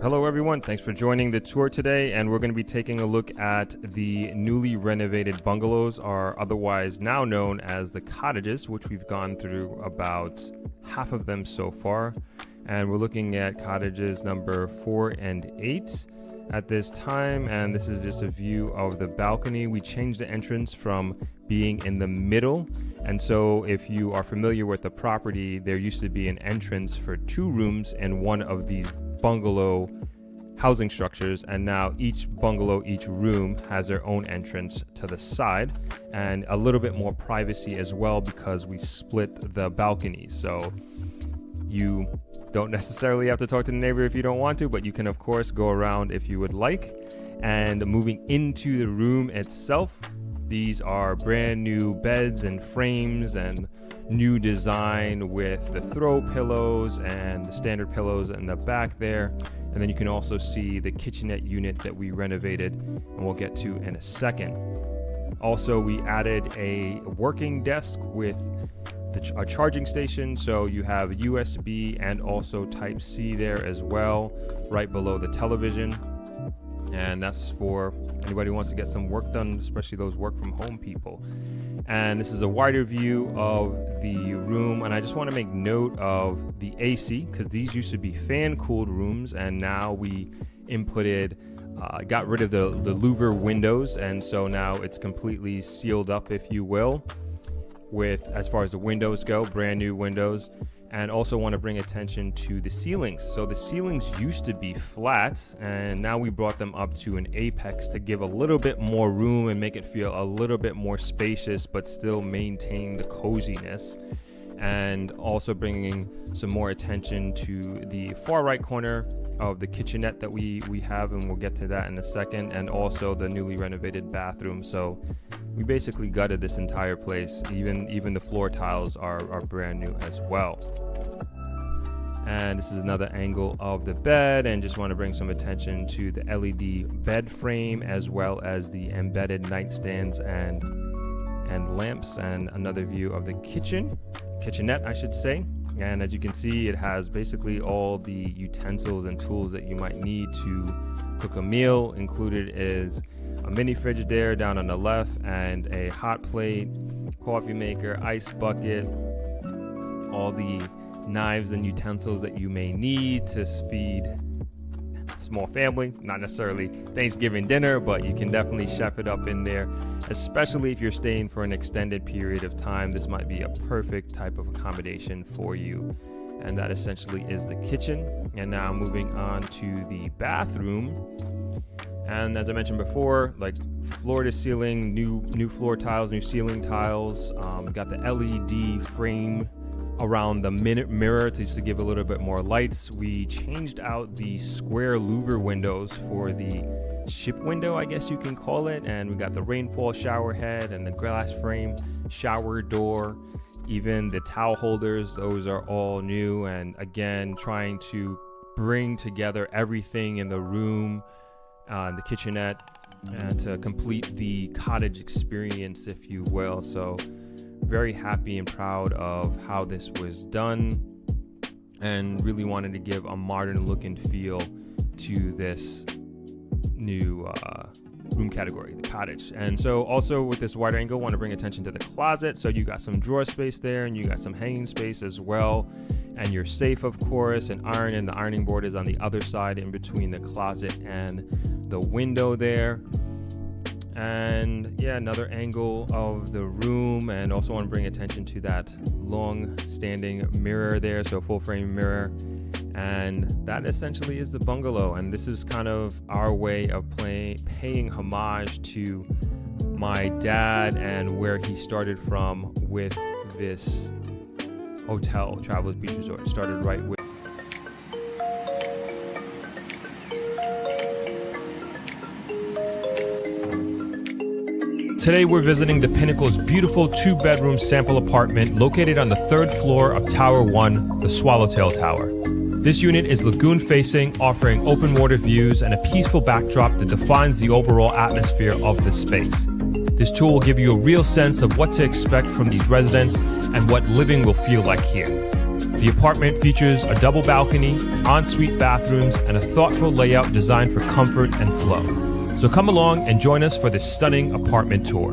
Hello everyone, thanks for joining the tour today, and we're going to be taking a look at the newly renovated bungalows, or otherwise now known as the cottages, which we've gone through about half of them so far. And we're looking at cottages number 4 and 8 at this time, and this is just a view of the balcony. We changed the entrance from being in the middle, and so if you are familiar with the property, there used to be an entrance for 2 rooms in one of these bungalow housing structures, and now each bungalow, each room has their own entrance to the side and a little bit more privacy as well, because we split the balconies. So you don't necessarily have to talk to the neighbor if you don't want to, but you can of course go around if you would like. And moving into the room itself, these are brand new beds and frames and new design with the throw pillows and the standard pillows in the back there. And then you can also see the kitchenette unit that we renovated, and we'll get to in a second. Also, we added a working desk with a charging station, so you have USB and also Type-C there as well, right below the television. And that's for anybody who wants to get some work done, especially those work from home people. And this is a wider view of the room, and I just want to make note of the AC, because these used to be fan cooled rooms, and now we got rid of the louver windows, and so now it's completely sealed up, if you will, with, as far as the windows go, brand new windows. And also want to bring attention to the ceilings. So the ceilings used to be flat, and now we brought them up to an apex to give a little bit more room and make it feel a little bit more spacious, but still maintain the coziness. And also bringing some more attention to the far right corner of the kitchenette that we have, and we'll get to that in a second, and also the newly renovated bathroom. So we basically gutted this entire place. Even the floor tiles are brand new as well. And this is another angle of the bed, and just want to bring some attention to the LED bed frame, as well as the embedded nightstands and lamps, and another view of the kitchenette, I should say. And as you can see, it has basically all the utensils and tools that you might need to cook a meal. Included is a mini fridge there down on the left, and a hot plate, coffee maker, ice bucket, all the knives and utensils that you may need to feed a small family. Not necessarily Thanksgiving dinner, but you can definitely chef it up in there, especially if you're staying for an extended period of time. This might be a perfect type of accommodation for you. And that essentially is the kitchen. And now moving on to the bathroom. And as I mentioned before, like floor to ceiling, new floor tiles, new ceiling tiles. Got the LED frame around the mirror just to give a little bit more lights. We changed out the square louver windows for the ship window, I guess you can call it. And we got the rainfall shower head and the glass frame shower door. Even the towel holders, those are all new. And again, trying to bring together everything in the room, the kitchenette, and to complete the cottage experience, if you will. So very happy and proud of how this was done, and really wanted to give a modern look and feel to this new room category, the cottage. And so also with this wider angle, want to bring attention to the closet. So you got some drawer space there, and you got some hanging space as well, and your safe, of course, and the ironing board is on the other side in between the closet and the window there. And yeah, another angle of the room, and also want to bring attention to that long standing mirror there, so full frame mirror. And that essentially is the bungalow, and this is kind of our way of paying homage to my dad and where he started from with this hotel, Travelers Beach Resort. Started right with Today we're visiting the Pinnacle's beautiful 2-bedroom sample apartment located on the 3rd floor of Tower 1, the Swallowtail Tower. This unit is lagoon facing, offering open water views and a peaceful backdrop that defines the overall atmosphere of the space. This tour will give you a real sense of what to expect from these residents and what living will feel like here. The apartment features a double balcony, ensuite bathrooms, and a thoughtful layout designed for comfort and flow. So come along and join us for this stunning apartment tour.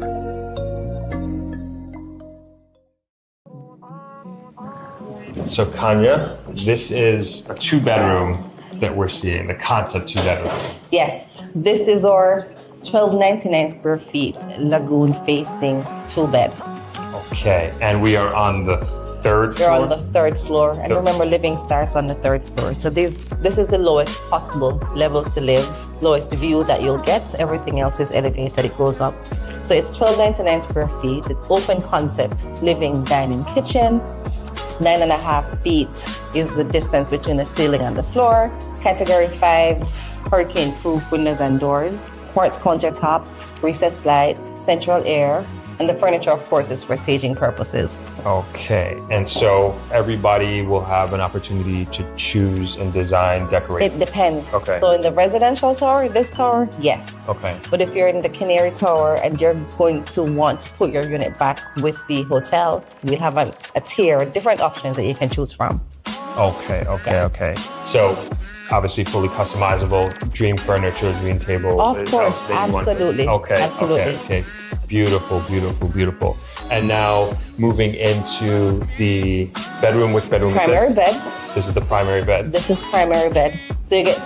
So Kanya, this is a 2-bedroom that we're seeing, the concept 2-bedroom. Yes, this is our 1299 square feet lagoon facing 2-bed. Okay, and we are on the 3rd floor? We're on the 3rd floor, and remember, living starts on the 3rd floor. So this is the lowest possible level to live, lowest view that you'll get. Everything else is elevated, it goes up. So it's 1299 square feet. It's open concept, living, dining, kitchen. 9.5 feet is the distance between the ceiling and the floor. Category 5, hurricane-proof windows and doors. Quartz countertops, recessed lights, central air, and the furniture, of course, is for staging purposes. Okay, and so everybody will have an opportunity to choose and design, decorate? It depends. Okay. So in the residential tower, this tower, yes. Okay. But if you're in the Canary Tower and you're going to want to put your unit back with the hotel, we have a tier, different options that you can choose from. Okay. So obviously fully customizable, dream furniture, dream table. Of course, absolutely. Okay. Beautiful. And now moving into the bedroom, which bedroom primary is this? Bed. This is the primary bed. This is primary bed. So you get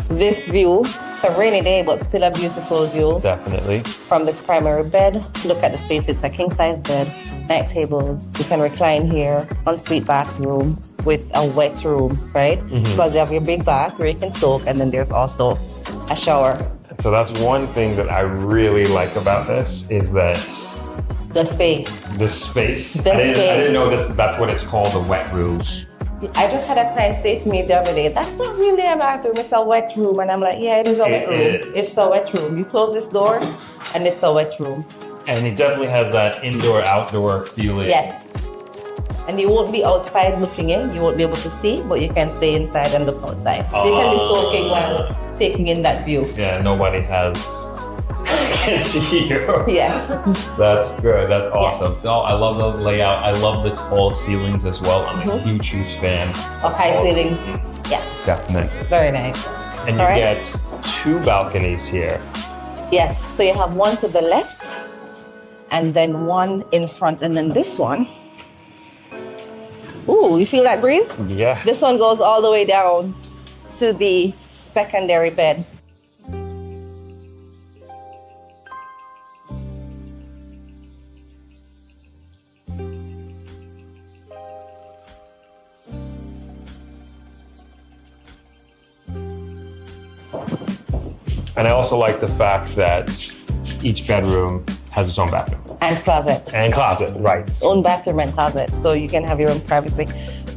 this view. It's a rainy day, but still a beautiful view. Definitely. From this primary bed, look at the space. It's a king-size bed, night tables. You can recline here, ensuite bathroom with a wet room, right? Because you have your big bath where you can soak, and then there's also a shower. So that's one thing that I really like about this is that the space. I didn't know that's what it's called, a wet room. I just had a client say to me the other day, that's not really a bathroom, it's a wet room. And I'm like, yeah, it is a wet room. It's a wet room. You close this door and it's a wet room. And it definitely has that indoor-outdoor feeling. Yes. And you won't be outside looking in. You won't be able to see, but you can stay inside and look outside. So you can be soaking while taking in that view. Yeah, nobody can see you. Yes. That's good. That's awesome. Yeah. Oh, I love the layout. I love the tall ceilings as well. I'm a huge fan of high ceilings. Yeah. Definitely. Very nice. And you get 2 balconies here. Yes. So you have one to the left, and then one in front, and then this one. Ooh, you feel that breeze? Yeah. This one goes all the way down to the secondary bed. And I also like the fact that each bedroom has its own bathroom. And closet. Right. Own bathroom and closet, so you can have your own privacy.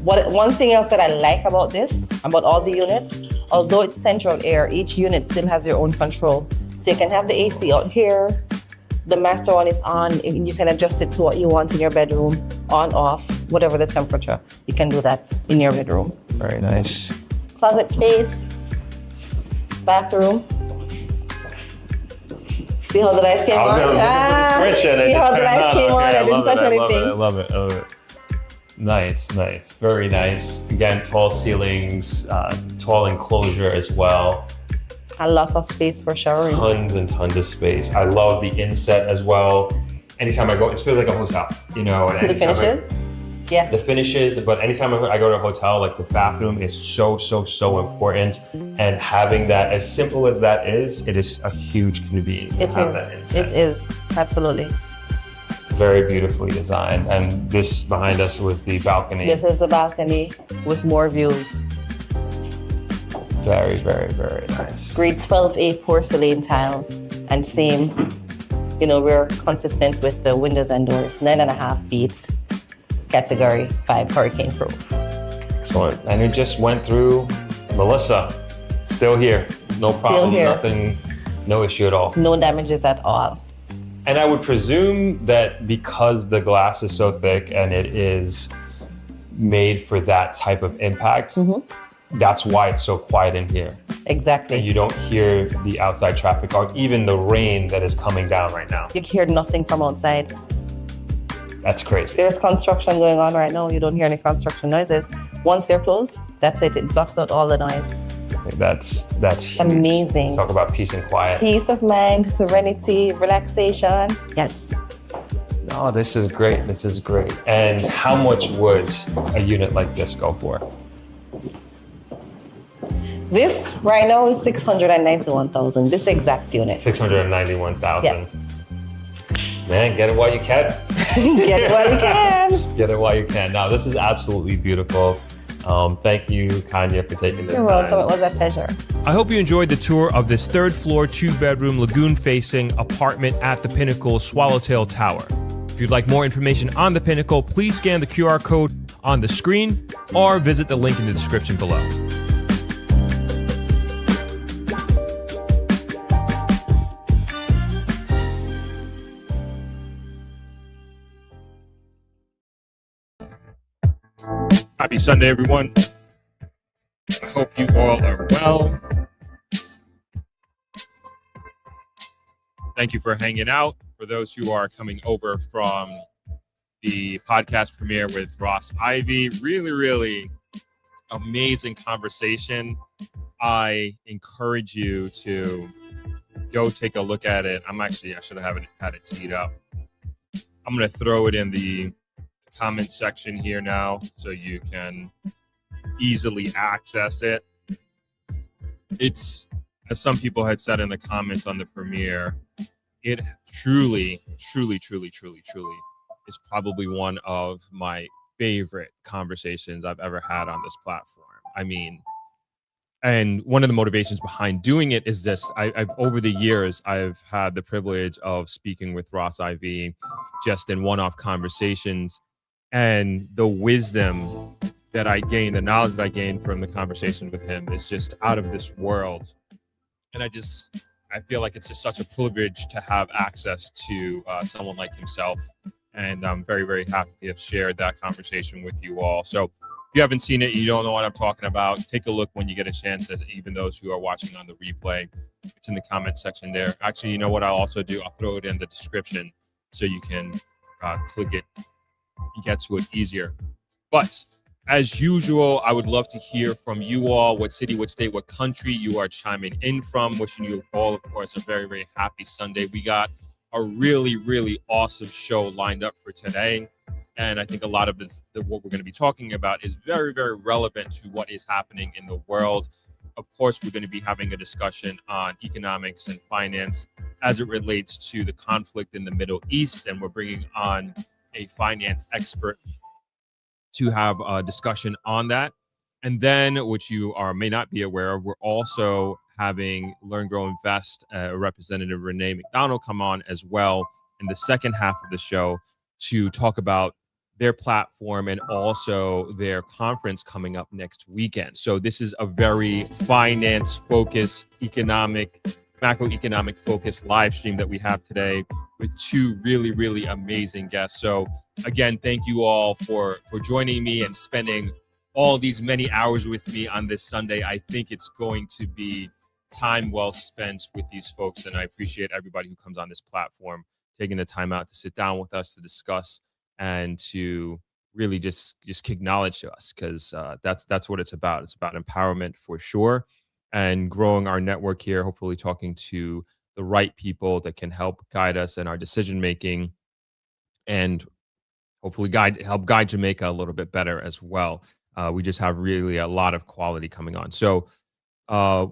One thing else that I like about this, about all the units, although it's central air, each unit still has your own control. So you can have the AC out here, the master one is on, and you can adjust it to what you want in your bedroom, on, off, whatever the temperature. You can do that in your bedroom. Very nice. Closet space, bathroom. See how the lights came on? See how the lights came on? I didn't touch anything. I love it. Nice. Very nice. Again, tall ceilings, tall enclosure as well. A lot of space for showering. Tons and tons of space. I love the inset as well. Anytime I go, it feels like a hotel, you know. And the finishes? Yes. The finishes, but anytime I go to a hotel, like the bathroom is so important. And having that, as simple as that is, it is a huge convenience. It is, absolutely. Very beautifully designed. And this behind us was the balcony. This is a balcony with more views. Very nice. Grade 12A porcelain tiles, and same, we're consistent with the windows and doors, 9.5 feet. Category 5 hurricane proof. Excellent. And we just went through Melissa. Still here. No problem. Nothing. No issue at all. No damages at all. And I would presume that because the glass is so thick and it is made for that type of impact, that's why it's so quiet in here. Exactly. And you don't hear the outside traffic or even the rain that is coming down right now. You hear nothing from outside. That's crazy. There's construction going on right now. You don't hear any construction noises. Once they're closed, that's it. It blocks out all the noise. That's amazing. Talk about peace and quiet. Peace of mind, serenity, relaxation. Yes. Oh, this is great. This is great. And how much would a unit like this go for? This right now is 691,000. This exact unit. 691,000. Yes. Man, get it while you can. Get it while you can. Get it while you can. Now, this is absolutely beautiful. Thank you, Kanya, for taking the time. You're welcome. It was a pleasure. I hope you enjoyed the tour of this third floor, 2-bedroom, lagoon-facing apartment at the Pinnacle Swallowtail Tower. If you'd like more information on the Pinnacle, please scan the QR code on the screen or visit the link in the description below. Happy Sunday, everyone. I hope you all are well. Thank you for hanging out. For those who are coming over from the podcast premiere with Ross Ivy, really amazing conversation. I encourage you to go take a look at it. I should have had it teed up. I'm going to throw it in the comment section here now so you can easily access it. It's, as some people had said in the comments on the premiere, it truly is probably one of my favorite conversations I've ever had on this platform. I mean, and one of the motivations behind doing it is this. I've over the years, I've had the privilege of speaking with Ross IV just in one-off conversations. And the wisdom that I gained, the knowledge that I gained from the conversation with him is just out of this world. And I feel like it's just such a privilege to have access to someone like himself. And I'm very happy to have shared that conversation with you all. So if you haven't seen it, you don't know what I'm talking about, take a look when you get a chance, even those who are watching on the replay. It's in the comment section there. Actually, you know what I'll also do? I'll throw it in the description so you can click it and get to it easier. But as usual, I would love to hear from you all, what city, what state, what country you are chiming in from. Wishing you all, of course, a very happy Sunday. We got a really awesome show lined up for today. And I think a lot of what we're going to be talking about is very relevant to what is happening in the world. Of course, we're going to be having a discussion on economics and finance as it relates to the conflict in the Middle East. And we're bringing on a finance expert to have a discussion on that. And then, which you may not be aware of, we're also having Learn, Grow, Invest representative Renate McDonald come on as well in the second half of the show to talk about their platform and also their conference coming up next weekend. So this is a very finance-focused, macroeconomic focused live stream that we have today with two really amazing guests. So again, thank you all for joining me and spending all these many hours with me on this Sunday. I think it's going to be time well spent with these folks, and I appreciate everybody who comes on this platform taking the time out to sit down with us to discuss and to really just kick knowledge to us, because that's what it's about. It's about empowerment for sure, and growing our network here, hopefully talking to the right people that can help guide us in our decision making and hopefully help guide Jamaica a little bit better as well. We just have really a lot of quality coming on. So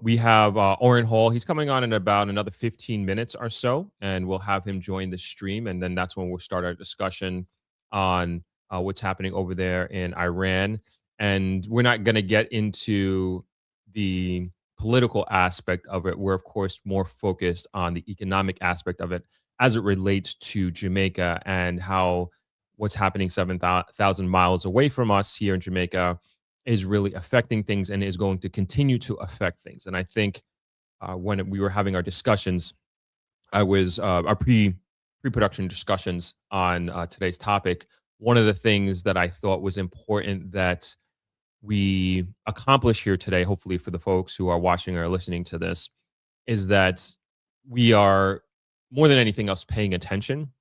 we have Oran Hall. He's coming on in about another 15 minutes or so, and we'll have him join the stream. And then that's when we'll start our discussion on what's happening over there in Iran. And we're not going to get into the political aspect of it. We're, of course, more focused on the economic aspect of it as it relates to Jamaica and how what's happening 7,000 miles away from us here in Jamaica is really affecting things and is going to continue to affect things. And I think when we were having our discussions, our pre-production discussions on today's topic, one of the things that I thought was important that we accomplish here today, hopefully for the folks who are watching or listening to this, is that we are more than anything else paying attention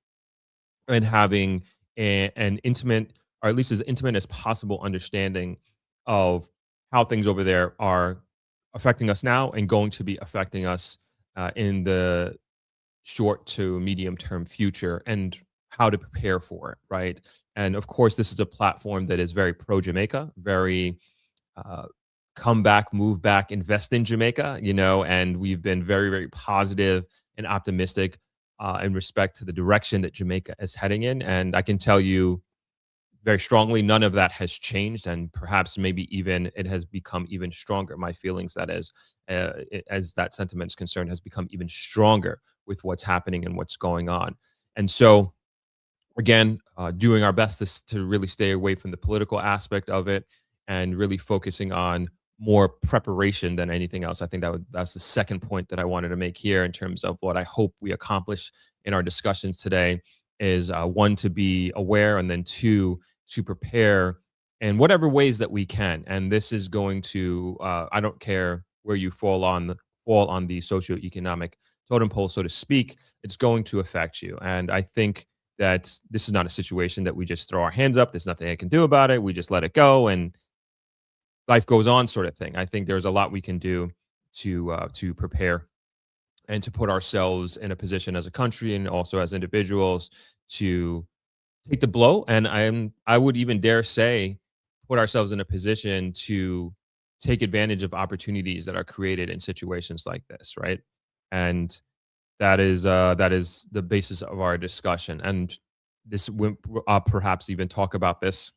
and having an intimate, or at least as intimate as possible, understanding of how things over there are affecting us now and going to be affecting us in the short to medium term future, and how to prepare for it, right? And of course, this is a platform that is very pro Jamaica, very uh, come back, move back, invest in Jamaica, and we've been very, very positive and optimistic in respect to the direction that Jamaica is heading in. And I can tell you very strongly, none of that has changed, and perhaps maybe even it has become even stronger. My feelings, that is, as that sentiment is concerned, has become even stronger with what's happening and what's going on. And so, again, doing our best to really stay away from the political aspect of it and really focusing on more preparation than anything else. I think that's the second point that I wanted to make here in terms of what I hope we accomplish in our discussions today is one, to be aware, and then two, to prepare in whatever ways that we can. And this is going to, I don't care where you fall on the socioeconomic totem pole, so to speak, it's going to affect you. And I think that this is not a situation that we just throw our hands up. There's nothing I can do about it. We just let it go and life goes on, sort of thing. I think there's a lot we can do to prepare and to put ourselves in a position as a country and also as individuals to take the blow. And I would even dare say, put ourselves in a position to take advantage of opportunities that are created in situations like this, right? And that is the basis of our discussion. And this, perhaps even talk about this.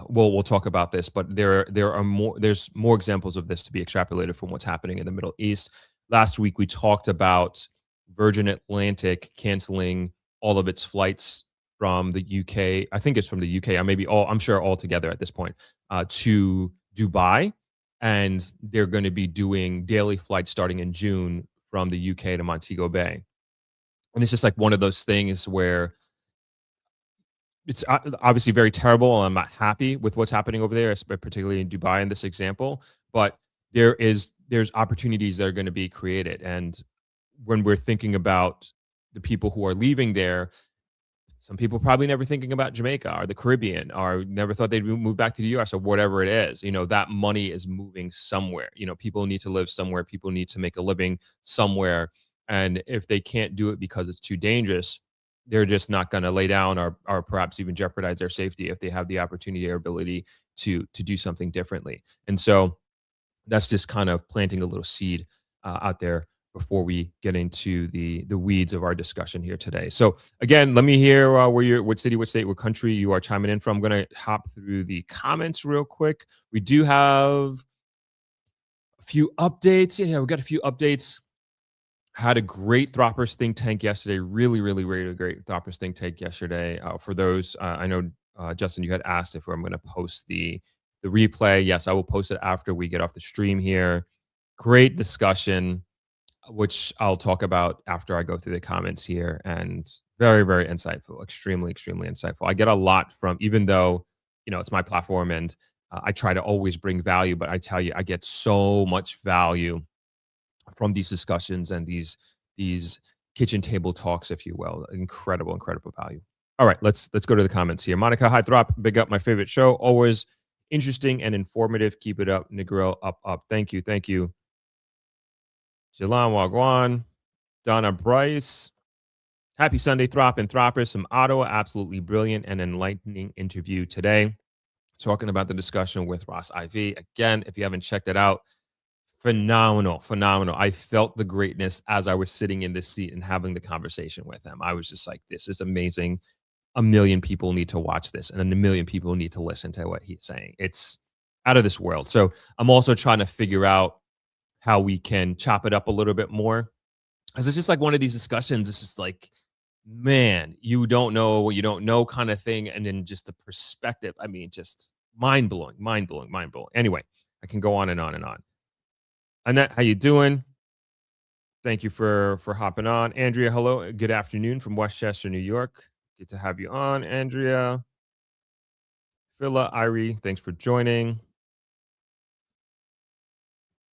We'll talk about this, but there's more examples of this to be extrapolated from what's happening in the Middle East. Last week we talked about Virgin Atlantic canceling all of its flights from the UK. I think it's from the UK, or maybe I'm sure all together at this point, to Dubai, and they're going to be doing daily flights starting in June from the UK to Montego Bay. And it's just like one of those things where it's obviously very terrible. I'm not happy with what's happening over there, particularly in Dubai in this example. But there's opportunities that are going to be created. And when we're thinking about the people who are leaving there, some people probably never thinking about Jamaica or the Caribbean, or never thought they'd move back to the US or whatever it is. That money is moving somewhere. People need to live somewhere. People need to make a living somewhere. And if they can't do it because it's too dangerous, they're just not going to lay down or perhaps even jeopardize their safety if they have the opportunity or ability to do something differently. And so that's just kind of planting a little seed out there before we get into the weeds of our discussion here today. So again, let me hear what city, what state, what country you are chiming in from. I'm going to hop through the comments real quick. We do have a few updates. Yeah, we got a few updates. Had a great Throppers think tank yesterday. Really, really, really great Throppers think tank yesterday. For those, I know, Justin, you had asked if I'm going to post the replay. Yes, I will post it after we get off the stream here. Great discussion, which I'll talk about after I go through the comments here. And very, very insightful. Extremely, extremely insightful. I get a lot from, even though, it's my platform and I try to always bring value, but I tell you, I get so much value from these discussions and these kitchen table talks, if you will. Incredible, incredible value. All right, let's go to the comments here. Monica, hi Throp, big up, my favorite show. Always interesting and informative. Keep it up. Negril, up. Thank you. Jalan Wagwan, Donna Bryce. Happy Sunday, Throp and Throppers from Ottawa. Absolutely brilliant and enlightening interview today. Talking about the discussion with Ross IV. Again, if you haven't checked it out, phenomenal. I felt the greatness as I was sitting in this seat and having the conversation with him. I was just like, this is amazing. 1 million people need to watch this, and 1 million people need to listen to what he's saying. It's out of this world. So I'm also trying to figure out how we can chop it up a little bit more. Because it's just like one of these discussions. It's just like, man, you don't know what you don't know kind of thing. And then just the perspective. I mean, just mind blowing. Anyway, I can go on and on and on. Annette, how you doing? Thank you for hopping on. Andrea, hello. Good afternoon from Westchester, New York. Good to have you on, Andrea. Phila, Irie, thanks for joining.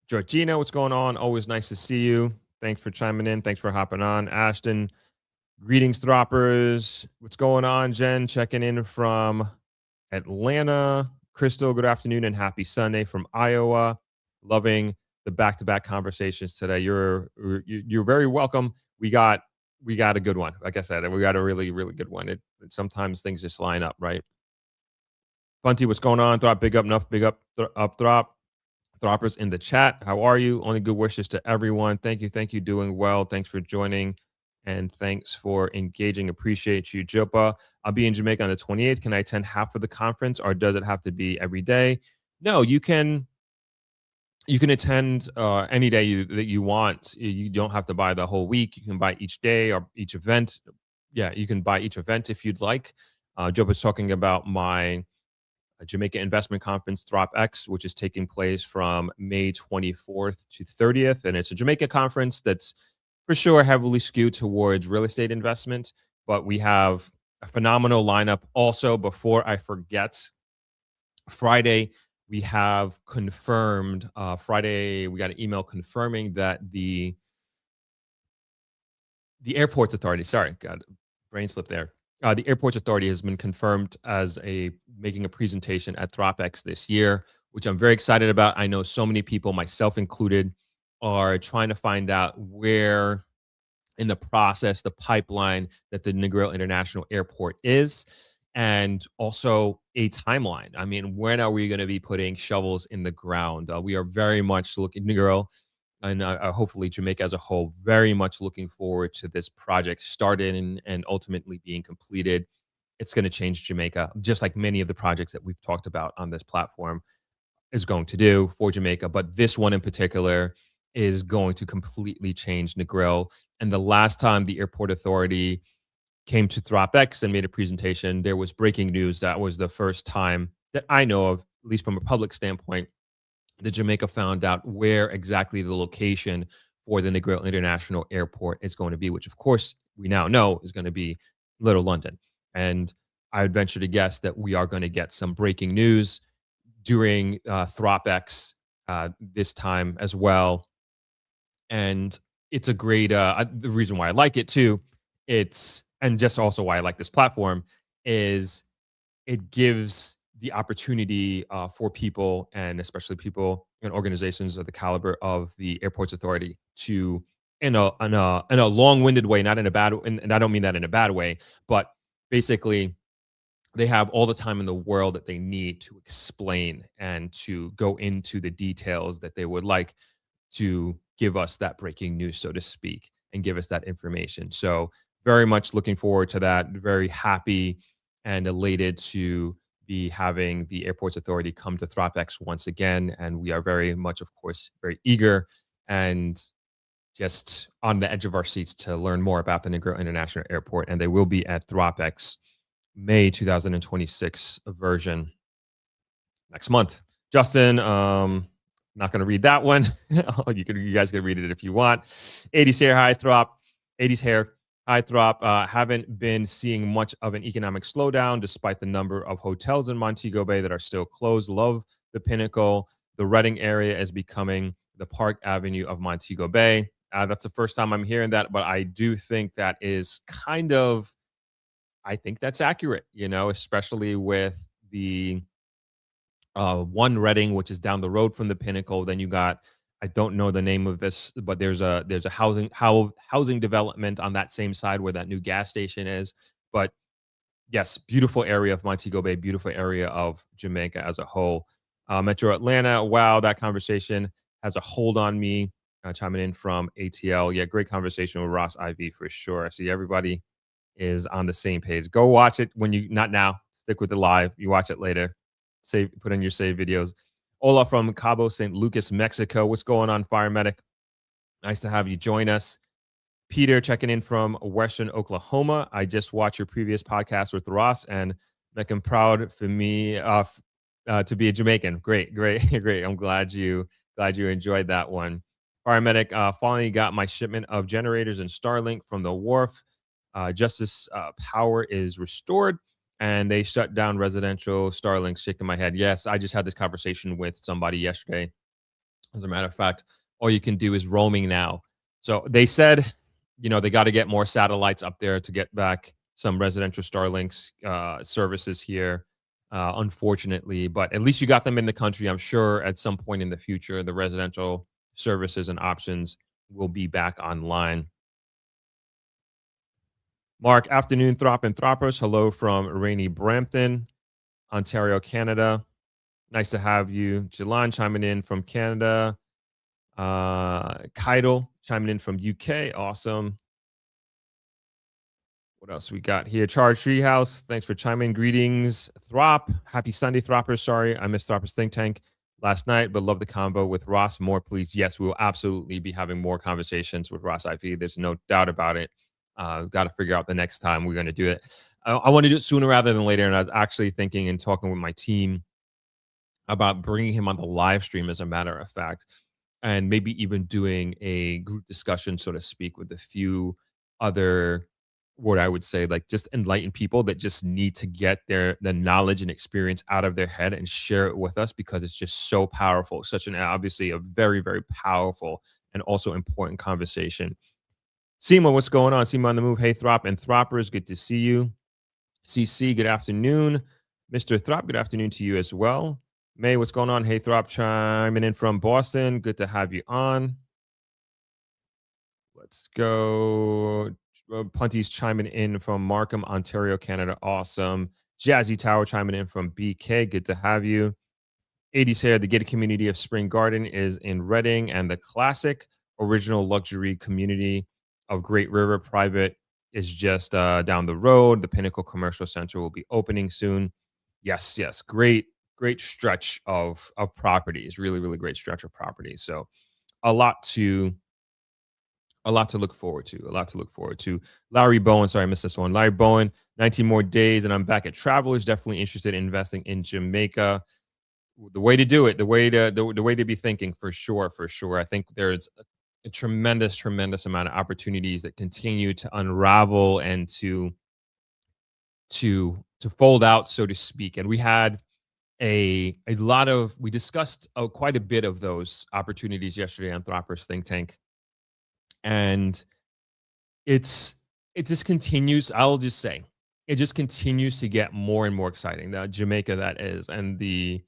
Georgina, what's going on? Always nice to see you. Thanks for chiming in. Thanks for hopping on. Ashton, Greetings, Throppers. What's going on, Jen? Checking in from Atlanta. Crystal, good afternoon and happy Sunday from Iowa. Loving the back-to-back conversations today. You're very welcome. We got a good one. Like I said, we got a really, really good one. Sometimes things just line up, right? Bunty, what's going on? Throp, big up, enough, big up, Throp. Throppers in the chat. How are you? Only good wishes to everyone. Thank you. Doing well. Thanks for joining. And thanks for engaging. Appreciate you, Jopa. I'll be in Jamaica on the 28th. Can I attend half of the conference, or does it have to be every day? No, you can attend any day that you want. You don't have to buy the whole week. You can buy each day or each event. Yeah, you can buy each event if you'd like. Jopa's talking about my Jamaica Investment Conference, ThropX, which is taking place from May 24th to 30th. And it's a Jamaica conference that's for sure heavily skewed towards real estate investment. But we have a phenomenal lineup. Also, before I forget, Friday, we have confirmed, Friday, we got an email confirming that the Airports Authority, sorry, got brain slip there. The Airports Authority has been confirmed as making a presentation at ThropX this year, which I'm very excited about. I know so many people, myself included, are trying to find out where in the process, the pipeline that the Negril International Airport is, and also a timeline. I mean, when are we going to be putting shovels in the ground? We are very much looking, Negril, and hopefully Jamaica as a whole, very much looking forward to this project starting and ultimately being completed. It's going to change Jamaica, just like many of the projects that we've talked about on this platform is going to do for Jamaica. But this one in particular is going to completely change Negril. And the last time the Airport Authority came to ThropX and made a presentation, there was breaking news. That was the first time that I know of, at least from a public standpoint, that Jamaica found out where exactly the location for the Negril International Airport is going to be, which of course we now know is going to be Little London. And I would venture to guess that we are going to get some breaking news during ThropX this time as well. And it's a great, the reason why I like it too, and just also why I like this platform is it gives the opportunity for people, and especially people and organizations of the caliber of the Airports Authority, to, in a long-winded way, not in a bad, and I don't mean that in a bad way, but basically they have all the time in the world that they need to explain and to go into the details that they would like to give us that breaking news, so to speak, and give us that information. So very much looking forward to that. Very happy and elated to be having the Airports Authority come to ThropX once again. And we are very much, of course, very eager and just on the edge of our seats to learn more about the Negril International Airport. And they will be at ThropX May 2026 version next month. Justin, not going to read that one. You guys can read it if you want. 80s hair, hi Throp. 80s hair, hi Throp. Haven't been seeing much of an economic slowdown despite the number of hotels in Montego Bay that are still closed. Love the Pinnacle. The Reading area is becoming the Park Avenue of Montego Bay. That's the first time I'm hearing that, but I do think that is kind of, I think that's accurate, especially with the one Reading, which is down the road from the Pinnacle. Then you got, I don't know the name of this, but there's a housing development on that same side where that new gas station is. But yes, beautiful area of Montego Bay, beautiful area of Jamaica as a whole. Metro Atlanta, wow, that conversation has a hold on me. Chiming in from ATL. Yeah, great conversation with Ross IV for sure. I see everybody is on the same page. Go watch it not now, stick with it live. You watch it later. Put in your save videos. Ola from Cabo San Lucas, Mexico. What's going on, Fire Medic? Nice to have you join us. Peter checking in from Western Oklahoma. I just watched your previous podcast with Ross and making proud for me to be a Jamaican. Great. I'm glad you enjoyed that one. Fire Medic, finally got my shipment of generators and Starlink from the wharf. Justice power is restored. And they shut down residential Starlink. Shaking my head. Yes, I just had this conversation with somebody yesterday. As a matter of fact, all you can do is roaming now. So they said they got to get more satellites up there to get back some residential Starlinks services here, unfortunately. But at least you got them in the country. I'm sure at some point in the future, the residential services and options will be back online. Mark, afternoon, Throp and Throppers. Hello from rainy Brampton, Ontario, Canada. Nice to have you. Jalan chiming in from Canada. Keidel chiming in from UK. Awesome. What else we got here? Charge Treehouse. Thanks for chiming in. Greetings, Throp. Happy Sunday, Throppers. Sorry, I missed Throppers Think Tank last night, but love the combo with Ross. More, please. Yes, we will absolutely be having more conversations with Ross IV. There's no doubt about it. Got to figure out the next time we're going to do it. I want to do it sooner rather than later. And I was actually thinking and talking with my team about bringing him on the live stream, as a matter of fact, and maybe even doing a group discussion, so to speak, with a few other, what I would say, like just enlightened people that just need to get the knowledge and experience out of their head and share it with us, because it's just so powerful. Such obviously a very, very powerful and also important conversation. Seema, what's going on? Seema on the move. Hey, Throp and Throppers, good to see you. CC, good afternoon. Mr. Throp, good afternoon to you as well. May, what's going on? Hey, Throp, chiming in from Boston. Good to have you on. Let's go. Punty's chiming in from Markham, Ontario, Canada. Awesome. Jazzy Tower chiming in from BK. Good to have you. 80s here. The gated community of Spring Garden is in Reading, and the classic original luxury community of Great River Private is just down the road. The Pinnacle Commercial Center will be opening soon. Yes. Great stretch of properties. Really, really great stretch of properties. So a lot to look forward to. Larry Bowen, sorry, I missed this one. Larry Bowen, 19 more days and I'm back at Travelers. Definitely interested in investing in Jamaica. The way to do it, the way to be thinking, for sure. I think there's a tremendous amount of opportunities that continue to unravel and to fold out, so to speak. And we had we discussed quite a bit of those opportunities yesterday on Throppers Think Tank. And it just continues, I'll just say, it just continues to get more and more exciting. Jamaica, that is, and the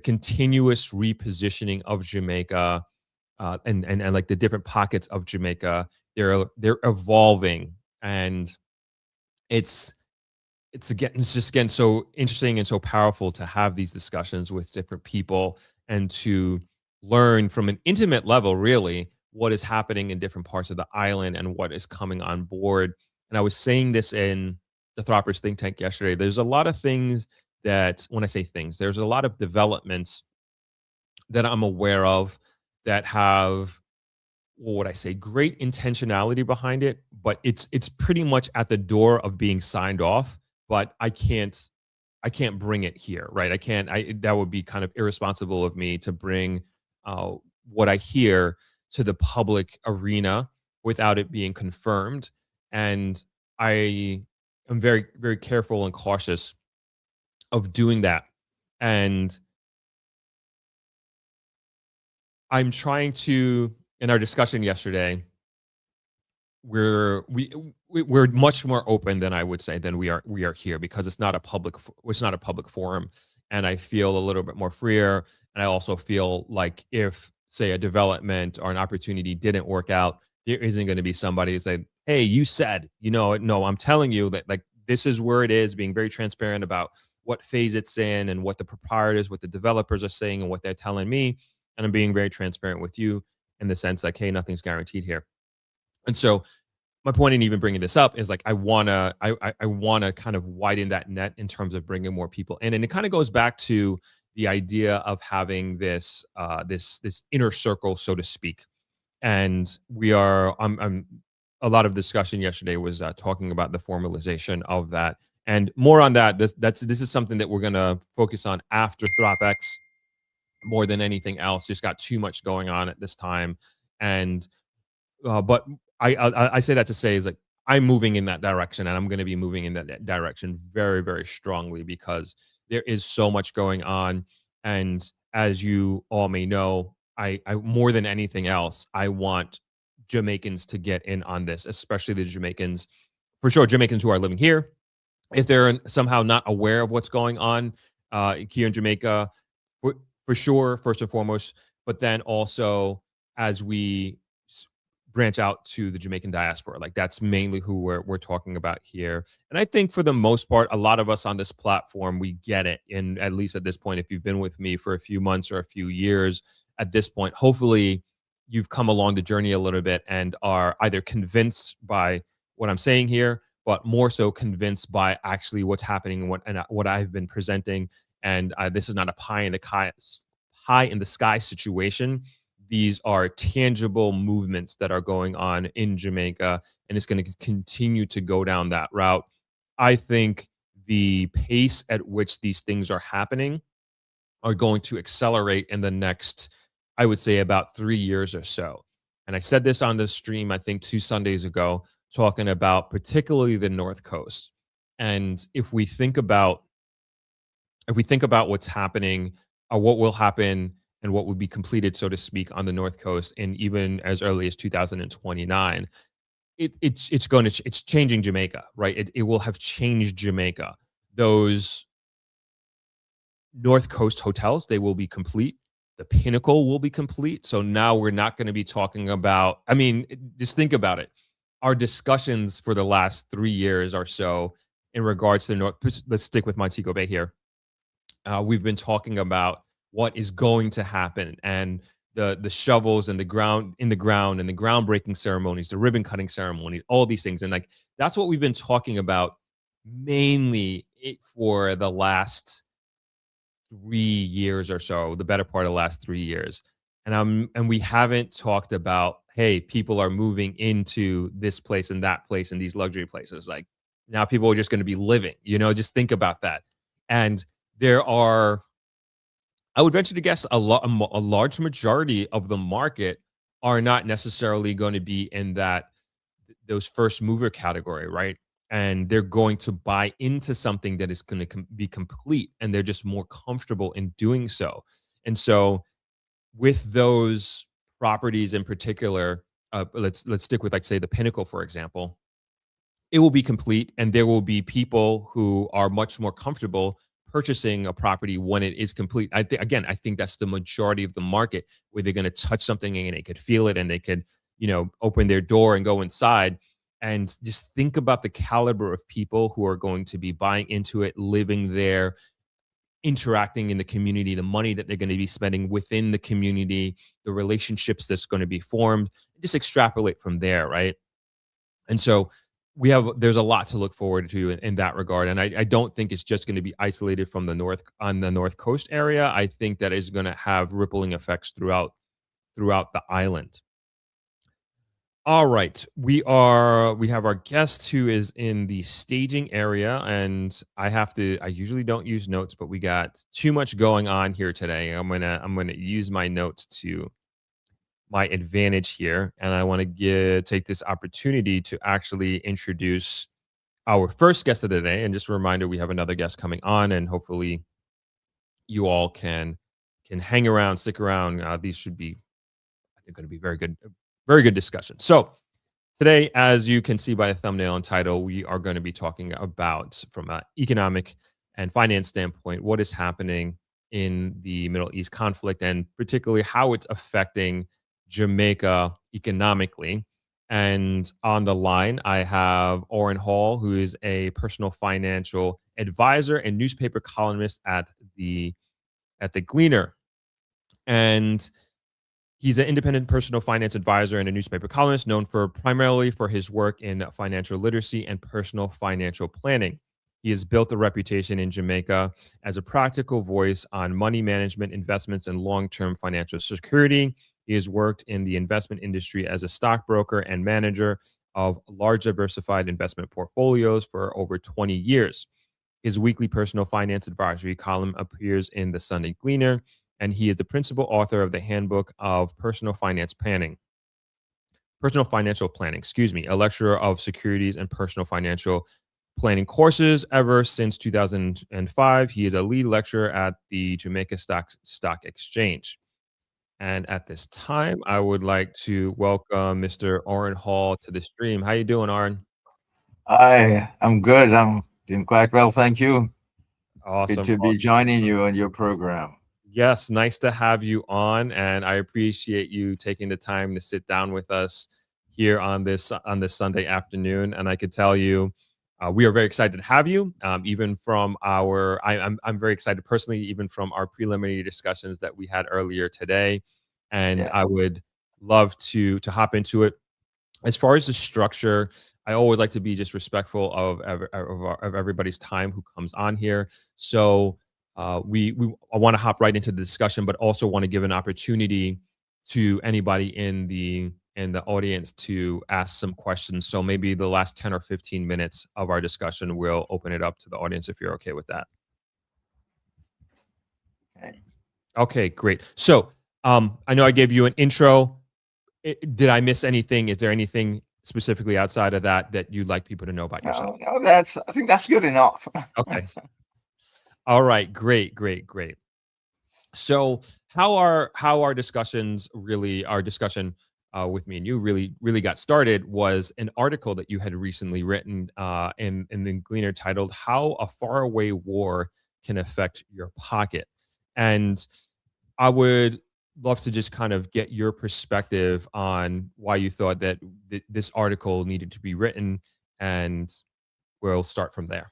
continuous repositioning of Jamaica, and like the different pockets of Jamaica, they're evolving, and it's just getting so interesting and so powerful to have these discussions with different people and to learn from an intimate level, really, what is happening in different parts of the island and what is coming on board. And I was saying this in the Throppers Think Tank yesterday. There's a lot of things that, when I say things, there's a lot of developments that I'm aware of that have, what would I say, great intentionality behind it, but it's pretty much at the door of being signed off, but I can't bring it here, right? That would be kind of irresponsible of me to bring what I hear to the public arena without it being confirmed. And I am very, very careful and cautious of doing that. And I'm trying to, in our discussion yesterday, we're much more open than I would say than we are here, because it's not a public forum, and I feel a little bit more freer. And I also feel like if, say, a development or an opportunity didn't work out, there isn't going to be somebody who say, hey, you said, no, I'm telling you that, like, this is where it is, being very transparent about what phase it's in and what the proprietors, what the developers are saying and what they're telling me. And I'm being very transparent with you in the sense like, hey, nothing's guaranteed here. And so my point in even bringing this up is like, I want to kind of widen that net in terms of bringing more people in. And it kind of goes back to the idea of having this inner circle, so to speak. And a lot of discussion yesterday was talking about the formalization of that, and more on that. This is something that we're going to focus on after ThropX more than anything else. Just got too much going on at this time. And but I say that to say is like, I'm moving in that direction, and I'm going to be moving in that direction very, very strongly, because there is so much going on. And as you all may know, I more than anything else, I want Jamaicans to get in on this, especially the Jamaicans, for sure, Jamaicans who are living here. If they're somehow not aware of what's going on here in Jamaica, for sure, first and foremost, but then also as we branch out to the Jamaican diaspora, like that's mainly who we're talking about here. And I think for the most part, a lot of us on this platform, we get it. And at least at this point, if you've been with me for a few months or a few years at this point, hopefully you've come along the journey a little bit and are either convinced by what I'm saying here, but more so convinced by actually what's happening and what I've been presenting. And this is not a pie in the sky situation. These are tangible movements that are going on in Jamaica, and it's going to continue to go down that route. I think the pace at which these things are happening are going to accelerate in the next, I would say, about 3 years or so. And I said this on the stream, I think 2 Sundays ago, talking about particularly the North Coast. And if we think about what's happening or what will happen and what would be completed, so to speak, on the North Coast, and even as early as 2029, it's changing Jamaica, right? It will have changed Jamaica. Those North Coast hotels, they will be complete. The Pinnacle will be complete. So now we're not going to be talking about, I mean, just think about it. Our discussions for the last 3 years or so in regards to the North, let's stick with Montego Bay here. We've been talking about what is going to happen and the shovels and the ground and the groundbreaking ceremonies, the ribbon cutting ceremonies, all these things. And like, that's what we've been talking about mainly for the last 3 years or so, the better part of the last 3 years. And we haven't talked about, hey, people are moving into this place and that place and these luxury places. Like now people are just going to be living, just think about that. And there are, I would venture to guess a large majority of the market are not necessarily going to be in those first mover category, right? And they're going to buy into something that is going to be complete, and they're just more comfortable in doing so. And so with those properties in particular, let's stick with, like, say, the Pinnacle, for example. It will be complete, and there will be people who are much more comfortable purchasing a property when it is complete. I think that's the majority of the market, where they're going to touch something and they could feel it and they could, open their door and go inside. And just think about the caliber of people who are going to be buying into it, living there, interacting in the community, the money that they're going to be spending within the community, the relationships that's going to be formed. Just extrapolate from there, right? And so there's a lot to look forward to in that regard. And I don't think it's just going to be isolated from the North Coast area. I think that is going to have rippling effects throughout the island. All right. We have our guest who is in the staging area, and I usually don't use notes, but we got too much going on here today. I'm going to use my notes to my advantage here, and I want to take this opportunity to actually introduce our first guest of the day. And just a reminder, we have another guest coming on, and hopefully you all can hang around, stick around. These should be, I think, going to be very good discussion. So today, as you can see by the thumbnail and title, we are going to be talking about, from an economic and finance standpoint, what is happening in the Middle East conflict, and particularly how it's affecting Jamaica economically. And on the line, I have Oran Hall, who is a personal financial advisor and newspaper columnist at the Gleaner. And he's an independent personal finance advisor and a newspaper columnist known primarily for his work in financial literacy and personal financial planning. He has built a reputation in Jamaica as a practical voice on money management, investments, and long-term financial security. He has worked in the investment industry as a stockbroker and manager of large diversified investment portfolios for over 20 years. His weekly personal finance advisory column appears in the Sunday Gleaner, and he is the principal author of the Handbook of Personal Financial Planning, a lecturer of securities and personal financial planning courses ever since 2005. He is a lead lecturer at the Jamaica Stock Exchange. And at this time, I would like to welcome Mr. Oran Hall to the stream. How you doing, Oran? I'm good. I'm doing quite well, thank you. Good Awesome, to be awesome. joining you on your program. Yes, nice to have you on, and I appreciate you taking the time to sit down with us here on this Sunday afternoon. And I could tell you, we are very excited to have you. Even from I'm very excited personally, even from our preliminary discussions that we had earlier today. And Yeah. I would love to hop into it. As far as the structure, I always like to be just respectful of everybody's time who comes on here. So we I want to hop right into the discussion, but also want to give an opportunity to anybody in the audience to ask some questions. So maybe the last 10 or 15 minutes of our discussion, we'll open it up to the audience if you're okay with that. Okay. Okay, great. So I know I gave you an intro. Did I miss anything? Is there anything specifically outside of that that you'd like people to know about yourself? No, I think that's good enough. Okay. All right. Great, great, great. So how our discussions really, our discussion with me and you really got started was an article that you had recently written in the Gleaner titled "How a Faraway War Can Affect Your Pocket," and I would love to just kind of get your perspective on why you thought that this article needed to be written, and we'll start from there.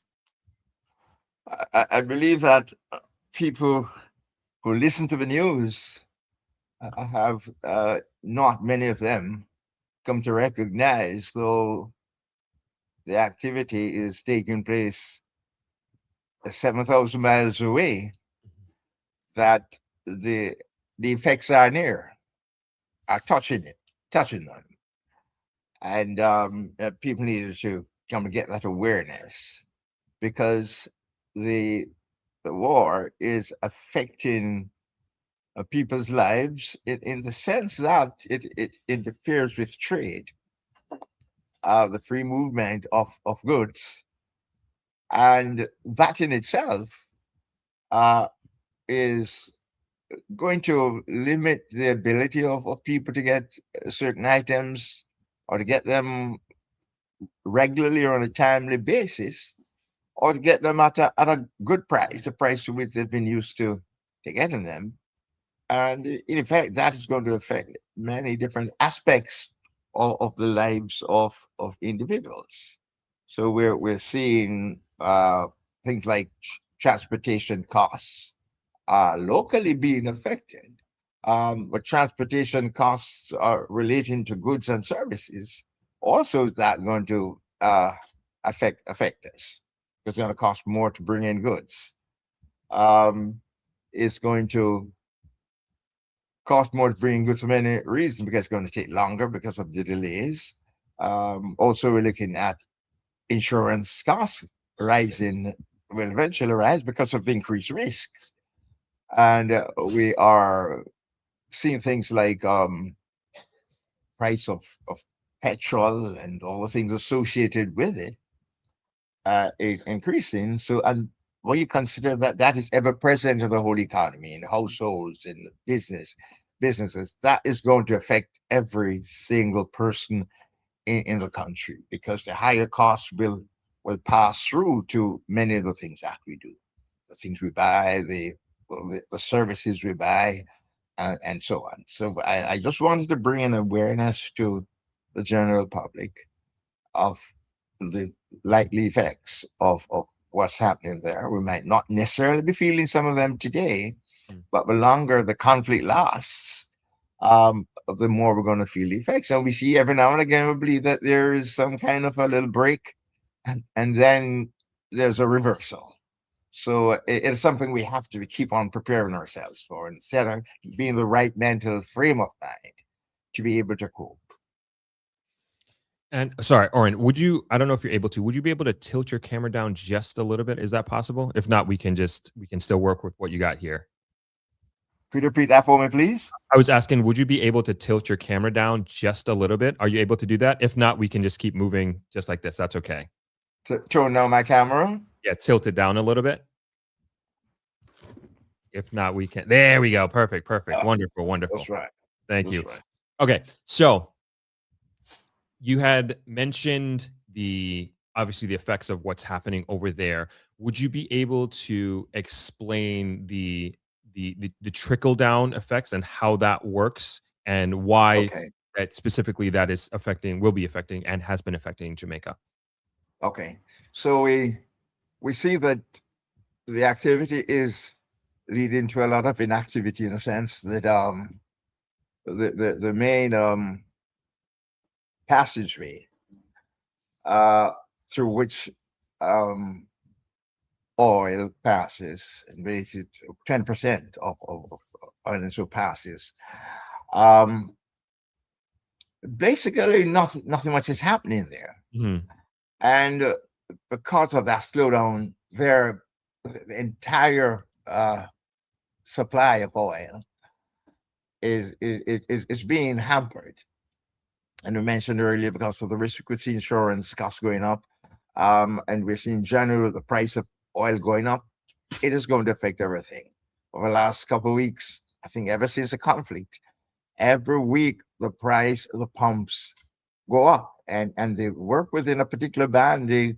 I believe that people who listen to the news have not many of them come to recognize, though the activity is taking place 7,000 miles away, that the effects are near, are touching them. And people needed to come and get that awareness, because the war is affecting people's lives in the sense that it interferes with trade, the free movement of goods, and that in itself is going to limit the ability of people to get certain items, or to get them regularly or on a timely basis, or to get them at a good price, the price to which they've been used to getting them. And in effect, that is going to affect many different aspects of the lives of individuals. So we're seeing things like transportation costs locally being affected. But transportation costs are relating to goods and services. Also, is that going to affect us? Because it's going to cost more to bring in goods. It's going to cost more to bring in goods for many reasons, because it's going to take longer because of the delays. Also, we're looking at insurance costs rising, will eventually rise because of increased risks. And we are seeing things like price of petrol and all the things associated with it increasing. So, and when you consider that that is ever present in the whole economy, in households, in businesses, that is going to affect every single person in the country, because the higher costs will pass through to many of the things that we do, the things we buy, the services we buy, and so on. So I just wanted to bring an awareness to the general public of the likely effects of what's happening there. We might not necessarily be feeling some of them today, but the longer the conflict lasts, the more we're going to feel the effects. And we see every now and again, we believe that there is some kind of a little break, and then there's a reversal. So it's something we have to keep on preparing ourselves for, instead of being the right mental frame of mind to be able to cope. And sorry, Oren, I don't know if you're able to, would you be able to tilt your camera down just a little bit? Is that possible? If not, we can still work with what you got here. Could you repeat that for me, please? I was asking, would you be able to tilt your camera down just a little bit? Are you able to do that? If not, we can just keep moving just like this. That's okay. To turn down my camera? Yeah, tilt it down a little bit. If not, we can. There we go. Perfect. Wonderful. That's right. Thank That's you. right. Okay, so you had mentioned obviously the effects of what's happening over there. Would you be able to explain the trickle down effects and how that works and why Okay. that specifically that is will be affecting and has been affecting Jamaica? Okay. So we see that the activity is leading to a lot of inactivity in a sense that the main passageway through which oil passes, and basically 10% of oil and so passes. Basically, nothing much is happening there, Mhm. and because of that slowdown, the entire supply of oil is being hampered. And we mentioned earlier because of the risk frequency insurance costs going up, and we're seeing in general the price of oil going up. It is going to affect everything. Over the last couple of weeks, I think ever since the conflict, every week the price of the pumps go up, and they work within a particular band. The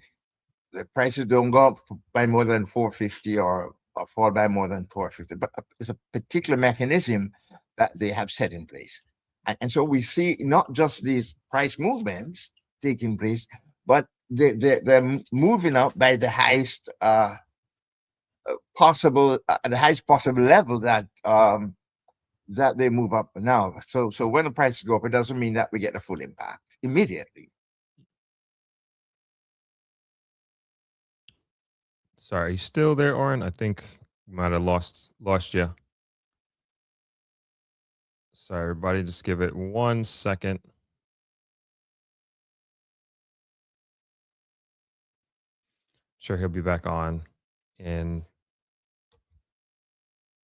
prices don't go up by more than 450 or fall by more than 450, but it's a particular mechanism that they have set in place. And so we see not just these price movements taking place, but they're moving up by the highest possible level that they move up now. So when the prices go up, it doesn't mean that we get the full impact immediately. Sorry, you still there, Oren? I think we might have lost you. Sorry, everybody, just give it 1 second. Sure, he'll be back on in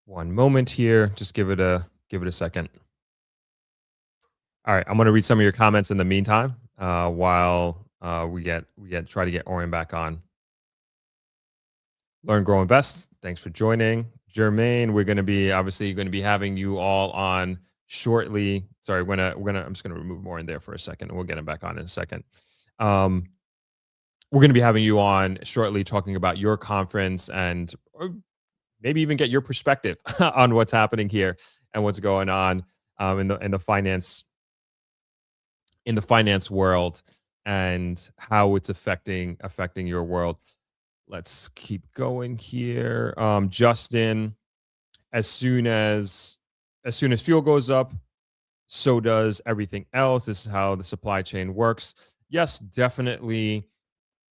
1 moment here. Just give it a second. All right, I'm going to read some of your comments in the meantime while we try to get Oren back on. Learn, Grow, Invest. Thanks for joining, Jermaine. We're going to be having you all on shortly. Sorry, I'm just gonna remove more in there for a second, and we'll get him back on in a second. We're going to be having you on shortly, talking about your conference and maybe even get your perspective on what's happening here and what's going on in the finance world and how it's affecting your world. Let's keep going here. Justin, as soon as fuel goes up, so does everything else. This is how the supply chain works. Yes, definitely.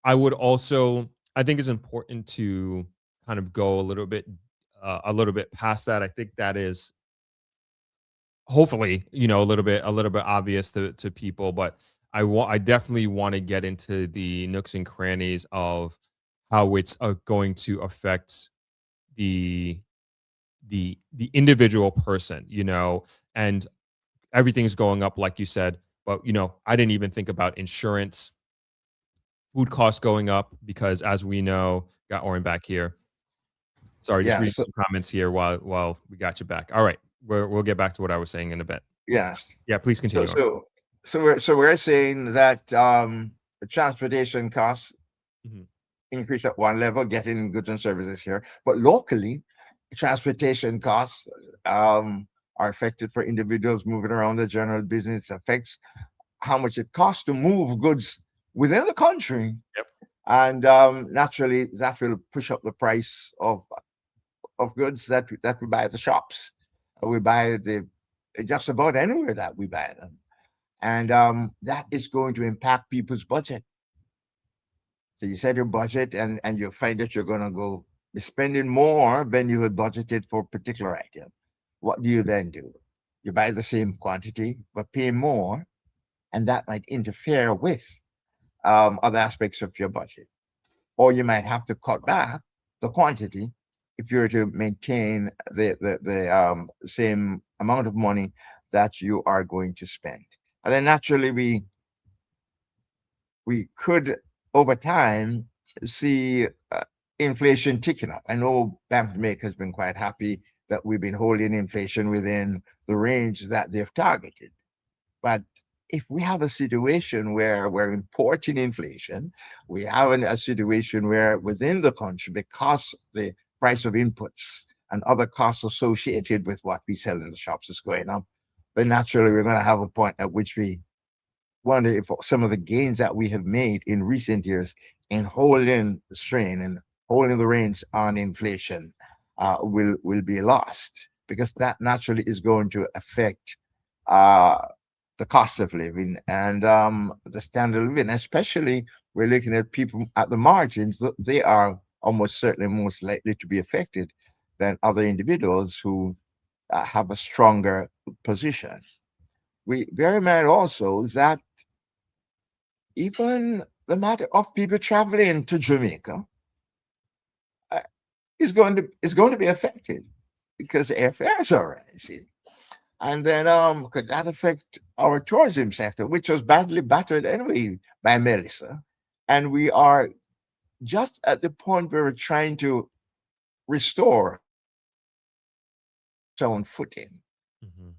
I think it's important to kind of go a little bit past that. I think that is hopefully, a little bit obvious to people, but I definitely want to get into the nooks and crannies of how it's going to affect the individual person, and everything's going up, like you said, but I didn't even think about insurance, food costs going up, because as we know, got Oren back here. Sorry, just reading some comments here while we got you back. All right, we'll get back to what I was saying in a bit. Yes. Yeah, please continue. So we're saying that the transportation costs increase at one level, getting goods and services here, but locally, transportation costs are affected for individuals moving around the general business. It affects how much it costs to move goods within the country. Yep. And naturally, that will push up the price of goods that we buy at the shops. We buy just about anywhere that we buy them, and that is going to impact people's budget. So you set your budget, and you find that you're going to go be spending more than you had budgeted for a particular item. What do you then do? You buy the same quantity but pay more, and that might interfere with other aspects of your budget. Or you might have to cut back the quantity if you're to maintain the same amount of money that you are going to spend. And then naturally, we could over time see inflation ticking up. I know Bank of Jamaica has been quite happy that we've been holding inflation within the range that they've targeted. But if we have a situation where we're importing inflation, we have a situation where within the country, because the price of inputs and other costs associated with what we sell in the shops is going up, then naturally we're going to have a point at which we wonder if some of the gains that we have made in recent years in holding the strain and holding the reins on inflation will be lost, because that naturally is going to affect uh, the cost of living and the standard of living. Especially, we're looking at people at the margins; they are almost certainly most likely to be affected than other individuals who have a stronger position. We bear in mind also that even the matter of people traveling to Jamaica uh, is going to be affected because airfares are rising. And then could that affect our tourism sector, which was badly battered anyway by Melissa? And we are just at the point where we're trying to restore its own footing. Mhm.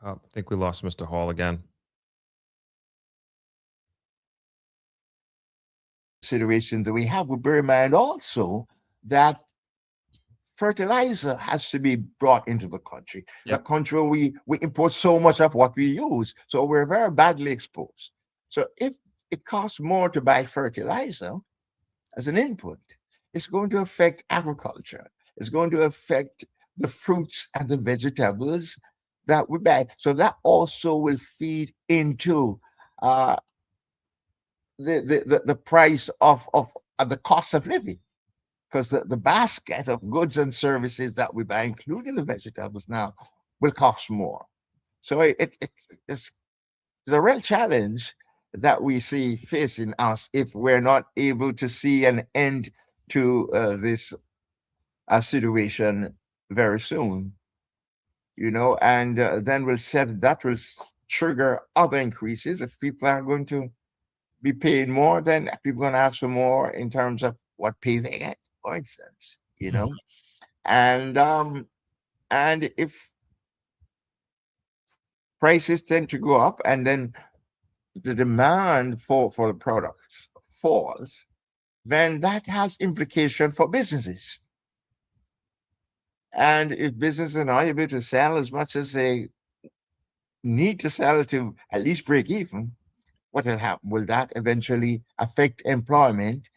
I think we lost Mr. Hall again. Situation that we have, we bear in mind also that fertilizer has to be brought into the country. The Yep. country where we import so much of what we use. So we're very badly exposed. So if it costs more to buy fertilizer as an input, it's going to affect agriculture. It's going to affect the fruits and the vegetables that we buy. So that also will feed into uh, the price of the cost of living, because the basket of goods and services that we buy, including the vegetables now, will cost more. So it's a real challenge that we see facing us if we're not able to see an end to this situation very soon, and then that will trigger other increases. If people are going to be paying more, then people are going to ask for more in terms of what pay they get, for instance, and if prices tend to go up and then the demand for the products falls, then that has implication for businesses. And if businesses are not able to sell as much as they need to sell to at least break even, what will happen? Will that eventually affect employment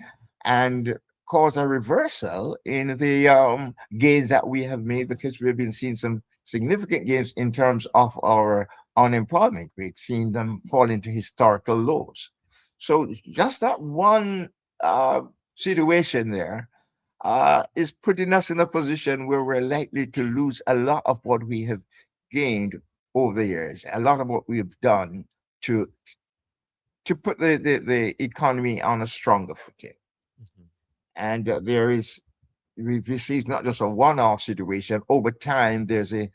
and cause a reversal in the gains that we have made? Because we've been seeing some significant gains in terms of our unemployment rate, seeing them fall into historical lows. So just that one uh, situation there is putting us in a position where we're likely to lose a lot of what we have gained over the years, a lot of what we've done to put the economy on a stronger footing. Mhm. And we see it's not just a one-off situation. Over time, the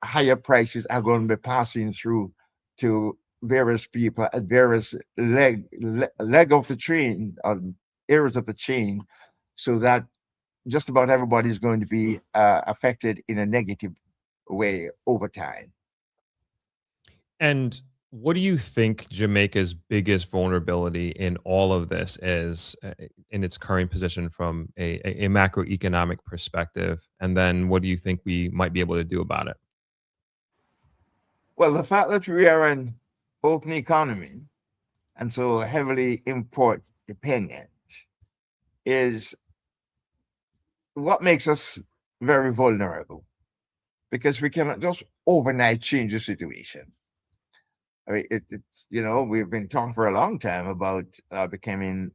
higher prices are going to be passing through to various people at various leg of the chain, areas of the chain, so that just about everybody is going to be affected in a negative way over time. And what do you think Jamaica's biggest vulnerability in all of this is in its current position from a macroeconomic perspective? And then what do you think we might be able to do about it? Well, the fact that we are an open economy and so heavily import dependent is what makes us very vulnerable, because we cannot just overnight change the situation. I mean, we've been talking for a long time about becoming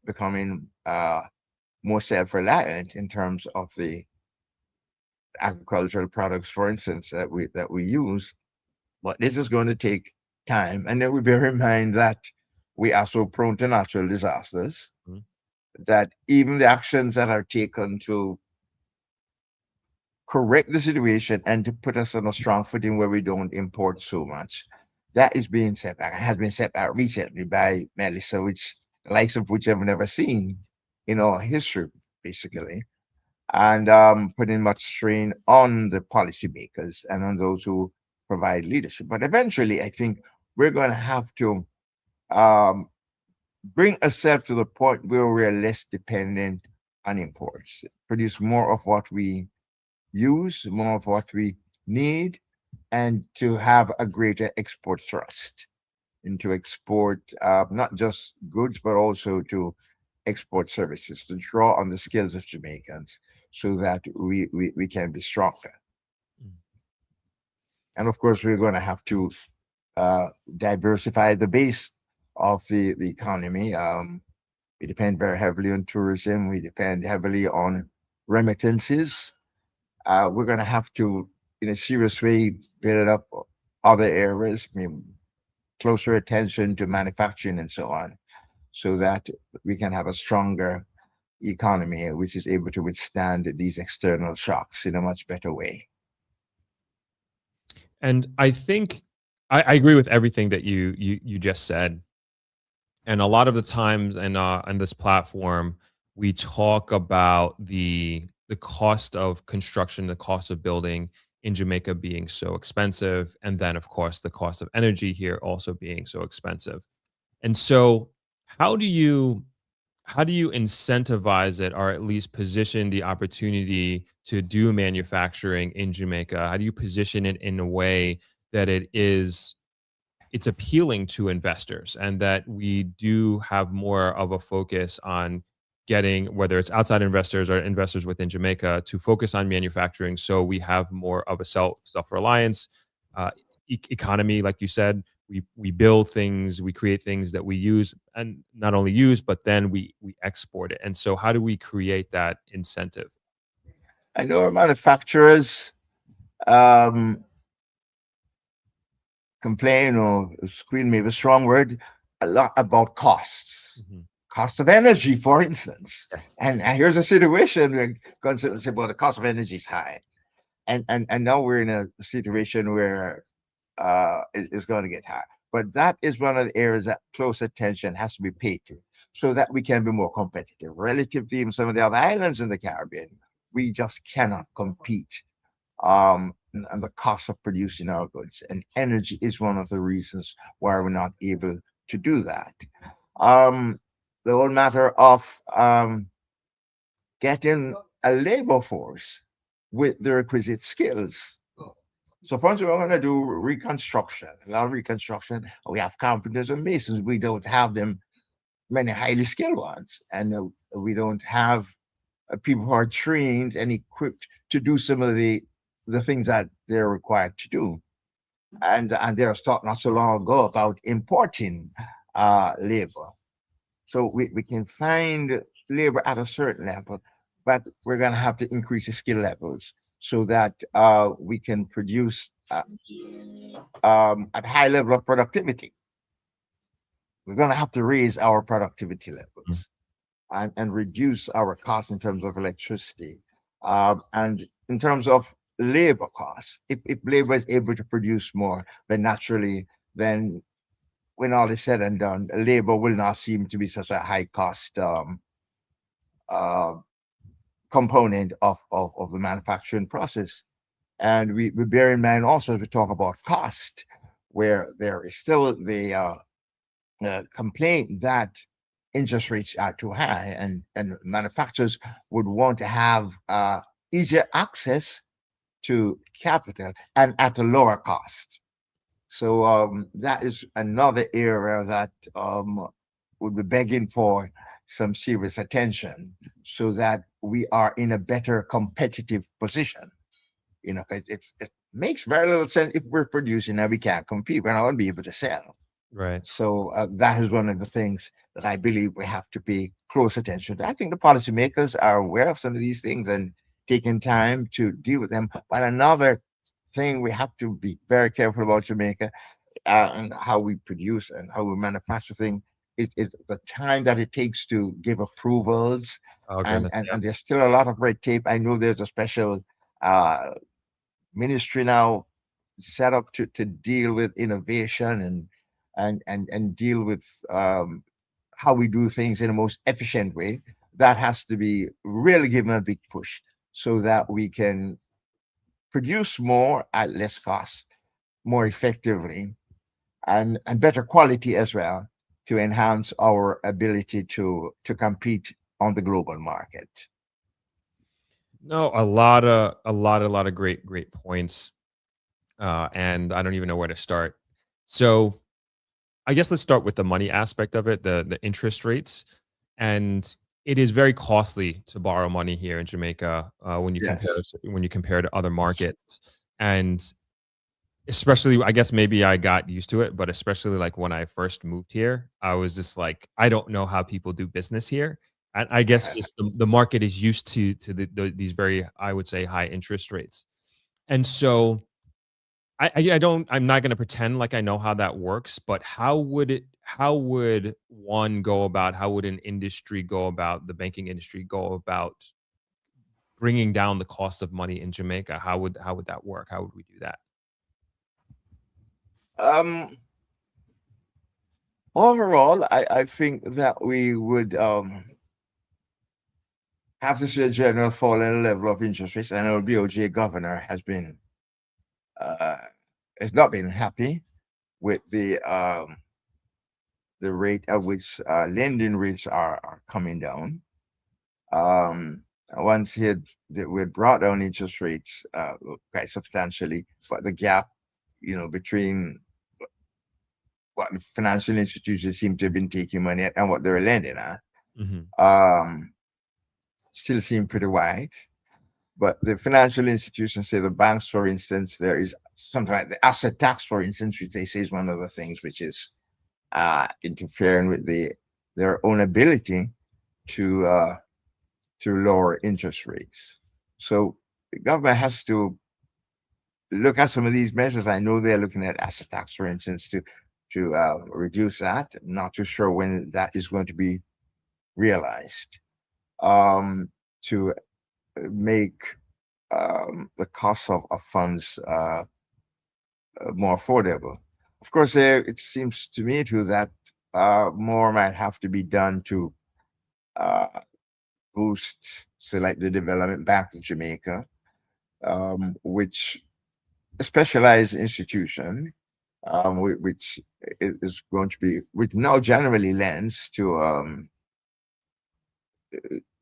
more self-reliant in terms of the agricultural products, for instance, that we use. But this is going to take time, and then we bear in mind that we are so prone to natural disasters Mhm. that even the actions that are taken to correct the situation and to put us on a strong footing where we don't import so much, that is being set back, has been set back recently by Melissa, which the likes of which I've never seen in our history, basically, and putting much strain on the policymakers and on those who provide leadership. But eventually, I think we're going to have to um, bring ourselves to the point where we're less dependent on imports, produce more of what we use, more of what we need, and to have a greater export thrust and to export not just goods, but also to export services, to draw on the skills of Jamaicans so that we can be stronger. Mm. And of course, we're going to have to diversify the base of the economy. We depend very heavily on tourism. We depend heavily on remittances. We're going to have to, in a serious way, build up other areas, I mean, closer attention to manufacturing and so on, so that we can have a stronger economy which is able to withstand these external shocks in a much better way. And I think I agree with everything that you just said. And a lot of the times on this platform, we talk about the cost of construction, the cost of building in Jamaica being so expensive, and then of course the cost of energy here also being so expensive. And so, how do you how do you incentivize it, or at least position the opportunity to do manufacturing in Jamaica? How do you position it in a way that it's appealing to investors, and that we do have more of a focus on getting, whether it's outside investors or investors within Jamaica, to focus on manufacturing, so we have more of a self-reliance economy, like you said. We build things, we create things that we use, and not only use, but then we export it. And so, how do we create that incentive? I know our manufacturers um, complain or scream, maybe a strong word, a lot about costs. Mhm. Cost of energy, for instance. Yes. And here's a situation where constantly say, well, the cost of energy is high. And now we're in a situation where it's going to get high. But that is one of the areas that close attention has to be paid to so that we can be more competitive. Relative to even some of the other islands in the Caribbean, we just cannot compete and the cost of producing our goods. And energy is one of the reasons why we're not able to do that. Um, the whole matter of getting a labor force with the requisite skills. So, for instance, we're going to do reconstruction, a lot of reconstruction. We have carpenters and masons. We don't have them, many highly skilled ones. And we don't have people who are trained and equipped to do some of the things that they're required to do. And there was talk not so long ago about importing labor. So we can find labor at a certain level, but we're going to have to increase the skill levels so that we can produce at high level of productivity. We're going to have to raise our productivity Mm. levels and reduce our costs in terms of electricity and in terms of labor costs. If labor is able to produce more, then naturally, then when all is said and done, labor will not seem to be such a high cost uh, component of the manufacturing process. And we bear in mind also as we talk about cost, where there is still the complaint that interest rates are too high, and manufacturers would want to have easier access to capital and at a lower cost. So that is another area that would be begging for some serious attention so that we are in a better competitive position. You know, 'cause it makes very little sense if we're producing and we can't compete. We're not going to be able to sell. Right. So that is one of the things that I believe we have to pay close attention to. I think the policymakers are aware of some of these things and taking time to deal with them. But another thing we have to be very careful about Jamaica and how we produce and how we manufacture things is the time that it takes to give approvals. Oh And, goodness. and, Yep. and there's still a lot of red tape. I know there's a special uh, ministry now set up to deal with innovation and deal with how we do things in the most efficient way, that has to be really given a big push so that we can produce more at less cost, more effectively, and better quality as well, to enhance our ability to compete on the global market. No, a lot of great points, and I don't even know where to start. So I guess let's start with the money aspect of it, the interest rates, and it is very costly to borrow money here in Jamaica Yes. when you compare to other markets, and especially I guess maybe I got used to it, but especially like when I first moved here, I was just like, I don't know how people do business here. And I guess just the market is used to these very, I would say, high interest rates. And so I don't I'm not gonna pretend like I know how that works, but how would one go about, how would an industry go about, the banking industry go about bringing down the cost of money in Jamaica? How would that work? How would we do that? Um, Overall, I think that we would have to see a general fall in the level of interest rates. And our BOJ governor uh, has not been happy with the rate at which lending rates are coming down. Once we had brought down interest rates quite substantially, but the gap, between what the financial institutions seem to have been taking money at and what they're lending at, Mhm. um, still seem pretty wide. But the financial institutions, say the banks, for instance, there is something like the asset tax, for instance, which they say is one of the things which is interfering with their own ability to lower interest rates. So the government has to look at some of these measures. I know they're looking at asset tax, for instance, to reduce that. I'm not too sure when that is going to be realized. To make the cost of funds more affordable. Of course, it seems to me too that more might have to be done to uh, boost, say, like the Development Bank of Jamaica, which a specialized institution, which is going to be, which now generally lends to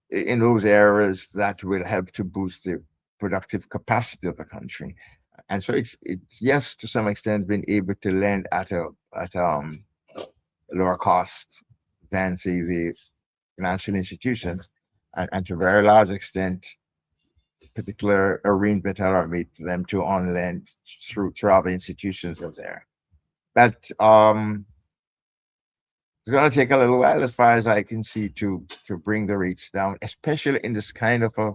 in those areas that will help to boost the productive capacity of the country. And so it's yes, to some extent, been able to lend at lower cost than, say, the financial institutions, and to a very large extent, particular arrangements are made for them to on lend through other institutions of there. But it's going to take a little while, as far as I can see, to bring the rates down, especially in this kind of a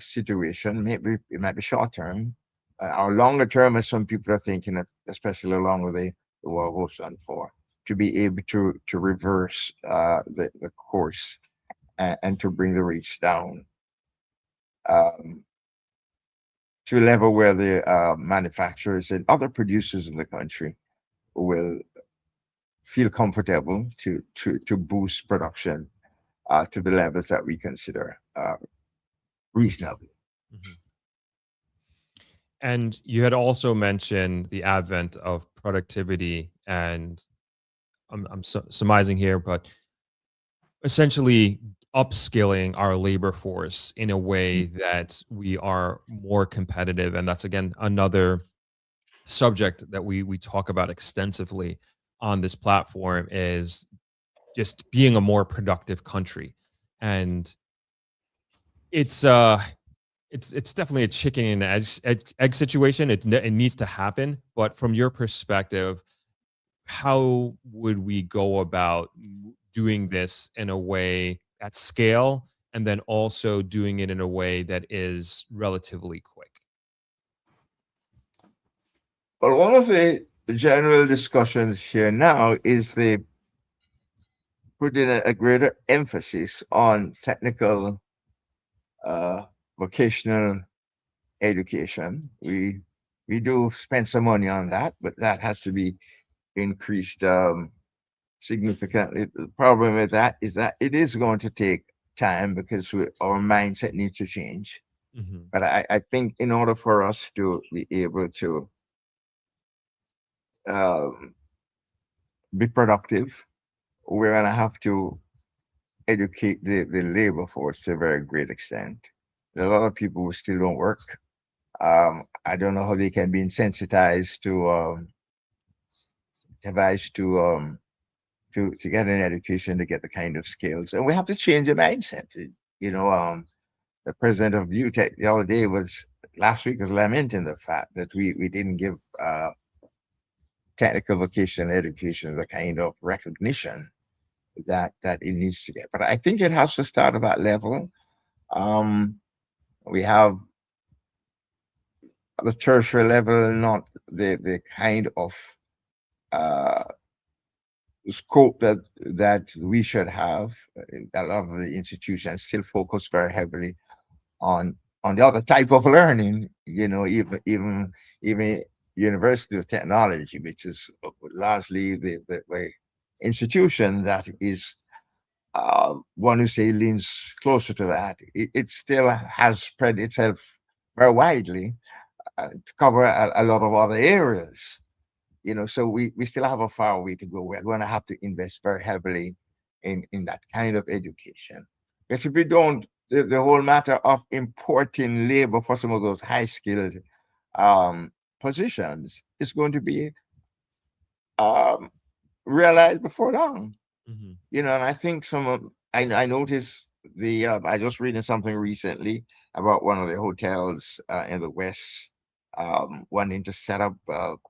situation. Maybe it might be short term, or longer term, as some people are thinking, especially along with the war goes on for, to be able to reverse the course, and to bring the rates down um, to a level where the manufacturers and other producers in the country will feel comfortable to boost production to the levels that we consider reasonable. Mhm. And you had also mentioned the advent of productivity, and I'm surmising here, but essentially upskilling our labor force in a way that we are more competitive. And that's again another subject that we talk about extensively on this platform, is just being a more productive country. And it's it's definitely a chicken and egg situation. It needs to happen. But from your perspective, how would we go about doing this in a way at scale, and then also doing it in a way that is relatively quick? Well, one of the general discussions here now is they put in a greater emphasis on technical, uh, vocational education. We we do spend some money on that, but that has to be increased significantly. The problem with that is that it is going to take time because our mindset needs to change. Hmm. But I think in order for us to be able to um, be productive, we're going to have to educate the labor force to a very great extent. There are a lot of people who still don't work. I don't know how they can be insensitized to device to get an education to get the kind of skills, and we have to change the mindset. You know, the president of UTech the other day was last week was lamenting the fact that we didn't give technical vocational education the kind of recognition that it needs to get. But I think it has to start at that level. Um, we have at the tertiary level not the kind of uh, scope that we should have. A lot of the institutions still focus very heavily on the other type of learning. You know, even University of Technology, which is largely the institution that is one who say leans closer to that. It still has spread itself very widely to cover a lot of other areas. You know, so we still have a far way to go. We're going to have to invest very heavily in that kind of education. Because if we don't, the whole matter of importing labor for some of those high skilled um, positions is going to be um, realized before long. Hmm. You know, and I think I noticed I just reading something recently about one of the hotels in the West wanting to set up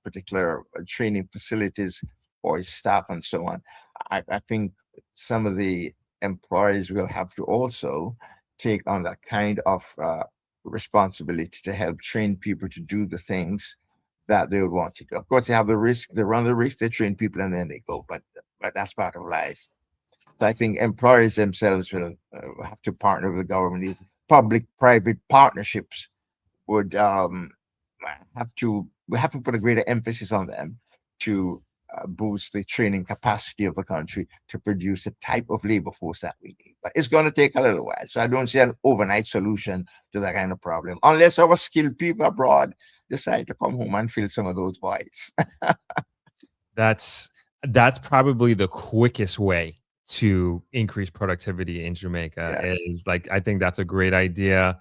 particular training facilities for its staff and so on. I think some of the employees will have to also take on that kind of responsibility to help train people to do the things that they would want to do. Of course, they have the risk, they run the risk, they train people and then they go, but that's part of life. So I think employers themselves will have to partner with the government. These public-private partnerships would we have to put a greater emphasis on them to boost the training capacity of the country to produce the type of labor force that we need. But it's going to take a little while. So I don't see an overnight solution to that kind of problem, unless our skilled people abroad decide to come home and fill some of those voids. That's that's probably the quickest way to increase productivity in Jamaica Yes. is like I think that's a great idea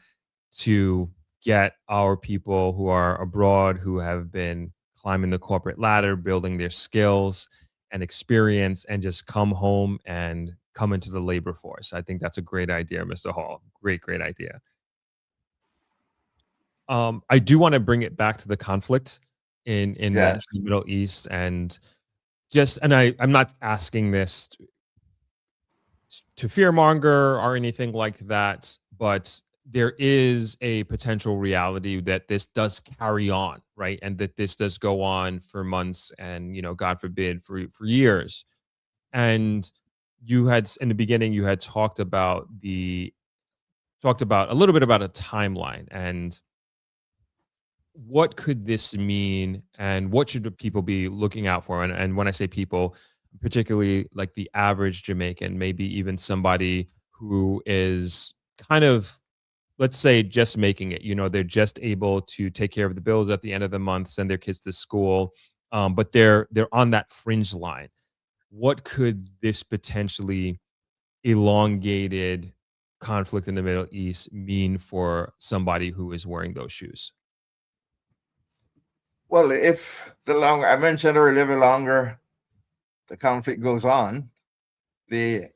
to get our people who are abroad who have been climbing the corporate ladder, building their skills and experience and just come home and come into the labor force. I think that's a great idea, Mr. Hall. Great idea. I do want to bring it back to the conflict in the Yes. Middle East and I'm not asking this to fearmonger or anything like that, but there is a potential reality that this does carry on, right? And that this does go on for months and, God forbid, for years. And you had in the beginning, you had talked about a little bit about a timeline and what could this mean and what should the people be looking out for? And when I say people, particularly like the average Jamaican, maybe even somebody who is kind of, let's say, just making it, they're just able to take care of the bills at the end of the month, send their kids to school. But they're on that fringe line. What could this potentially elongated conflict in the Middle East mean for somebody who is wearing those shoes? Well, if the longer I mentioned earlier, the longer the conflict goes on, the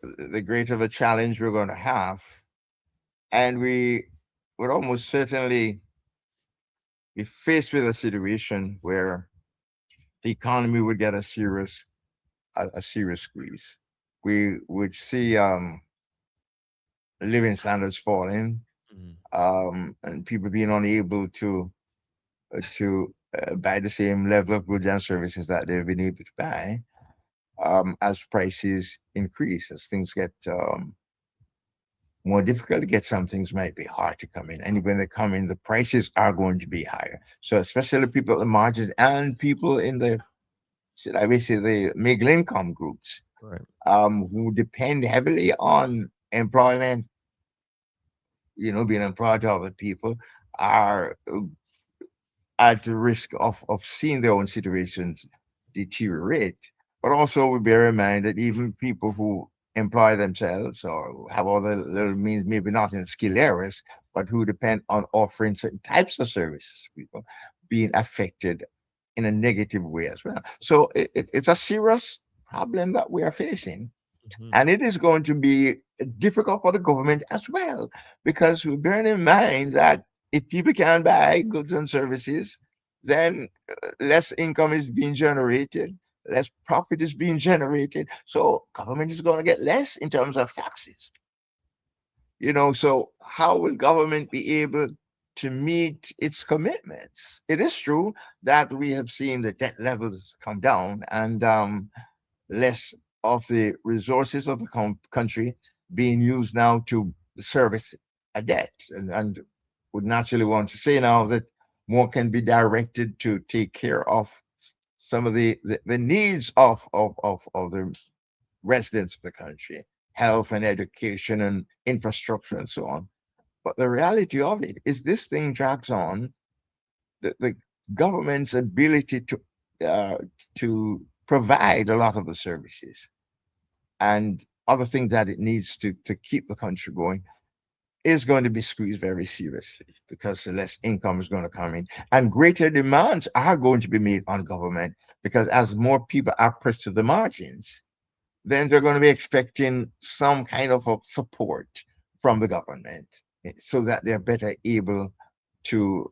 greater the challenge we're going to have, and we would almost certainly be faced with a situation where the economy would get a serious squeeze. We would see living standards falling, Mhm. and people being unable to buy the same level of goods and services that they've been able to buy as prices increase, as things get more difficult to get some things, might be hard to come in. And when they come in, the prices are going to be higher. So especially people at the margins and people in the, should I say, the middle income groups, Right. who depend heavily on employment, being employed to other people, are at the risk of seeing their own situations deteriorate. But also, we bear in mind that even people who employ themselves or have other little means, maybe not in skilled areas, but who depend on offering certain types of services, people being affected in a negative way as well. So it's a serious problem that we are facing. Mhm. And it is going to be difficult for the government as well, because we bear in mind that if people can't buy goods and services, then less income is being generated, less profit is being generated. So government is going to get less in terms of taxes. So how will government be able to meet its commitments? It is true that we have seen the debt levels come down, and less of the resources of the country being used now to service a debt, and would naturally want to say now that more can be directed to take care of some of the needs of the residents of the country, health and education and infrastructure and so on. But the reality of it is, this thing drags on. The government's ability uh, to provide a lot of the services and other things that it needs to keep the country going is going to be squeezed very seriously, because the less income is going to come in, and greater demands are going to be made on government, because as more people are pressed to the margins, then they're going to be expecting some kind of a support from the government, so that they're better able to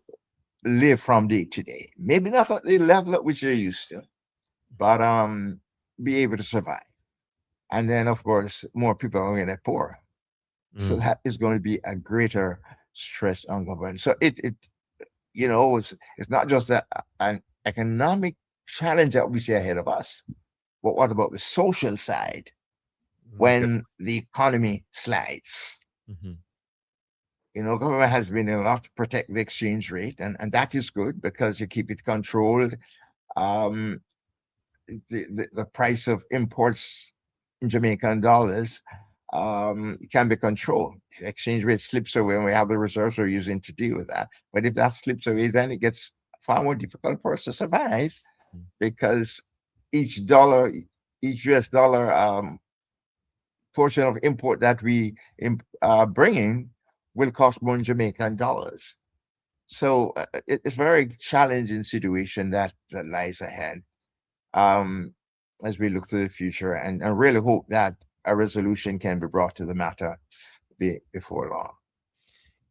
live from day to day. Maybe not at the level at which they're used to, but be able to survive. And then, of course, more people are going to get poor. So Mm. that is going to be a greater stress on government. So it's not just an economic challenge that we see ahead of us, but what about the social side Good. when the economy slides? Hmm. Government has been a lot to protect the exchange rate, and that is good because you keep it controlled. Um, the price of imports in Jamaican dollars can be controlled. If the exchange rate slips away, and we have the reserves we're using to deal with that. But if that slips away, then it gets far more difficult for us to survive, because each dollar, each US dollar portion of import that we bring in will cost more in Jamaican dollars. So it's a very challenging situation that lies ahead, um, as we look to the future, and really hope that a resolution can be brought to the matter before long.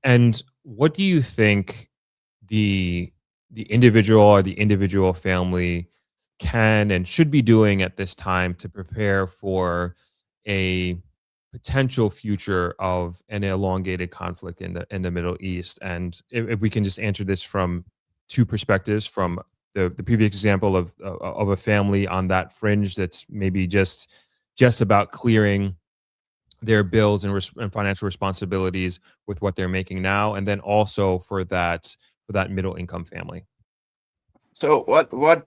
And what do you think the individual or the individual family can and should be doing at this time to prepare for a potential future of an elongated conflict in the Middle East? And if we can just answer this from two perspectives, from the previous example of a family on that fringe that's maybe just about clearing their bills and financial responsibilities with what they're making now, and then also for that middle income family. So what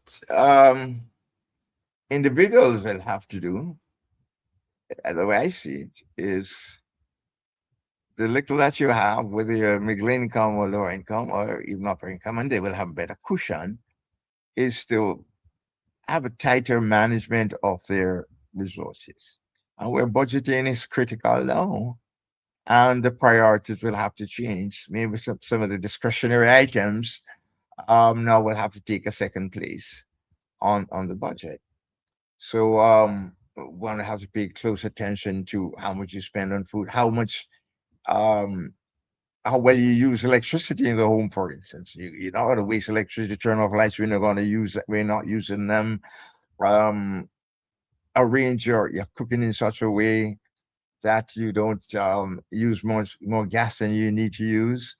individuals will have to do, the way I see it, is the little that you have, whether you're middle income or lower income or even upper income, and they will have a better cushion, is to have a tighter management of their resources. And where budgeting is critical now, and the priorities will have to change. Maybe some of the discretionary items now will have to take a second place on the budget. So one has to pay close attention to how much you spend on food, um, how well you use electricity in the home, for instance. You're not going to waste electricity, turn off lights. We're not using them. Um, Arrange your cooking in such a way that you don't use more gas than you need to use.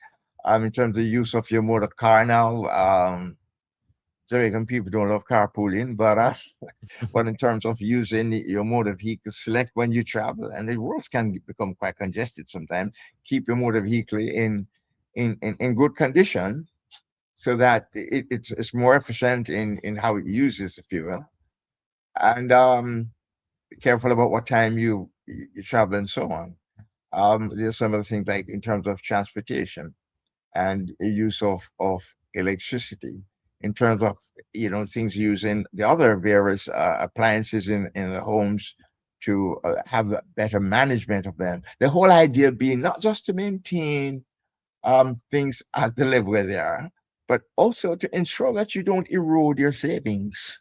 In terms of use of your motor car now, Jamaican people don't love carpooling, but in terms of using your motor vehicle, select when you travel, and the roads can become quite congested sometimes. Keep your motor vehicle in good condition so that it's more efficient in how it uses the fuel. And be careful about what time you travel and so on. There's some of the things like in terms of transportation and use of electricity, in terms of things using the other various appliances in the homes to have a better management of them. The whole idea being not just to maintain things at the level where they are, but also to ensure that you don't erode your savings.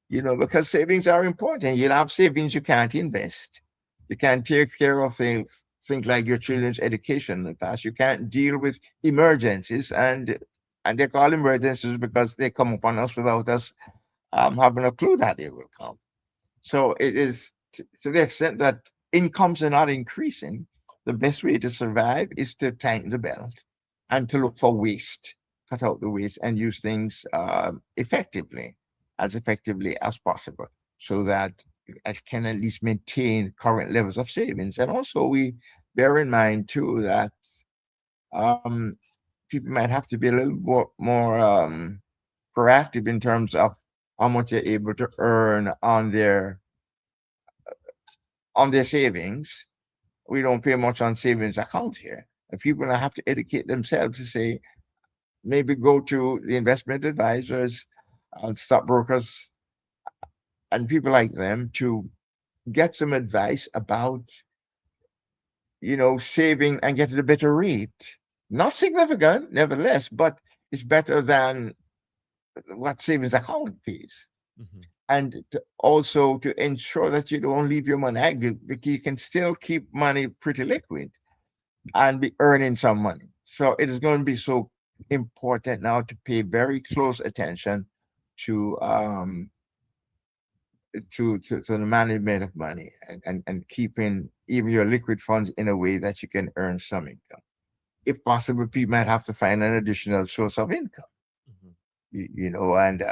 Because savings are important. You'll have savings you can't invest. You can't take care of things like your children's education in the past. You can't deal with emergencies, and they call emergencies because they come upon us without us having a clue that they will come. So it is to the extent that incomes are not increasing, the best way to survive is to tighten the belt and to look for waste, cut out the waste, and use things as effectively as possible, so that I can at least maintain current levels of savings. And also, we bear in mind too that um, people might have to be a little more proactive in terms of how much they're able to earn on their savings. We don't pay much on savings account here. And people have to educate themselves to say, maybe go to the investment advisors and stockbrokers and people like them to get some advice about, saving and getting a better rate. Not significant, nevertheless, but it's better than what savings account pays. Mhm. And also to ensure that you don't leave your money idle, because you can still keep money pretty liquid and be earning some money. So it is going to be so important now to pay very close attention to to the management of money, and keeping even your liquid funds in a way that you can earn some income. If possible, people might have to find an additional source of income. Mhm. And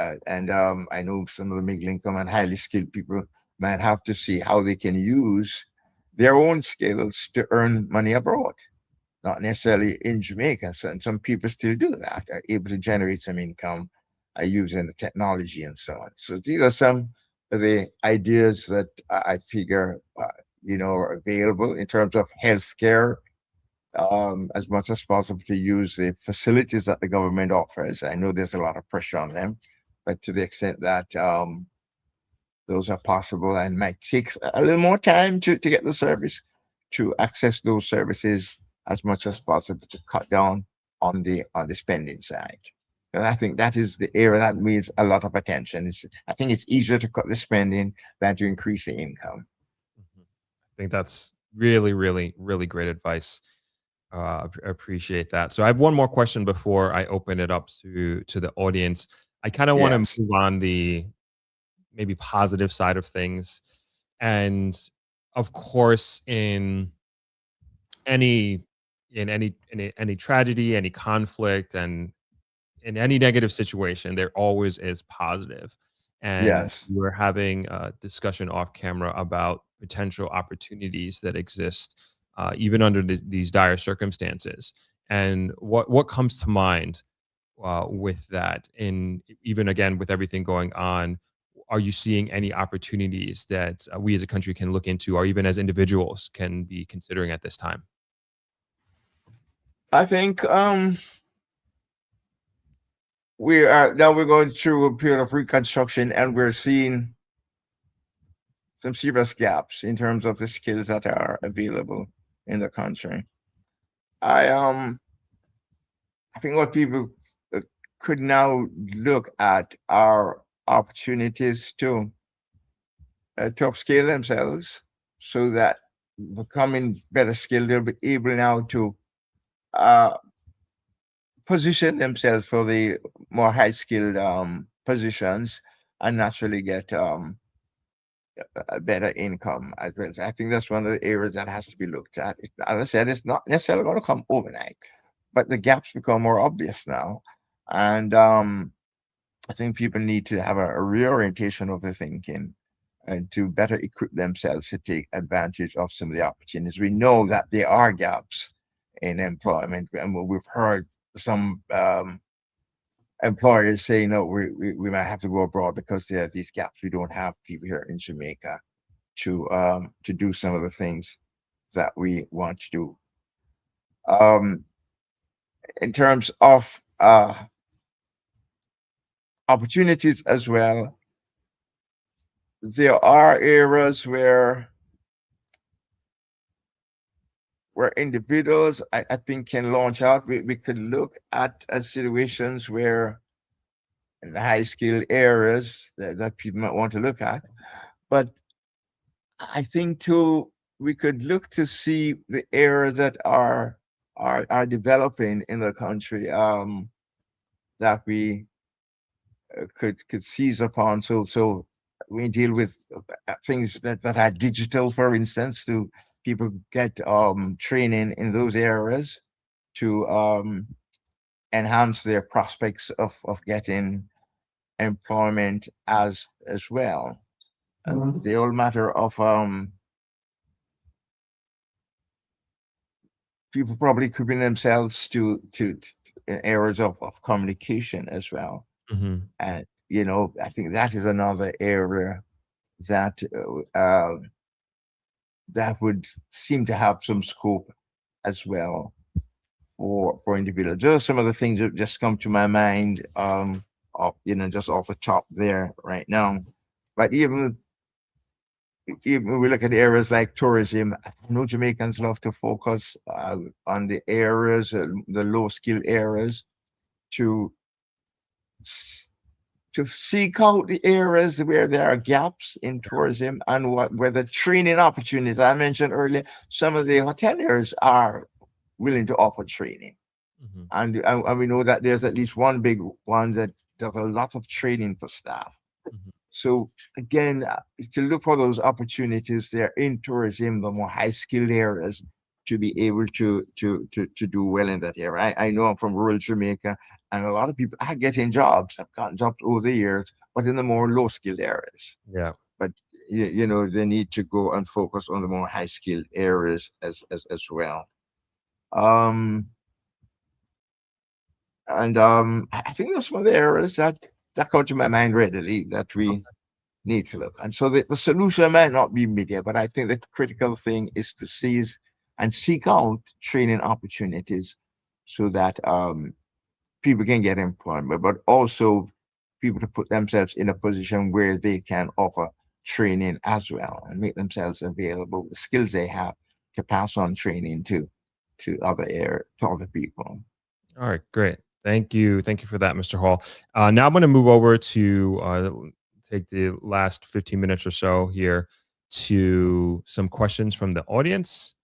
I know some of the middle income and highly skilled people might have to see how they can use their own skills to earn money abroad, not necessarily in Jamaica. So, and some people still do that, are able to generate some income using the technology and so on. So these are some of the ideas that I figure, are available in terms of healthcare, as much as possible to use the facilities that the government offers. I know there's a lot of pressure on them, but to the extent that those are possible and might take a little more time to get the service, to access those services as much as possible, to cut down on the spending side. And I think that is the area that needs a lot of attention. I think it's easier to cut the spending than to increase the income. Mhm. I think that's really, really, really great advice. Appreciate that. So I have one more question before I open it up to the audience. I kind of want to Yes. move on the maybe positive side of things, and of course, any any tragedy, any conflict, and in any negative situation, there always is positive. And Yes. we're having a discussion off camera about potential opportunities that exist, even under these dire circumstances. And what comes to mind with that? And even again, with everything going on, are you seeing any opportunities that we as a country can look into, or even as individuals can be considering at this time? I think we're going through a period of reconstruction, and we're seeing some serious gaps in terms of the skills that are available in the country. I I think what people uh, could now look at are opportunities to upscale themselves, so that becoming better skilled, they'll be able now to uh, position themselves for the more high skilled positions, and naturally get a better income as well. So I think that's one of the areas that has to be looked at. As I said, it's not necessarily going to come overnight, but the gaps become more obvious now. And I think people need to have a reorientation of their thinking and to better equip themselves to take advantage of some of the opportunities. We know that there are gaps in employment, and we've heard some employers say, no, we might have to go abroad because there are these gaps. We don't have people here in Jamaica to do some of the things that we want to do. In terms of opportunities as well, there are areas where individuals, I think, can launch out. We could look at situations where in the high skilled areas that people might want to look at. But I think too, we could look to see the areas that are developing in the country, that we could seize upon. So we deal with things that are digital, for instance, to people get training in those areas to enhance their prospects of getting employment as well. The whole matter of people probably equipping themselves to areas of communication as well. Hmm. And I think that is another area that that would seem to have some scope as well for individuals. Those are some of the things that just come to my mind, just off the top there right now. But even we look at areas like tourism, I know Jamaicans love to focus on the areas, the low skill areas, to to seek out the areas where there are gaps in tourism and where the training opportunities. I mentioned earlier, some of the hoteliers are willing to offer training. Hmm. And we know that there's at least one big one that does a lot of training for staff. Hmm. So again, to look for those opportunities there in tourism, the more high skilled areas, to be able to do well in that area. I know I'm from rural Jamaica, and a lot of people are getting jobs. I've gotten jobs over the years, but in the more low skilled areas. Yeah. But they need to go and focus on the more high skilled areas as well. Um, and I think those some of the areas that come to my mind readily that we need to look. And so the solution might not be immediate, but I think the critical thing is to seize and seek out training opportunities so that people can get employment, but also people to put themselves in a position where they can offer training as well and make themselves available with the skills they have to pass on training to other people. All right, great. Thank you. Thank you for that, Mr. Hall. Now I'm going to move over to take the last 15 minutes or so here to some questions from the audience.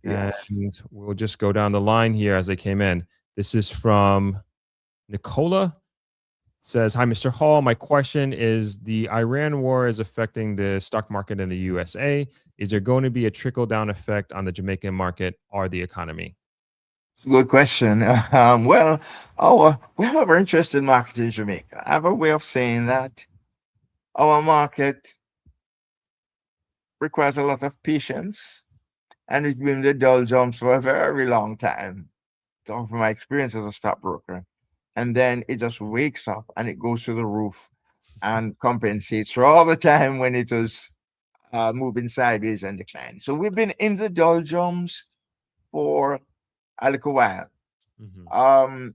And Yes. we'll just go down the line here as they came in. This is from Nicola. Says, "Hi, Mr. Hall. My question is: the Iran war is affecting the stock market in the USA. Is there going to be a trickle down effect on the Jamaican market or the economy?" Good question. Well, we have a very interesting market in Jamaica. I have a way of saying that our market requires a lot of patience, and it's been the doldrums for a very long time. So from my experience as a stockbroker, and then it just wakes up and it goes through the roof and compensates for all the time when it was moving sideways and declining. So we've been in the doldrums for a little while. Hmm. Um,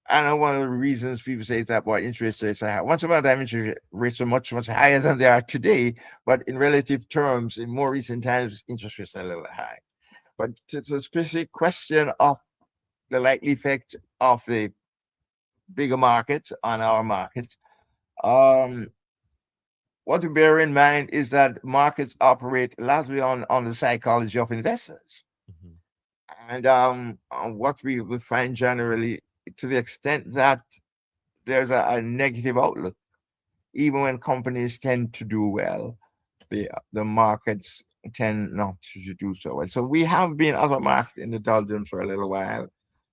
I know one of the reasons people say that what interest rates are high. Once upon a time, interest rates are much higher than they are today, but in relative terms, in more recent times, interest rates are a little high. But it's a specific question of the likely effect of the bigger markets on our markets. Um, what to bear in mind is that markets operate largely on the psychology of investors. Hmm. And what we will find generally, to the extent that there's a negative outlook, even when companies tend to do well, the markets tend not to do so well. So we have been as a market in the doldrums for a little while,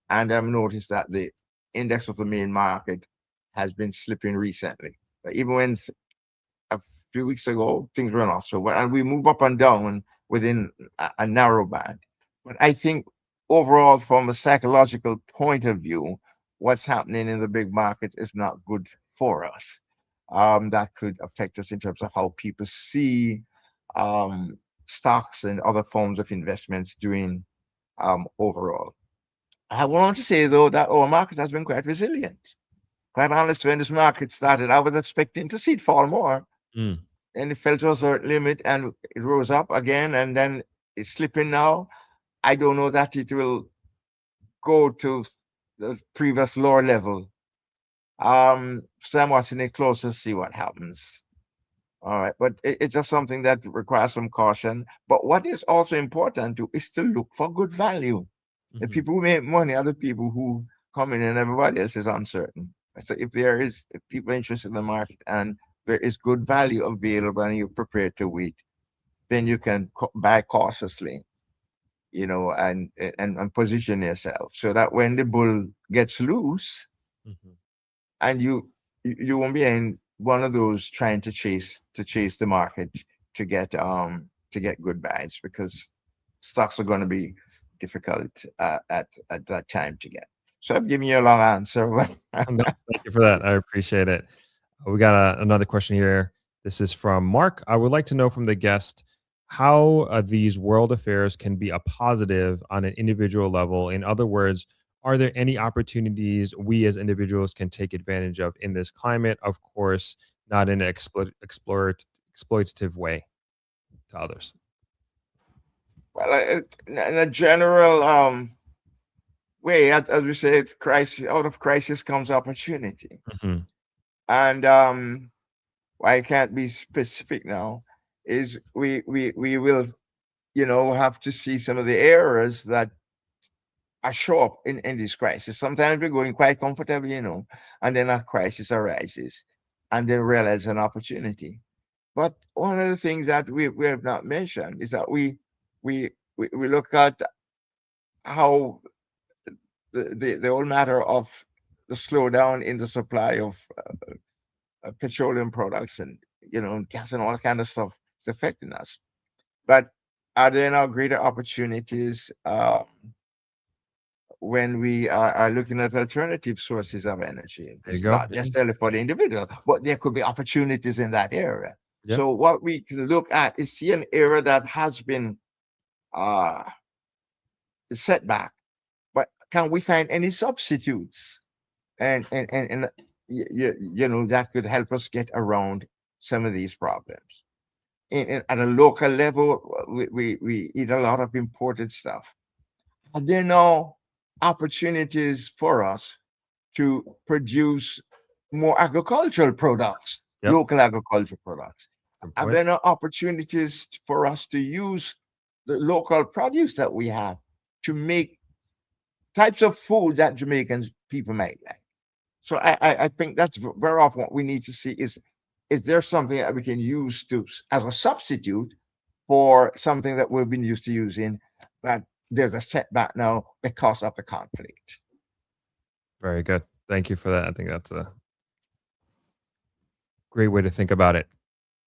and I've noticed that the index of the main market has been slipping recently. But even when a few weeks ago things were off, and we move up and down within a narrow band. But I think overall, from a psychological point of view, what's happening in the big market is not good for us. That could affect us in terms of how people see um, stocks and other forms of investments doing overall. I want to say though that our market has been quite resilient. Quite honest, when this market started, I was expecting to see it fall more, Mm. and it fell to a certain limit and it rose up again, and then it's slipping now. I don't know that it will go to the previous lower level. So I'm watching it close to see what happens. All right, but it's just something that requires some caution. But what is also important to is to look for good value. The Mhm. people who make money are the people who come in, and everybody else is uncertain. So if people are interested in the market and there is good value available and you're prepared to wait, then you can buy cautiously, and position yourself so that when the bull gets loose, Mhm. and you won't be in one of those trying to chase the market to get good buys, because stocks are going to be difficult at that time to get. So I've given you a long answer. No, thank you for that. I appreciate it. We got another question here. This is from Mark. I would like to know from the guest how these world affairs can be a positive on an individual level. In other words, are there any opportunities we as individuals can take advantage of in this climate? Of course, not in an exploitative way to others. Well, in a general way, as we said, crisis out of crisis comes opportunity, Mhm. and why I can't be specific now is we will have to see some of the errors that are show up in this crisis. Sometimes we're going quite comfortable, and then a crisis arises, and then realize an opportunity. But one of the things that we have not mentioned is that we look at how the whole matter of the slowdown in the supply of petroleum products and gas and all kind of stuff is affecting us. But are there now greater opportunities when we are looking at alternative sources of energy? There you It's go. not Yeah. necessarily for the individual, but there could be opportunities in that area. Yeah. So what we can look at is see an area that has been uh, setback, but can we find any substitutes? And that could help us get around some of these problems. At a local level, we eat a lot of imported stuff. Are there no opportunities for us to produce more agricultural products, Yep. local agricultural products? Good Are point. there no opportunities for us to use the local produce that we have to make types of food that Jamaican people might like? So I think that's very often what we need to see is there something that we can use as a substitute for something that we've been used to using, but there's a setback now because of the conflict. Very good. Thank you for that. I think that's a great way to think about it.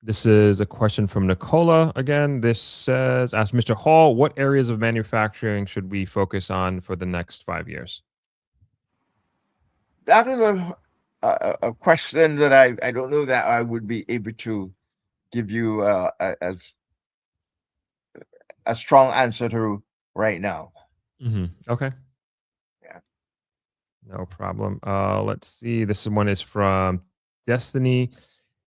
This is a question from Nicola again. This says, ask Mr. Hall, what areas of manufacturing should we focus on for the next 5 years? That is a question that I don't know that I would be able to give you a strong answer to right now. Okay. Yeah. No problem. Let's see. This one is from Destiny.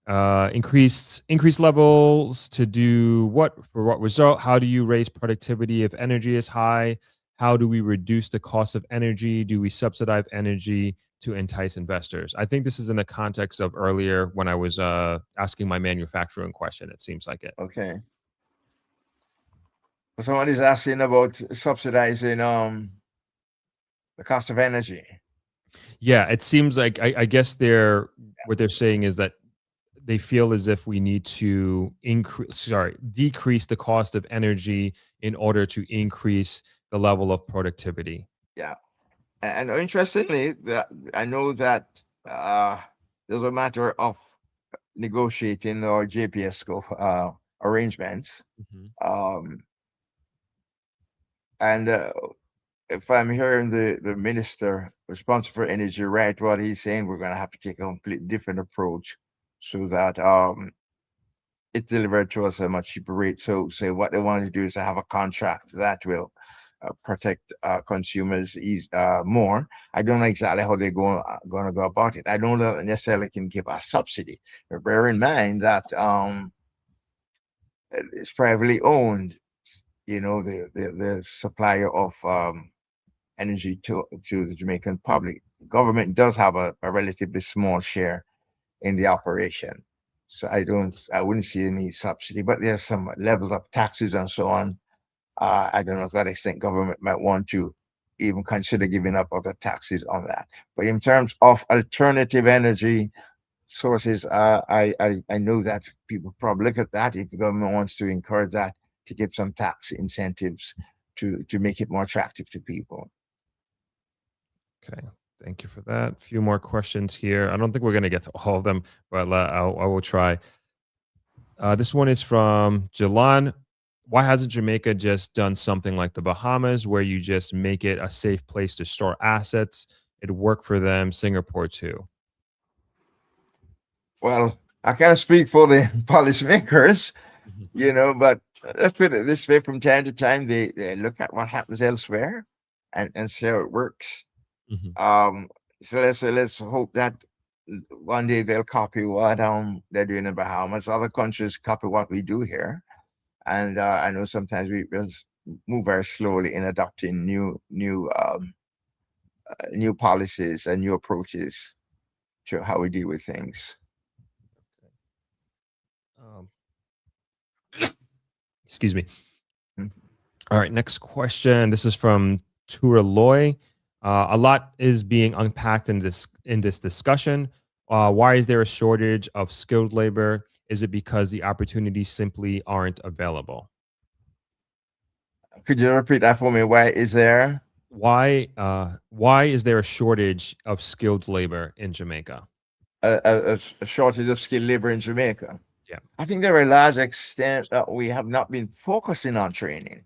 Increased levels to do what for what result? How do you raise productivity if energy is high? How do we reduce the cost of energy? Do we subsidize energy to entice investors? I think this is in the context of earlier when I was asking my manufacturing question. It seems like it. Okay. Someone is asking about subsidizing the cost of energy. Yeah, it seems like I guess what they're saying is that they feel as if we need to decrease the cost of energy in order to increase the level of productivity. Yeah. And interestingly, I know that there's a matter of negotiating or JPSCO arrangements. Mhm. Um, and if I'm hearing the minister responsible for energy right, what he's saying, we're going to have to take a completely different approach so that it's delivered to us at a much cheaper rate. So what they want to do is to have a contract that will protect consumers more. I don't know exactly how they're going to go about it. I don't know necessarily can give a subsidy. But bear in mind that it's privately owned. You know, the supplier of energy to the Jamaican public. The government does have a relatively small share in the operation. So I wouldn't see any subsidy, but there's some levels of taxes and so on. I don't know if that extent government might want to even consider giving up other taxes on that. But in terms of alternative energy sources, I know that people probably look at that if the government wants to encourage that to give some tax incentives to make it more attractive to people. Okay. Thank you for that. A few more questions here. I don't think we're going to get to all of them, but I will try. This one is from Jalan. Why hasn't Jamaica just done something like the Bahamas, where you just make it a safe place to store assets? It worked for them. Singapore too. Well, I can't speak for the policymakers, Mhm. but let's put it this way: from time to time, they look at what happens elsewhere and see how it works. Mhm. Um, so let's hope that one day they'll copy what they're doing in Bahamas. Other countries copy what we do here, and I know sometimes we just move very slowly in adopting new policies and new approaches to how we deal with things. Um, excuse me. Mm. All right, next question. This is from Turaloy. A lot is being unpacked in this discussion. Why is there a shortage of skilled labor? Is it because the opportunities simply aren't available? Could you repeat that for me? Why is there? Why is there a shortage of skilled labor in Jamaica? A shortage of skilled labor in Jamaica. Yeah. I think there are a large extent that we have not been focusing on training,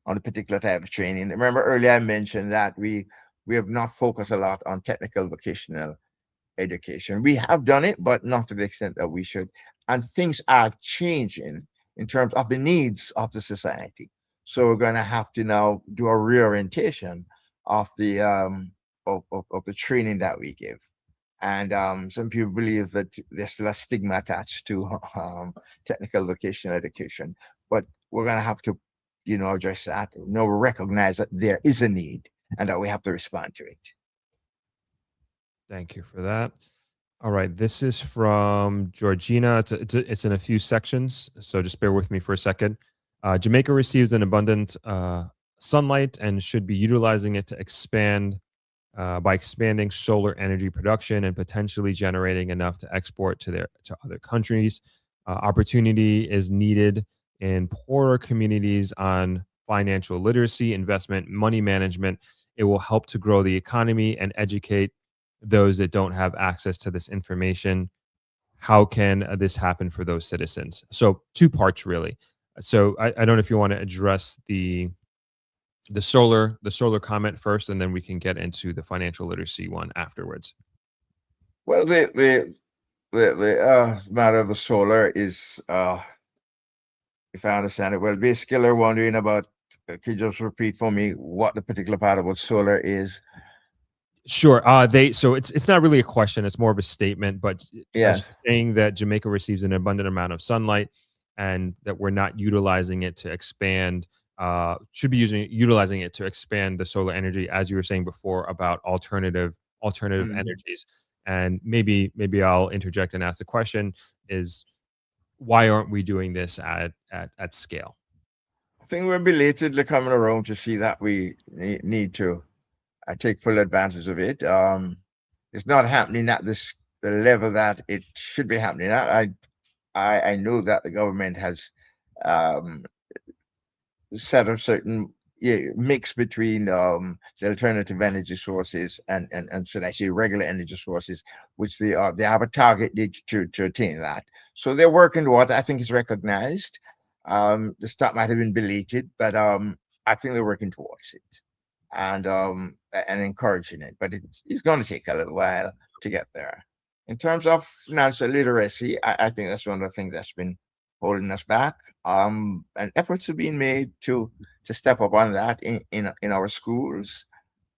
on a particular type of training. Remember earlier I mentioned that we have not focused a lot on technical vocational education. We have done it, but not to the extent that we should. And things are changing in terms of the needs of the society. So we're going to have to now do a reorientation of the training that we give. And some people believe that there's still a stigma attached to technical vocational education, but we're going to have to, address that. Recognize that there is a need and that we have to respond to it. Thank you for that. All right, this is from Georgina. It's in a few sections, so just bear with me for a second. Jamaica receives an abundant sunlight and should be utilizing it to expand by expanding solar energy production and potentially generating enough to export to other countries. Opportunity is needed in poorer communities on financial literacy, investment, money management. It will help to grow the economy and educate those that don't have access to this information. How can this happen for those citizens? So two parts really. So I don't know if you want to address the solar comment first, and then we can get into the financial literacy one afterwards. Well, the matter of the solar is, if I understand it well, basically they're wondering about. Could you just repeat for me what the particular part about solar is? Sure. It's not really a question, it's more of a statement, but Yes. saying that Jamaica receives an abundant amount of sunlight and that we're not utilizing it to expand should be utilizing it to expand the solar energy, as you were saying before about alternative Mhm. energies. And maybe I'll interject and ask the question is, why aren't we doing this at scale? I think we're belatedly coming around to see that we need to take full advantage of it. It's not happening at the level that it should be happening at. I know that the government has um, set a certain mix between the alternative energy sources and should I say regular energy sources, which they have a target date to attain that. So they're working towards. I think it's recognized. The start might have been belated, but I think they're working towards it and encouraging it. But it's going to take a little while to get there. In terms of financial literacy, I think that's one of the things that's been holding us back. And efforts are being made to step up on that in our schools.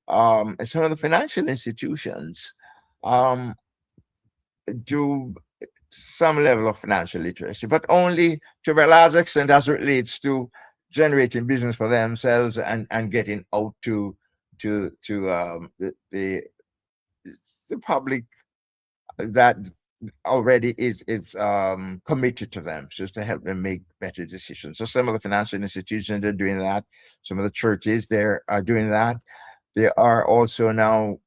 And some of the financial institutions um, do some level of financial literacy, but only to a large extent as it relates to generating business for themselves and getting out to the public that already is committed to them, just to help them make better decisions. So some of the financial institutions are doing that. Some of the churches there are doing that. They are also now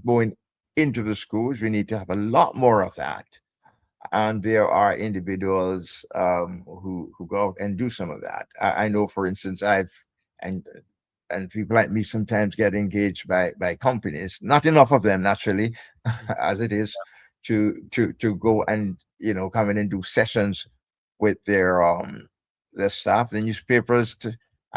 going into the schools. We need to have a lot more of that. And there are individuals who go out and do some of that. I know, for instance, and and people like me sometimes get engaged by companies. Not enough of them, naturally, as it is, to go and come in and do sessions with their staff. The newspapers,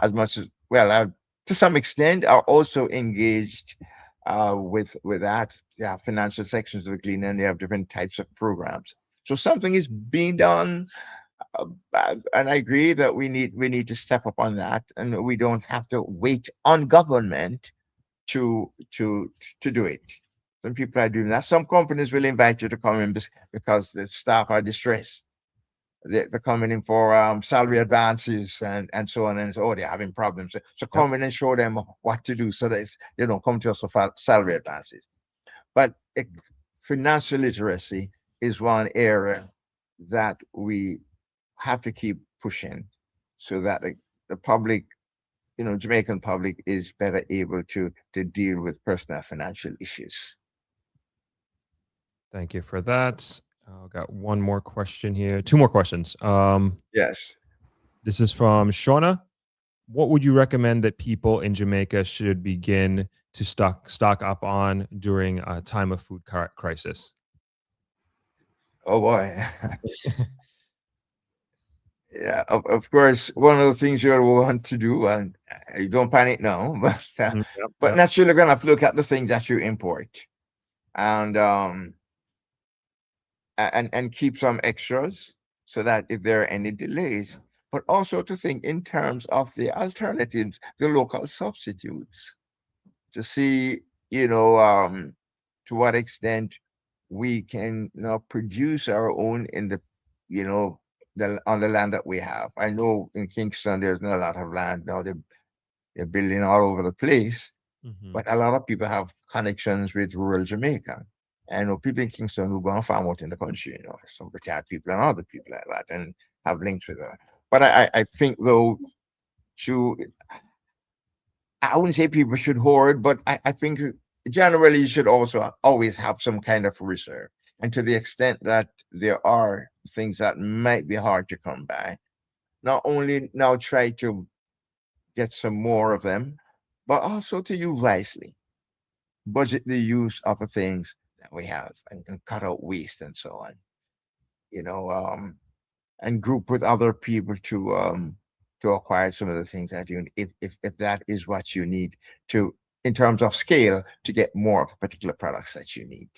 as much as well, to some extent, are also engaged with that. They have financial sections of the cleaner, and they have different types of programs. So something is being done, and I agree that we need to step up on that, and we don't have to wait on government to to to do it. Some people are doing that. Some companies will invite you to come in because the staff are distressed. They're coming in for salary advances and so on, and so, oh, they're having problems. So Yep. come in and show them what to do so that they don't come to us for salary advances. But financial literacy is one area that we have to keep pushing so that the public, Jamaican public, is better able to deal with personal financial issues. Thank you for that. Got one more question here. Two more questions. Yes. This is from Shauna. What would you recommend that people in Jamaica should begin to stock up on during a time of food crisis? Oh boy. Yeah, of course, one of the things you want to do, and you don't panic now, Yep, but yep. naturally, you're gonna have to look at the things that you import, and and keep some extras so that if there are any delays, but also to think in terms of the alternatives, the local substitutes, to see, to what extent we can produce our own in the, on the land that we have. I know in Kingston there's not a lot of land now. They're building all over the place, Mhm. but a lot of people have connections with rural Jamaica. I know people in Kingston who go and farm out in the country, some retired people and other people like that, and have links with her. But I think though, to I wouldn't say people should hoard, but I think generally you should also always have some kind of reserve. And to the extent that there are things that might be hard to come by, not only now try to get some more of them, but also to use wisely. Budget the use of the things that we have and cut out waste and so on. You know, and group with other people to acquire some of the things that you if that is what you need to in terms of scale to get more of the particular products that you need.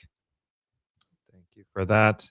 Thank you for that.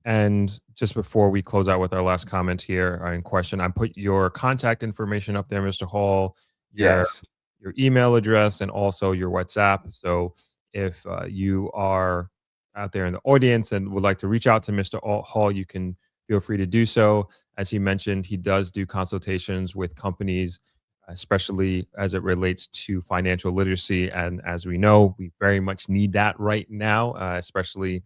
And just before we close out with our last comment here in question, I put your contact information up there, Mr. Hall, your Yes. your email address, and also your WhatsApp. So if you are out there in the audience and would like to reach out to Mr. Hall, you can feel free to do so. As he mentioned, he does do consultations with companies, especially as it relates to financial literacy. And as we know, we very much need that right now, especially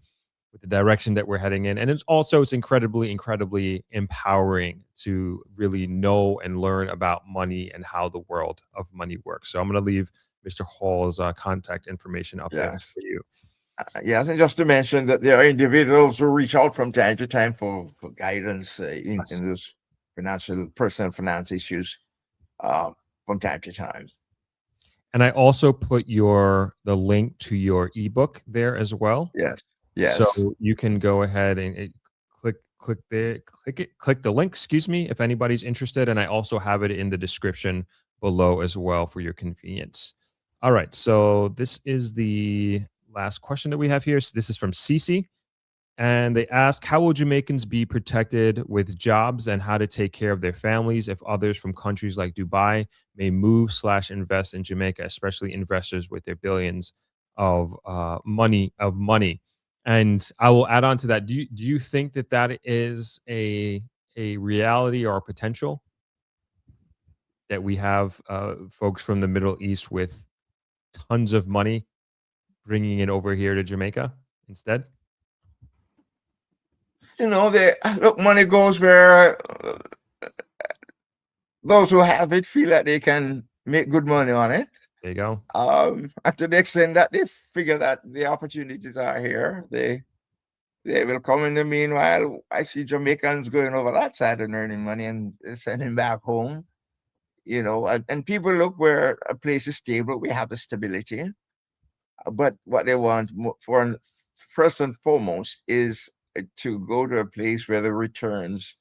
with the direction that we're heading in. And it's incredibly, incredibly empowering to really know and learn about money and how the world of money works. So I'm going to leave Mr. Hall's contact information up there Yes. for you. Yes, and just to mention that there are individuals who reach out from time to time for guidance Yes. in those personal finance issues. Uh, from time to time. And I also put the link to your ebook there as well. Yes, So yes. you can go ahead and click the link, excuse me, if anybody's interested. And I also have it in the description below as well for your convenience. All right. So this is the last question that we have here. So this is from Cece. And they ask, how will Jamaicans be protected with jobs and how to take care of their families if others from countries like Dubai may move/invest in Jamaica, especially investors with their billions of money. And I will add on to that. Do you think that that is a reality or a potential that we have folks from the Middle East with tons of money bringing it over here to Jamaica instead? They look, money goes where those who have it feel that they can make good money on it. There you go. And to the extent that they figure that the opportunities are here, they will come. In the meanwhile, I see Jamaicans going over that side and earning money and sending back home. And people look where a place is stable, we have the stability. But what they want for first and foremost is to go to a place where the returns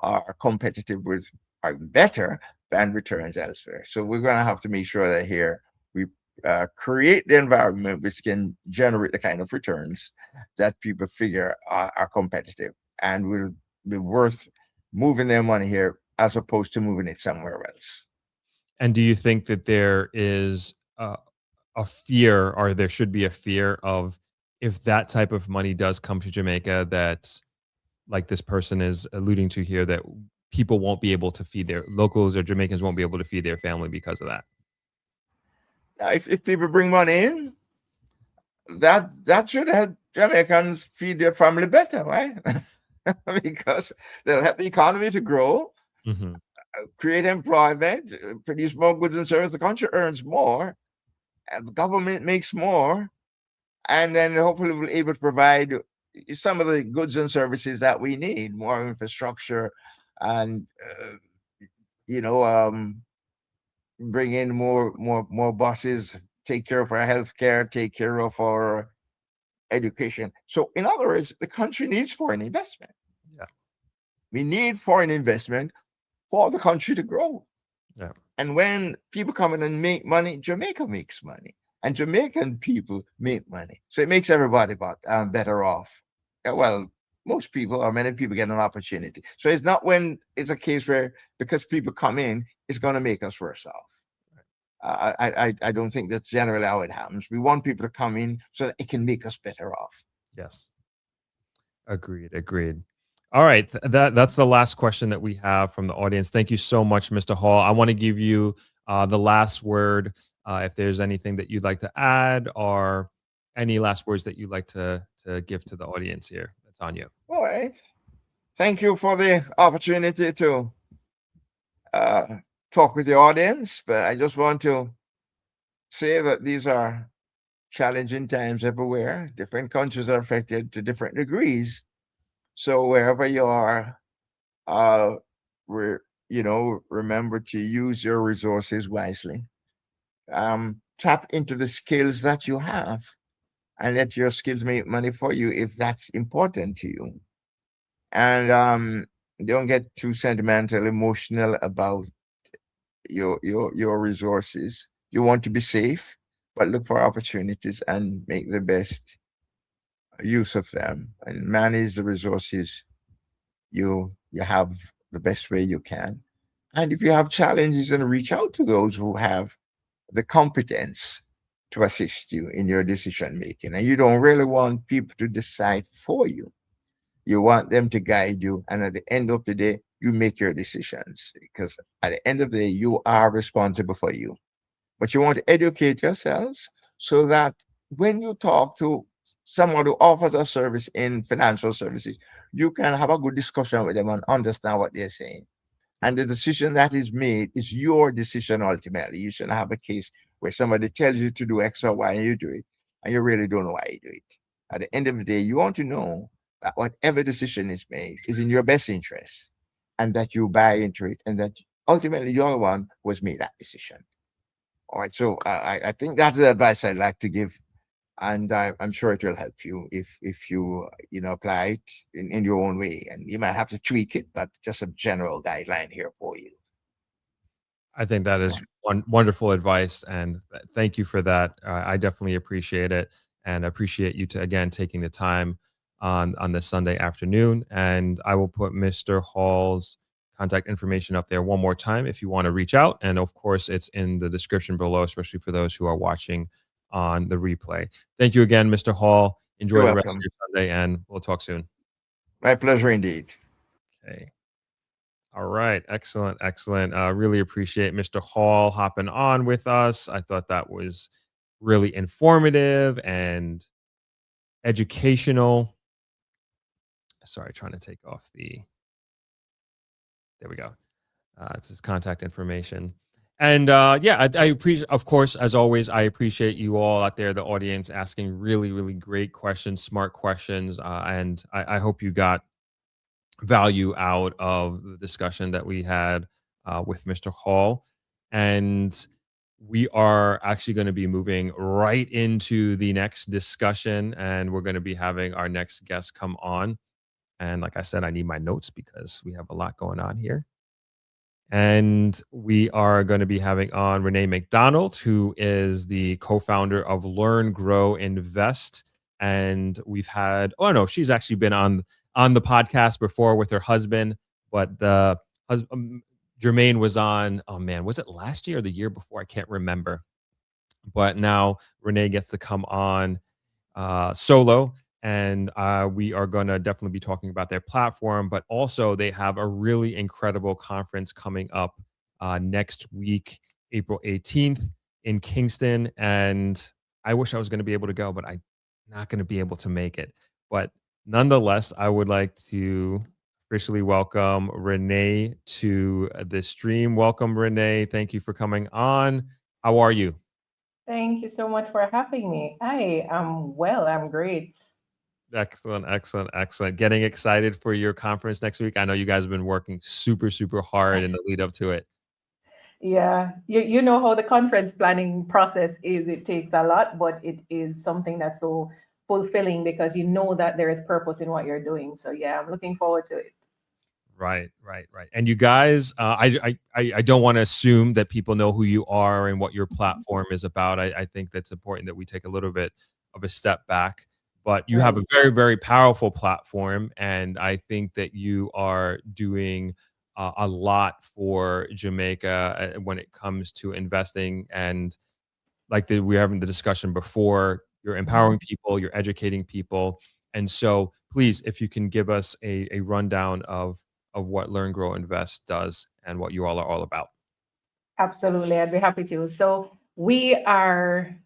are competitive with, are better than returns elsewhere. So we're going to have to make sure that here we create the environment which can generate the kind of returns that people figure are competitive and will be worth moving their money here as opposed to moving it somewhere else. And do you think that there is a fear, or there should be a fear of, if that type of money does come to Jamaica, that, like this person is alluding to here, that people won't be able to feed their locals, or Jamaicans won't be able to feed their family because of that? Now, if people bring money in, that should help Jamaicans feed their family better, right? Because they'll help the economy to grow, Mm-hmm. create employment, produce more goods and services. The country earns more, and the government makes more, and then hopefully we'll be able to provide some of the goods and services that we need, more infrastructure, and bring in more buses, take care of our healthcare, take care of our education. So in other words, the country needs foreign investment. Yeah. We need foreign investment for the country to grow. Yeah. And when people come in and make money, Jamaica makes money, and Jamaican people make money. So it makes everybody better off. Well, most people, or many people, get an opportunity. So it's not when it's a case where because people come in, it's going to make us worse off. I don't think that's generally how it happens. We want people to come in so that it can make us better off. Yes. Agreed. All right. That's the last question that we have from the audience. Thank you so much, Mr. Hall. I want to give you the last word. If there's anything that you'd like to add, or any last words that you'd like to give to the audience here, that's on you. All right. Thank you for the opportunity to talk with the audience. But I just want to say that these are challenging times everywhere. Different countries are affected to different degrees. So wherever you are, remember to use your resources wisely. Tap into the skills that you have, and let your skills make money for you if that's important to you. And don't get too sentimental, emotional about your resources. You want to be safe, but look for opportunities and make the best use of them and manage the resources you have the best way you can. And if you have challenges, then reach out to those who have the competence to assist you in your decision making. And you don't really want people to decide for you. You want them to guide you. And at the end of the day, you make your decisions, because at the end of the day, you are responsible for you. But you want to educate yourselves so that when you talk to someone who offers a service in financial services, you can have a good discussion with them and understand what they're saying. And the decision that is made is your decision ultimately. You shouldn't have a case where somebody tells you to do X or Y and you do it, and you really don't know why you do it. At the end of the day, you want to know that whatever decision is made is in your best interest, and that you buy into it, and that ultimately you're the one who has made that decision. All right. So I think that's the advice I'd like to give, and I'm sure it will help you if you apply it in your own way, and you might have to tweak it, but just a general guideline here for you. I think that is wonderful advice, and thank you for that. I definitely appreciate it, and appreciate you again taking the time on this Sunday afternoon. And I will put Mr. Hall's contact information up there one more time if you want to reach out. And of course, it's in the description below, especially for those who are watching on the replay. Thank you again, Mr. Hall. Enjoy You're the rest of welcome. your Sunday, and we'll talk soon. My pleasure indeed. Okay. All right. Excellent. Excellent. Really appreciate Mr. Hall hopping on with us. I thought that was really informative and educational. Sorry, trying to take off there we go. It's his contact information. And yeah, I appreciate, of course, as always, I appreciate you all out there, the audience, asking really, really great questions, smart questions. And I hope you got value out of the discussion that we had with Mr. Hall. And we are actually going to be moving right into the next discussion, and we're going to be having our next guest come on. And like I said, I need my notes because we have a lot going on here. And we are going to be having on Renate McDonald, who is the co-founder of Learn, Grow, Invest. And we've had, oh no, she's actually been on the podcast before with her husband, but the husband, Jermaine, was on, oh man, was it last year or the year before? I can't remember. But now Renate gets to come on solo, and we are going to definitely be talking about their platform, but also they have a really incredible conference coming up next week, April 18th in Kingston. And I wish I was going to be able to go, but I'm not going to be able to make it. But nonetheless, I would like to officially welcome Renate to the stream. Welcome, Renate. Thank you for coming on. How are you? Thank you so much for having me. I am well, I'm great. Excellent, excellent, excellent. Getting excited for your conference next week. I know you guys have been working super, super hard in the lead up to it. Yeah, you know how the conference planning process is. It takes a lot, but it is something that's so fulfilling because you know that there is purpose in what you're doing. So yeah, I'm looking forward to it. Right, right, right. And you guys, I don't want to assume that people know who you are and what your platform is about. I think that's important that we take a little bit of a step back. But you have a very, very powerful platform, and I think that you are doing a lot for Jamaica when it comes to investing. And like we were having the discussion before, you're empowering people, you're educating people. And so please, if you can give us a rundown of what Learn, Grow, Invest does and what you all are all about. Absolutely, I'd be happy to. So we are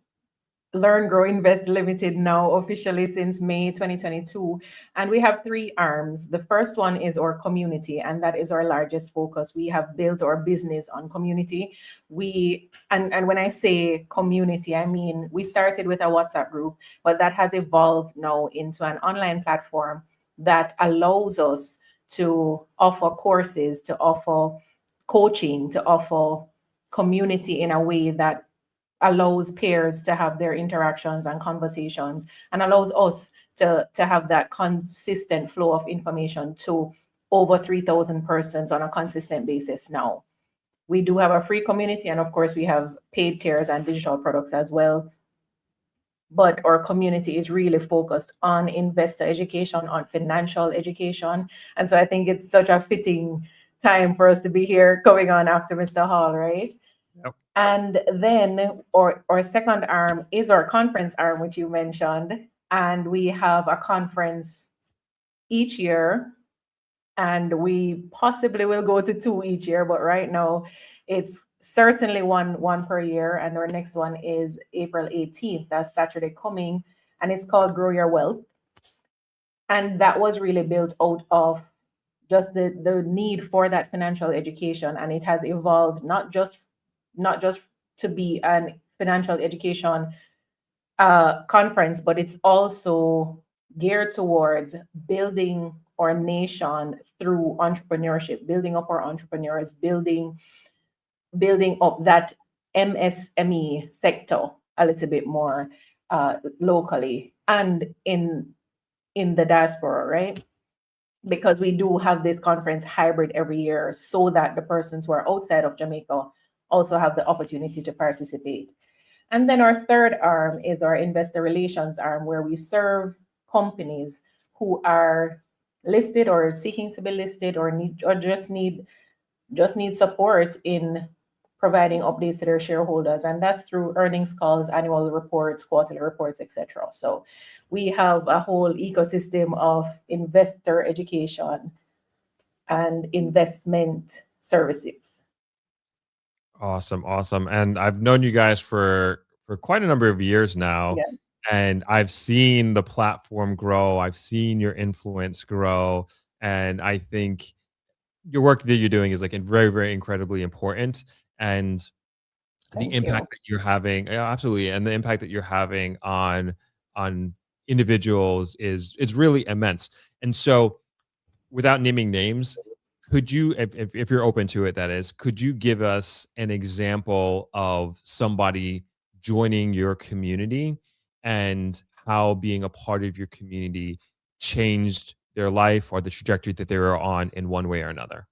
Learn, Grow, Invest Limited now officially since May 2022. And we have three arms. The first one is our community, and that is our largest focus. We have built our business on community. And when I say community, I mean, we started with a WhatsApp group, but that has evolved now into an online platform that allows us to offer courses, to offer coaching, to offer community in a way that allows peers to have their interactions and conversations and allows us to have that consistent flow of information to over 3,000 persons on a consistent basis now. We do have a free community, and of course we have paid tiers and digital products as well. But our community is really focused on investor education, on financial education. And so I think it's such a fitting time for us to be here coming on after Mr. Hall, right? Yep. And then our second arm is our conference arm, which you mentioned. And we have a conference each year, and we possibly will go to two each year, but right now it's certainly one per year. And our next one is April 18th, that's Saturday coming, and it's called Grow Your Wealth. And that was really built out of just the need for that financial education. And it has evolved not just to be an financial education conference, but it's also geared towards building our nation through entrepreneurship, building up our entrepreneurs, building up that MSME sector a little bit more locally and in the diaspora, right? Because we do have this conference hybrid every year so that the persons who are outside of Jamaica also have the opportunity to participate. And then our third arm is our investor relations arm, where we serve companies who are listed or seeking to be listed or just need support in providing updates to their shareholders, and that's through earnings calls, annual reports, quarterly reports, etc. So we have a whole ecosystem of investor education and investment services. Awesome. And I've known you guys for quite a number of years now. Yeah. And I've seen the platform grow. I've seen your influence grow. And I think your work that you're doing is like very, very incredibly important. And the impact that you're having, absolutely, and the impact that you're having on individuals is really immense. And so, without naming names, could you, if you're open to it, that is, could you give us an example of somebody joining your community and how being a part of your community changed their life or the trajectory that they were on in one way or another?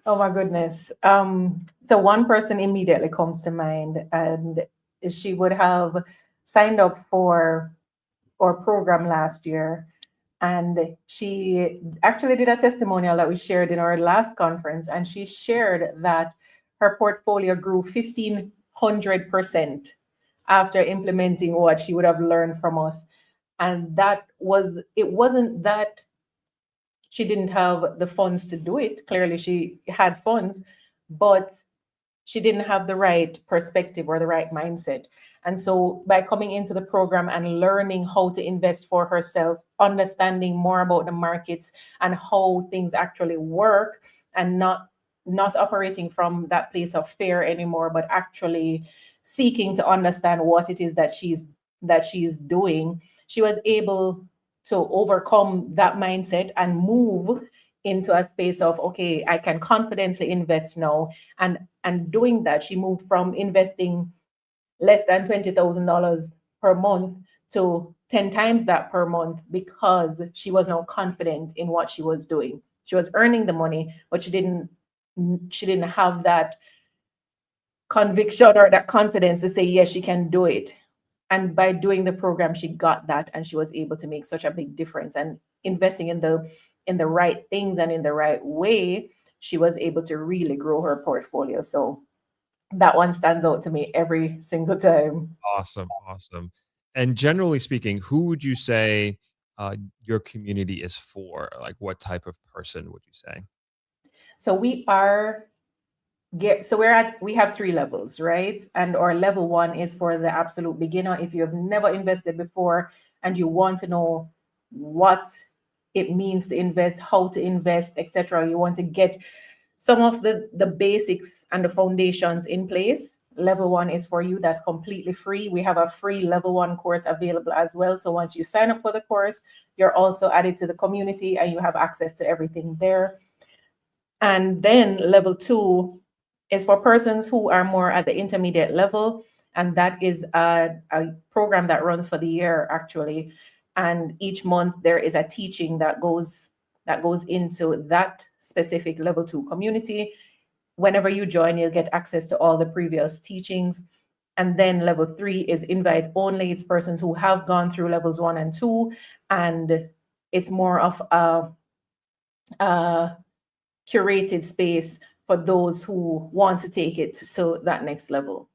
Oh my goodness. So one person immediately comes to mind, and she would have signed up for our program last year. And she actually did a testimonial that we shared in our last conference. And she shared that her portfolio grew 1,500% after implementing what she would have learned from us. And it wasn't that she didn't have the funds to do it. Clearly, she had funds, but she didn't have the right perspective or the right mindset. And so by coming into the program and learning how to invest for herself, understanding more about the markets and how things actually work, and not operating from that place of fear anymore, but actually seeking to understand what it is that she's doing, she was able to overcome that mindset and move into a space of, okay, I can confidently invest now. And doing that, she moved from investing less than $20,000 per month to 10 times that per month, because she was now confident in what she was doing. She was earning the money, but she didn't have that conviction or that confidence to say, yes, she can do it. And by doing the program, she got that, and she was able to make such a big difference. And investing in the right things and in the right way, she was able to really grow her portfolio. So that one stands out to me every single time. Awesome. And generally speaking, who would you say your community is for? Like, what type of person would you say? So we have 3 levels, right? And our level 1 is for the absolute beginner. If you have never invested before and you want to know what it means to invest, how to invest, etc., you want to get some of the basics and the foundations in place, level 1 is for you. That's completely free. We have a free level 1 course available as well. So once you sign up for the course, you're also added to the community and you have access to everything there. And then level 2 is for persons who are more at the intermediate level. And that is a program that runs for the year, actually. And each month there is a teaching that goes into that specific level 2 community. Whenever you join, you'll get access to all the previous teachings. And then level 3 is invite only. It's persons who have gone through levels 1 and 2. And it's more of a curated space for those who want to take it to that next level.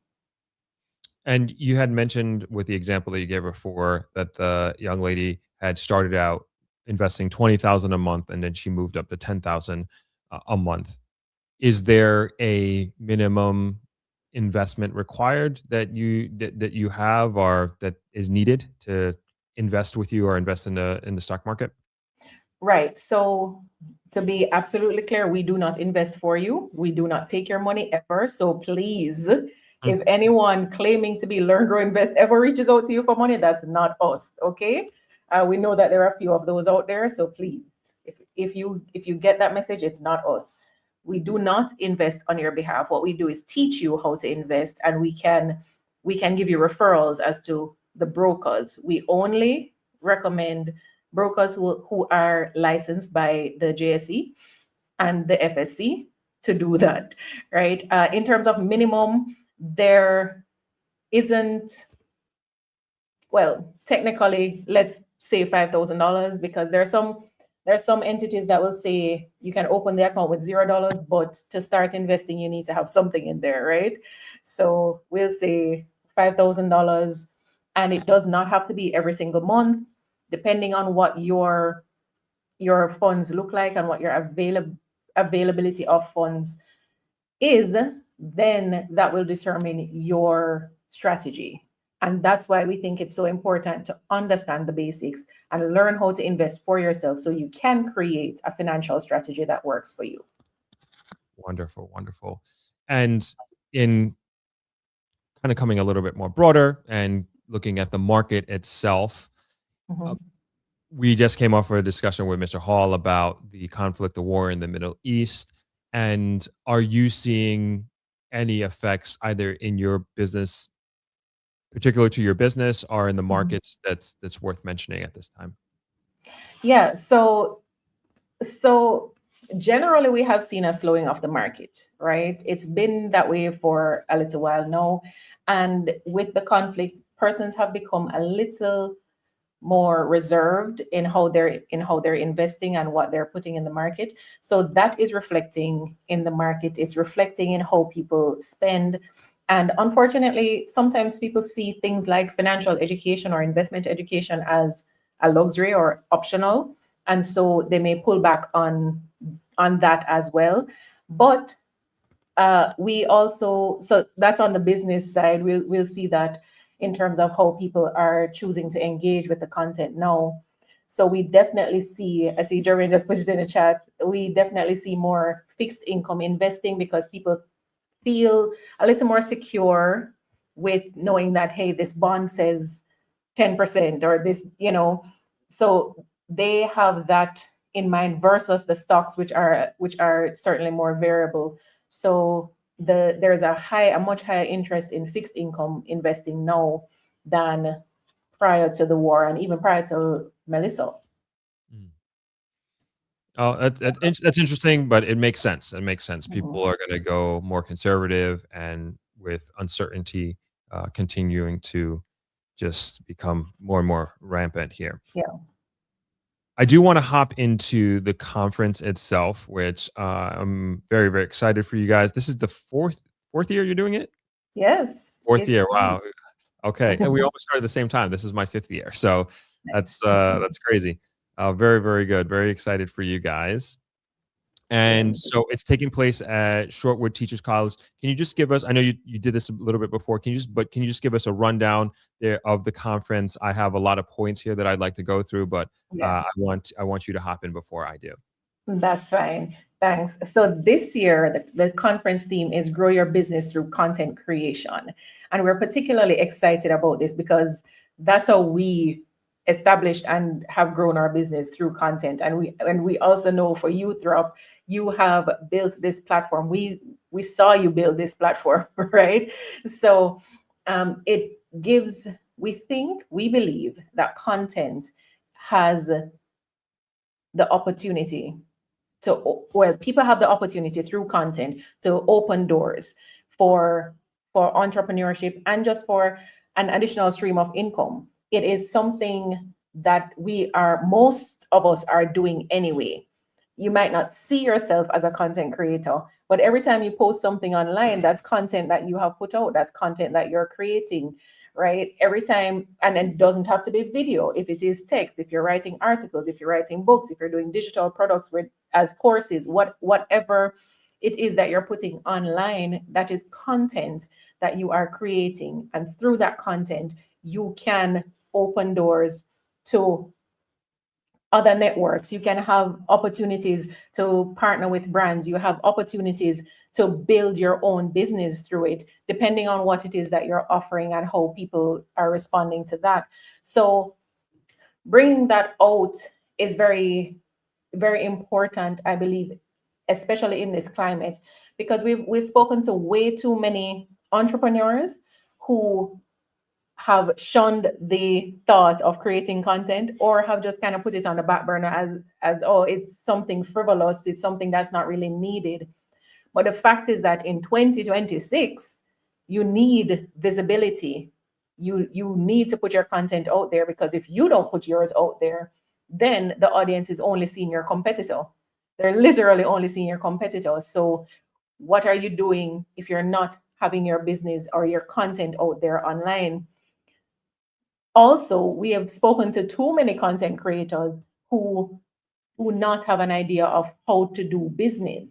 And you had mentioned with the example that you gave before that the young lady had started out investing $20,000 a month, and then she moved up to $10,000 a month. Is there a minimum investment required that you have or that is needed to invest with you or invest in the stock market? Right. So to be absolutely clear, we do not invest for you. We do not take your money ever. So please, if anyone claiming to be Learn, Grow, Invest ever reaches out to you for money, that's not us. Okay. We know that there are a few of those out there. So please if you get that message, it's not us. We do not invest on your behalf. What we do is teach you how to invest, and we can give you referrals as to the brokers. We only recommend brokers who are licensed by the JSE and the FSC to do that, right? In terms of minimum, there isn't, well, technically, let's say $5,000, because there's some entities that will say you can open the account with $0, but to start investing, you need to have something in there, right? So we'll say $5,000, and it does not have to be every single month, depending on what your funds look like and what your availability of funds is, then that will determine your strategy. And that's why we think it's so important to understand the basics and learn how to invest for yourself so you can create a financial strategy that works for you. Wonderful, wonderful. And in kind of coming a little bit more broader and looking at the market itself, we just came off of a discussion with Mr. Hall about the conflict, the war in the Middle East. And are you seeing any effects either in your business, particular to your business, or in the markets that's worth mentioning at this time? Yeah, so generally we have seen a slowing of the market, right? It's been that way for a little while now. And with the conflict, persons have become a little more reserved in how they're investing and what they're putting in the market. So that is reflecting in the market. It's reflecting in how people spend. And unfortunately, sometimes people see things like financial education or investment education as a luxury or optional. And so they may pull back on that as well. But we also, so that's on the business side. We'll see that in terms of how people are choosing to engage with the content now. So we definitely see, I see Jermaine just put it in the chat, we definitely see more fixed income investing because people feel a little more secure with knowing that, hey, this bond says 10% or this, so they have that in mind versus the stocks, which are certainly more variable. So there's a much higher interest in fixed income investing now than prior to the war and even prior to Melissa. Oh, that's interesting, but it makes sense. It makes sense. People are going to go more conservative, and with uncertainty continuing to just become more and more rampant here. Yeah. I do want to hop into the conference itself, which I'm very, very excited for you guys. This is the fourth year you're doing it? Yes. Fourth year. Wow. Okay. And we almost started at the same time. This is my 5th year. So that's crazy. Very, very good. Very excited for you guys. And so it's taking place at Shortwood Teachers College. Can you just give us, I know you did this a little bit before, can you just give us a rundown there of the conference? I have a lot of points here that I'd like to go through, but I want you to hop in before I do. That's fine. Thanks. So this year, the conference theme is Grow Your Business Through Content Creation. And we're particularly excited about this because that's how we established and have grown our business through content. And we also know for you, Throp, you have built this platform. We saw you build this platform, right? So it gives, we believe that content has the opportunity people have the opportunity through content to open doors for entrepreneurship and just for an additional stream of income. It is something that most of us are doing anyway. You might not see yourself as a content creator, but every time you post something online, that's content that you have put out. That's content that you're creating, right? Every time, and it doesn't have to be video. If it is text, if you're writing articles, if you're writing books, if you're doing digital products as courses, whatever it is that you're putting online, that is content that you are creating. And through that content, you can open doors to other networks. You can have opportunities to partner with brands. You have opportunities to build your own business through it, depending on what it is that you're offering and how people are responding to that. So bringing that out is very very important, I believe, especially in this climate, because we've spoken to way too many entrepreneurs who have shunned the thought of creating content, or have just kind of put it on the back burner as oh, it's something frivolous, it's something that's not really needed. But the fact is that in 2026, you need visibility. You need to put your content out there, because if you don't put yours out there, then the audience is only seeing your competitor. They're literally only seeing your competitor. So what are you doing if you're not having your business or your content out there online? Also, we have spoken to too many content creators who do not have an idea of how to do business.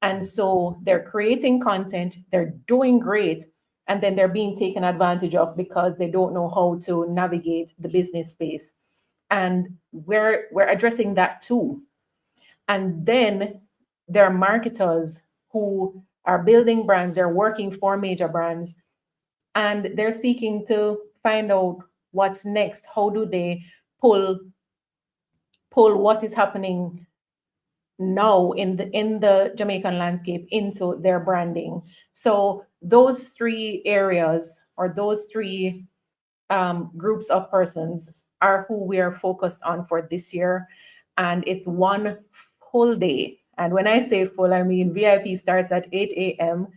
And so they're creating content, they're doing great, and then they're being taken advantage of because they don't know how to navigate the business space. And we're addressing that too. And then there are marketers who are building brands, they're working for major brands, and they're seeking to find out what's next. How do they pull what is happening now in the Jamaican landscape into their branding? So those three areas, or those three groups of persons, are who we are focused on for this year. And it's one full day. And when I say full, I mean VIP starts at 8 a.m.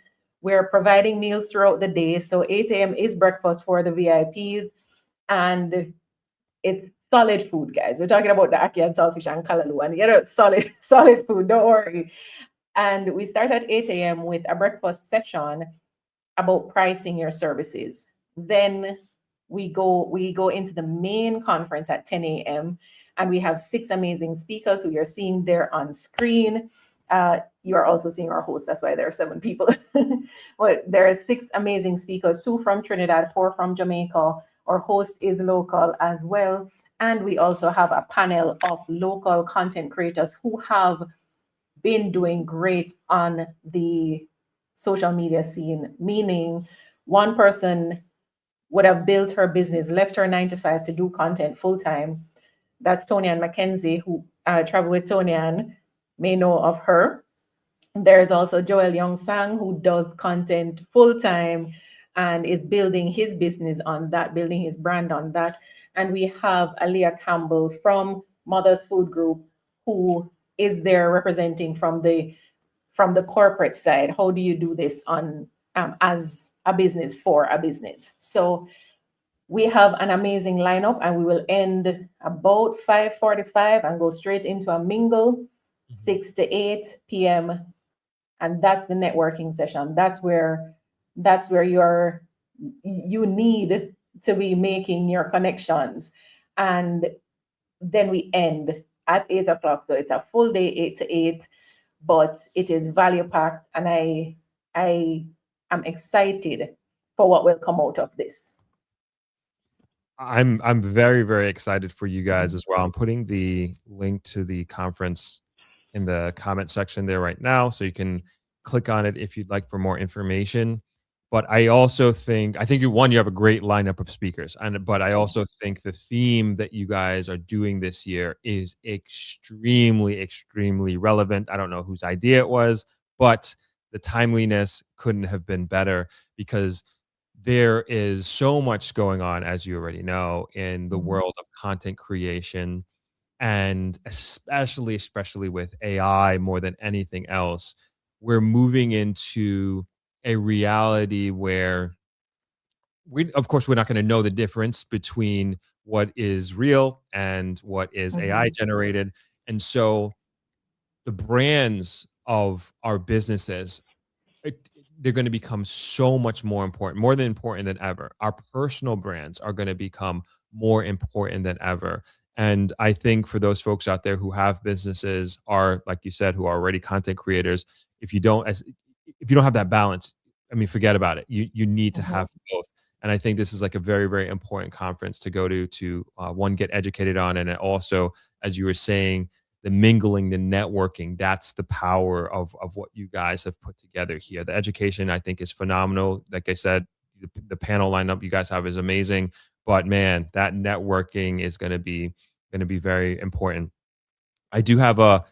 We're providing meals throughout the day. So 8 a.m. is breakfast for the VIPs. And it's solid food, guys. We're talking about the ackee and saltfish and kalaloo, and solid food, don't worry. And we start at 8 a.m. with a breakfast session about pricing your services. Then we go into the main conference at 10 a.m. and we have 6 amazing speakers who you're seeing there on screen. You are also seeing our host, that's why there are 7 people. But there are 6 amazing speakers, 2 from Trinidad, 4 from Jamaica. Our host is local as well. And we also have a panel of local content creators who have been doing great on the social media scene, meaning one person would have built her business, left her 9 to 5 to do content full time. That's Tony-Ann Mackenzie, who Travel with Tony-Ann may know of her. There's also Joel Young-Sang, who does content full time and is building his business on that, building his brand on that. And we have Aaliyah Campbell from Mother's Food Group, who is there representing from the corporate side. How do you do this on as a business for a business? So we have an amazing lineup, and we will end about 5:45 and go straight into a mingle, 6 to 8 p.m. And that's the networking session. That's where you need to be making your connections. And then we end at 8 o'clock. So it's a full day, 8 to 8, but it is value packed. And I am excited for what will come out of this. I'm very, very excited for you guys as well. I'm putting the link to the conference in the comment section there right now, so you can click on it if you'd like for more information. But I also think you have a great lineup of speakers, but I also think the theme that you guys are doing this year is extremely, extremely relevant. I don't know whose idea it was, but the timeliness couldn't have been better, because there is so much going on, as you already know, in the world of content creation, and especially with AI more than anything else. We're moving into a reality where we're not going to know the difference between what is real and what is AI generated. And so the brands of our businesses, they're going to become so much more important than ever. Our personal brands are going to become more important than ever. And I think for those folks out there who have businesses, are, like you said, who are already content creators, if you don't have that balance, I mean, forget about it. You need to have both. And I think this is like a very, very important conference to go to one, get educated on. And also, as you were saying, the mingling, the networking, that's the power of what you guys have put together here. The education, I think, is phenomenal. Like I said, the panel lineup you guys have is amazing. But man, that networking is going to be very important. I do have a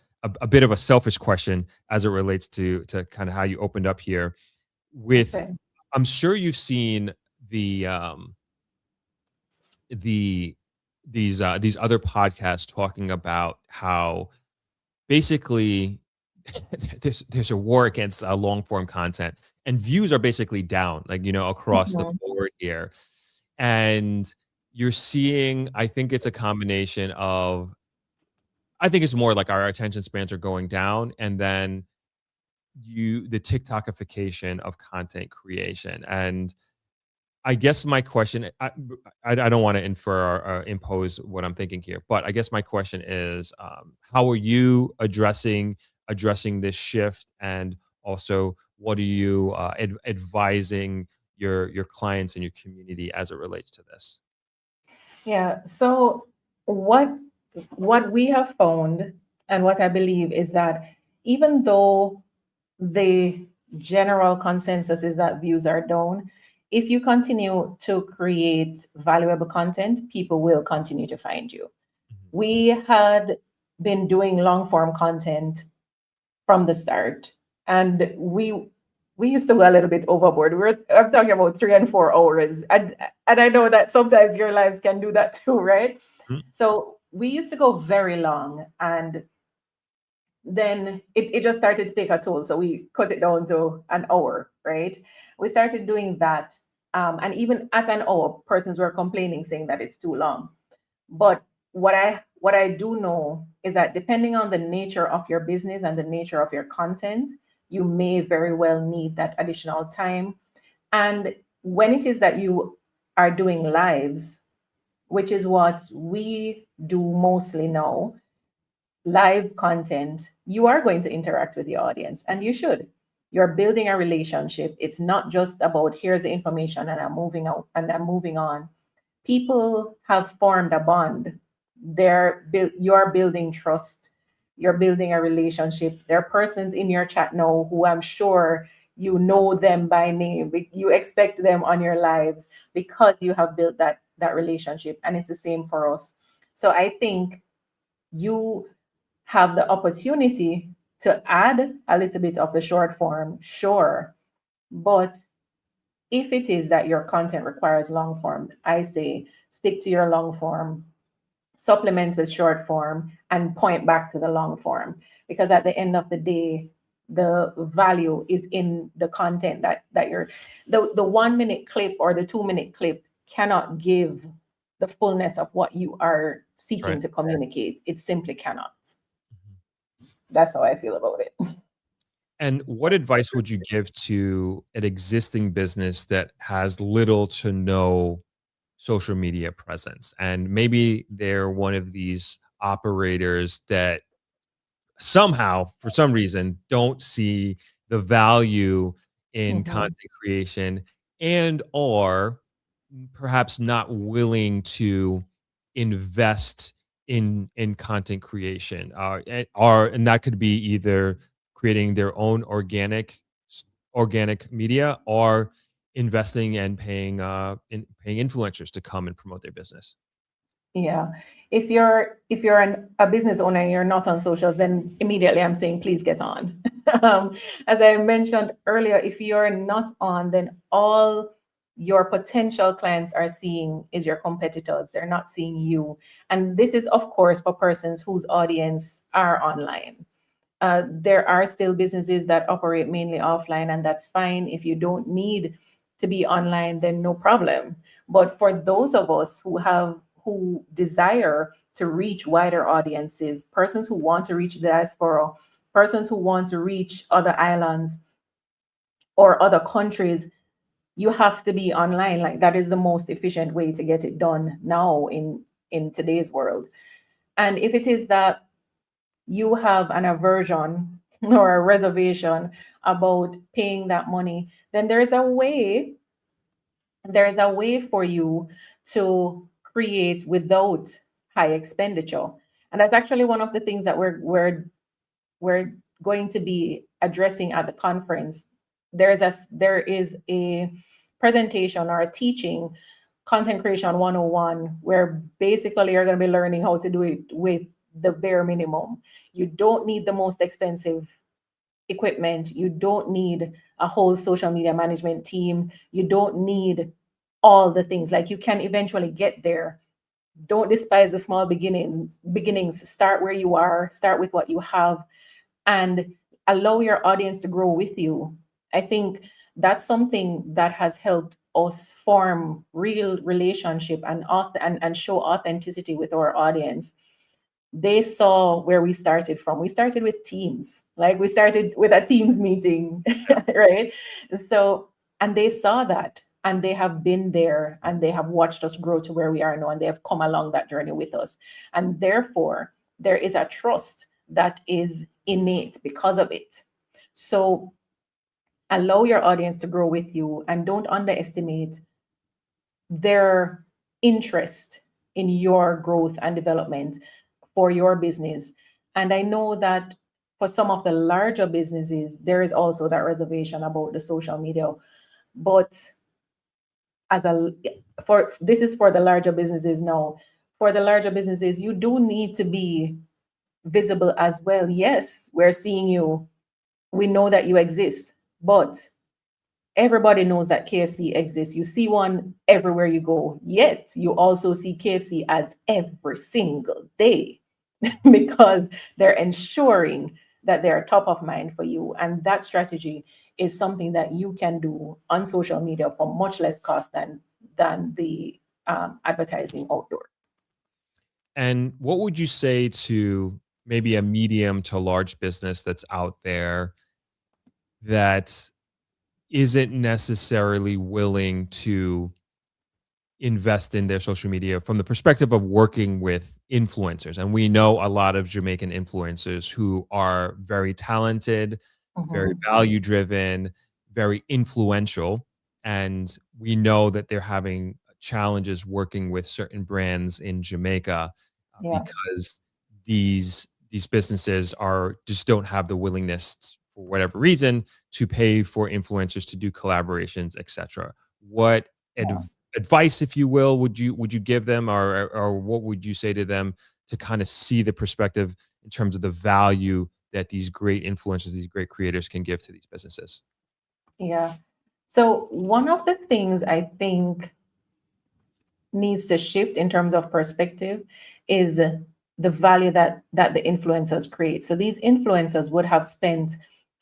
bit of a selfish question as it relates to kind of how you opened up here. That's With, right. I'm sure you've seen the these other podcasts talking about how basically there's a war against long form content, and views are basically down, like, across the Mhm. board here. And you're seeing, I think it's a combination of, I think it's more like our attention spans are going down, and then the TikTokification of content creation. And I guess my question, I don't want to infer or impose what I'm thinking here, but I guess my question is, how are you addressing this shift, and also what are you advising your clients and your community as it relates to this? Yeah. So what we have found and what I believe is that even though the general consensus is that views are down, if you continue to create valuable content, people will continue to find you. We had been doing long form content from the start, and we used to go a little bit overboard. I'm talking about 3 and 4 hours, and I know that sometimes your lives can do that too, right? Mhm. So we used to go very long, and then it just started to take a toll. So we cut it down to an hour, right? We started doing that. And even at an hour, persons were complaining, saying that it's too long. But what I do know is that depending on the nature of your business and the nature of your content, you may very well need that additional time. And when it is that you are doing lives, which is what we do mostly now, live content, you are going to interact with the audience, and you should. You're building a relationship. It's not just about here's the information and I'm moving out and I'm moving on. People have formed a bond. You're building trust. You're building a relationship. There are persons in your chat now who I'm sure you know them by name. You expect them on your lives because you have built that relationship, and it's the same for us. So I think you have the opportunity to add a little bit of the short form, sure. But if it is that your content requires long form, I say stick to your long form, supplement with short form, and point back to the long form. Because at the end of the day, the value is in the content that you're the 1 minute clip or the 2 minute clip cannot give the fullness of what you are seeking Right. to communicate. It simply cannot. That's how I feel about it. And what advice would you give to an existing business that has little to no social media presence? And maybe they're one of these operators that somehow, for some reason, don't see the value in Mhm. content creation, and are perhaps not willing to invest in content creation, and that could be either creating their own organic media, or investing and paying influencers to come and promote their business. Yeah. If you're a business owner and you're not on social, then immediately I'm saying please get on. As I mentioned earlier, if you're not on, then all your potential clients are seeing is your competitors. They're not seeing you. And this is, of course, for persons whose audience are online. There are still businesses that operate mainly offline, and that's fine. If you don't need to be online, then no problem. But for those of us who desire to reach wider audiences, persons who want to reach the diaspora, persons who want to reach other islands or other countries, you have to be online. Like that is the most efficient way to get it done now in today's world. And if it is that you have an aversion or a reservation about paying that money, then there is a way for you to create without high expenditure. And that's actually one of the things that we're going to be addressing at the conference. There is a presentation or a teaching, content creation 101, where basically you're going to be learning how to do it with the bare minimum. You don't need the most expensive equipment. You don't need a whole social media management team. You don't need all the things. Like, you can eventually get there. Don't despise the small beginnings. Start where you are, start with what you have, and allow your audience to grow with you. I think that's something that has helped us form real relationship and show authenticity with our audience. They saw where we started from. We started with teams, like we started with a teams meeting, right? So, and they saw that, and they have been there, and they have watched us grow to where we are now, and they have come along that journey with us. And therefore, there is a trust that is innate because of it. So, allow your audience to grow with you, and don't underestimate their interest in your growth and development for your business. And I know that for some of the larger businesses, there is also that reservation about the social media. But as a for this is for the larger businesses now. For the larger businesses, you do need to be visible as well. Yes, we're seeing you. We know that you exist, but everybody knows that KFC exists. You see one everywhere you go, yet you also see KFC ads every single day because they're ensuring that they're top of mind for you. And that strategy is something that you can do on social media for much less cost than the advertising outdoor. And what would you say to maybe a medium to large business that's out there that isn't necessarily willing to invest in their social media from the perspective of working with influencers? And we know a lot of Jamaican influencers who are very talented, very value driven, very influential. And we know that they're having challenges working with certain brands in Jamaica Yeah. because these businesses are just don't have the willingness for whatever reason to pay for influencers to do collaborations, etc. What advice, if you will, would you give them, or what would you say to them to kind of see the perspective in terms of the value that these great influencers, these great creators can give to these businesses? Yeah. So one of the things I think needs to shift in terms of perspective is the value that the influencers create. So these influencers would have spent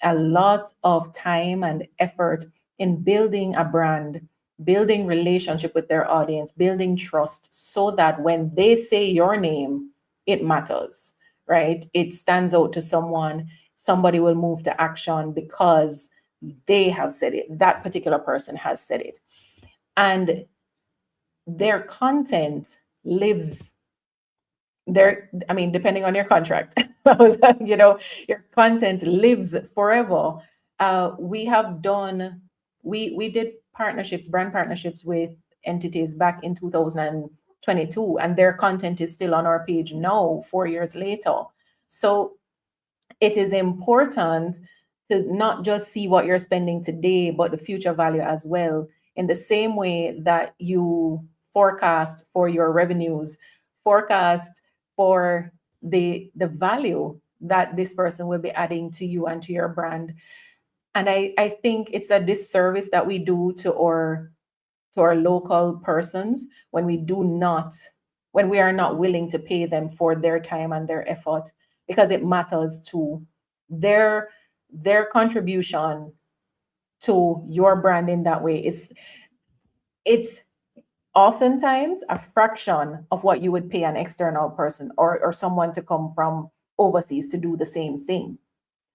a lot of time and effort in building a brand, building relationship with their audience, building trust, so that when they say your name, it matters, right? It stands out to someone. Somebody will move to action because they have said it. That particular person has said it. And their content lives there. I mean, depending on your contract, your content lives forever. We have done, we did brand partnerships with entities back in 2022, and their content is still on our page now, 4 years later. So it is important to not just see what you're spending today, but the future value as well. In the same way that you forecast for your revenues, forecast for the value that this person will be adding to you and to your brand. And I think it's a disservice that we do to our local persons when we are not willing to pay them for their time and their effort, because it matters to their contribution to your brand in that way. It's oftentimes a fraction of what you would pay an external person or someone to come from overseas to do the same thing.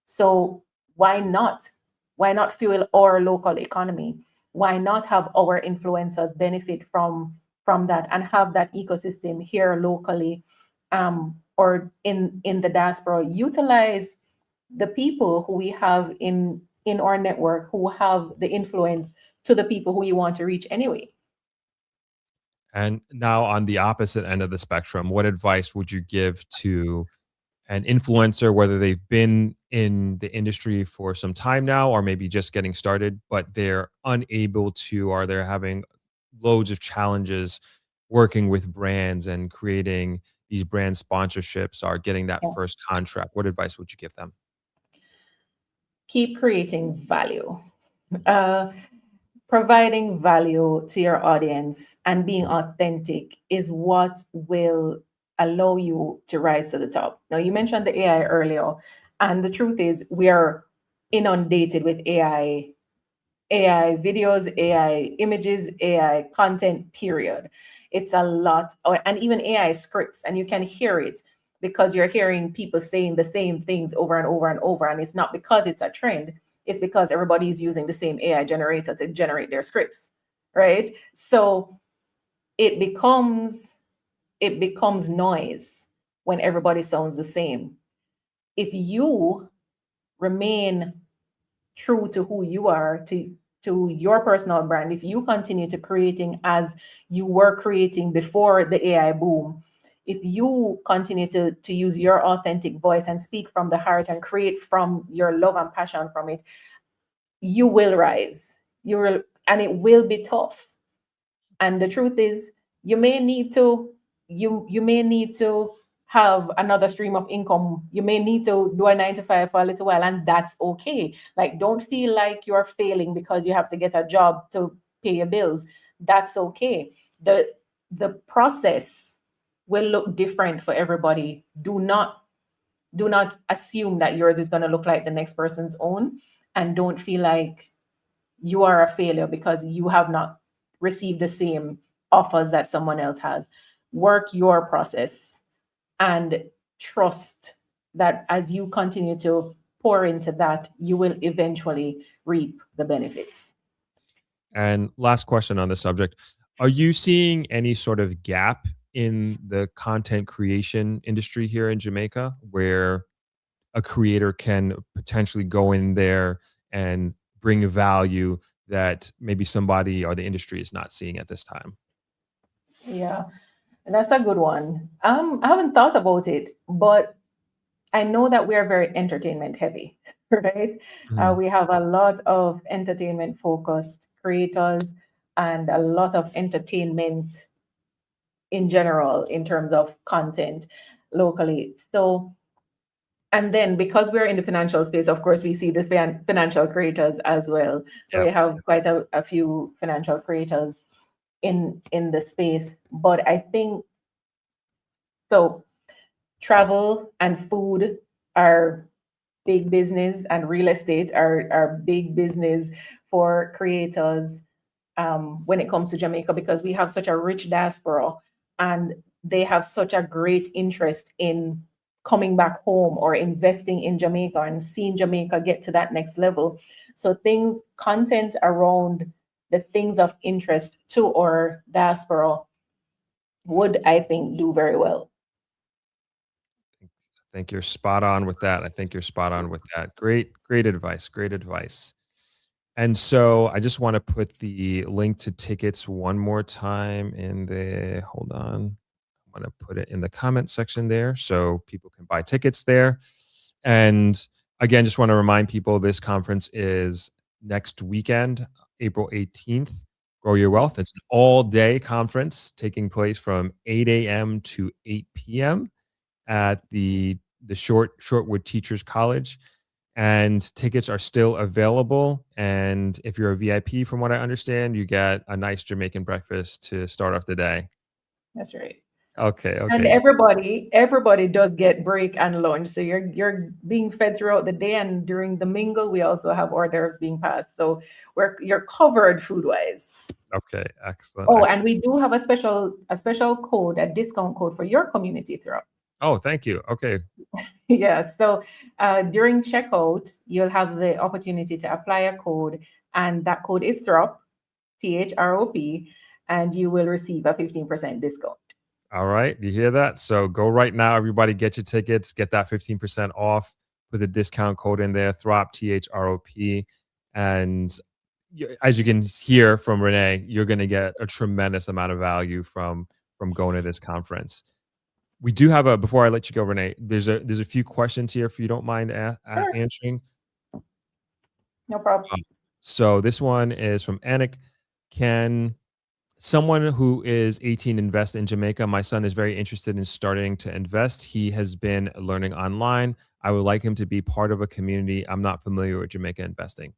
So why not fuel our local economy? Why not have our influencers benefit from that and have that ecosystem here locally, or in the diaspora? Utilize the people who we have in our network who have the influence to the people who you want to reach anyway. And now on the opposite end of the spectrum, what advice would you give to an influencer, whether they've been in the industry for some time now, or maybe just getting started, but they're unable to, or they're having loads of challenges working with brands and creating these brand sponsorships, are getting that Yeah. first contract, what advice would you give them? Keep creating value. Uh, Providing value to your audience and being authentic is what will allow you to rise to the top. Now, you mentioned the AI earlier, and the truth is, we are inundated with AI videos, AI images, AI content, period. It's a lot, and even AI scripts, and you can hear it because you're hearing people saying the same things over and over and over. And it's not because it's a trend, it's because everybody's using the same AI generator to generate their scripts, right? So it becomes noise when everybody sounds the same. If you remain true to who you are, to your personal brand, if you continue to creating as you were creating before the AI boom, if you continue to use your authentic voice and speak from the heart and create from your love and passion from it, you will rise. You will, and it will be tough. And the truth is, you may need to you may need to have another stream of income. You may need to do a 9 to 5 for a little while, and that's okay. Like, don't feel like you're failing because you have to get a job to pay your bills. That's okay. The process will look different for everybody. Do not assume that yours is going to look like the next person's own, and don't feel like you are a failure because you have not received the same offers that someone else has. Work your process and trust that as you continue to pour into that, you will eventually reap the benefits. And last question on the subject. Are you seeing any sort of gap in the content creation industry here in Jamaica where a creator can potentially go in there and bring value that maybe somebody or the industry is not seeing at this time? Yeah, that's a good one. I haven't thought about it, but I know that we are very entertainment heavy, right? Mhm. We have a lot of entertainment focused creators and a lot of entertainment in general in terms of content locally. So, and then because we're in the financial space, of course, we see the financial creators as well. So Yeah. we have quite a few financial creators in the space. But I think so. Travel and food are big business, and real estate are big business for creators when it comes to Jamaica, because we have such a rich diaspora and they have such a great interest in coming back home or investing in Jamaica and seeing Jamaica get to that next level. So content around the things of interest to our diaspora would, I think, do very well. I think you're spot on with that. I think you're spot on with that. Great, great advice. Great advice. And so I just want to put the link to tickets one more time in the, hold on. I'm going to put it in the comment section there so people can buy tickets there. And again, just want to remind people this conference is next weekend, April 18th. Grow Your Wealth. It's an all-day conference taking place from 8 a.m. to 8 p.m. at the Shortwood Teachers College. And tickets are still available. And if you're a VIP, from what I understand, you get a nice Jamaican breakfast to start off the day. That's right. Okay. And everybody does get break and lunch. So you're being fed throughout the day, and during the mingle, we also have hors d'oeuvres being passed. So you're covered food wise. Okay, excellent. Oh, excellent. and we do have a special code, a discount code for your community throughout. Oh, thank you. Okay. Yeah. So during checkout, you'll have the opportunity to apply a code, and that code is THROP, THROP, and you will receive a 15% discount. All right. You hear that? So go right now, everybody, get your tickets, get that 15% off, put the discount code in there, THROP, THROP. And as you can hear from Renee, you're going to get a tremendous amount of value from going to this conference. We do have before I let you go, Renee, there's a few questions here if you don't mind answering. No problem. So this one is from Anik. Can someone who is 18 invest in Jamaica. My son is very interested in starting to invest. He has been learning online. I would like him to be part of a community. I'm not familiar with Jamaica investing.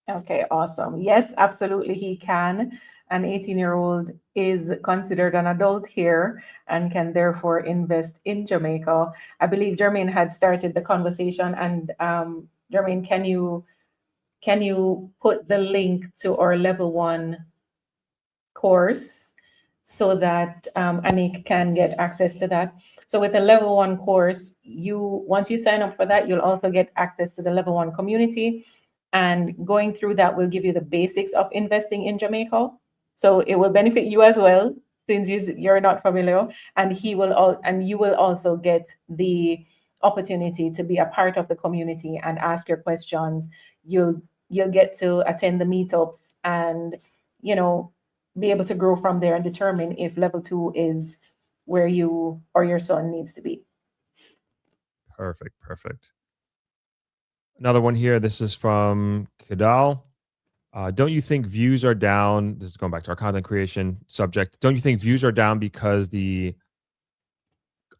Okay, awesome. Yes, absolutely, he can. An 18-year-old is considered an adult here and can therefore invest in Jamaica. I believe Jermaine had started the conversation, and Jermaine, can you put the link to our level 1 course so that Anik can get access to that? So with the level 1 course, once you sign up for that, you'll also get access to the level 1 community. And going through that will give you the basics of investing in Jamaica. So it will benefit you as well, since you're not familiar. And you will also get the opportunity to be a part of the community and ask your questions. You'll get to attend the meetups and, be able to grow from there and determine if level 2 is where you or your son needs to be. Perfect. Another one here. This is from Kadal. Don't you think views are down? This is going back to our content creation subject. Don't you think views are down because the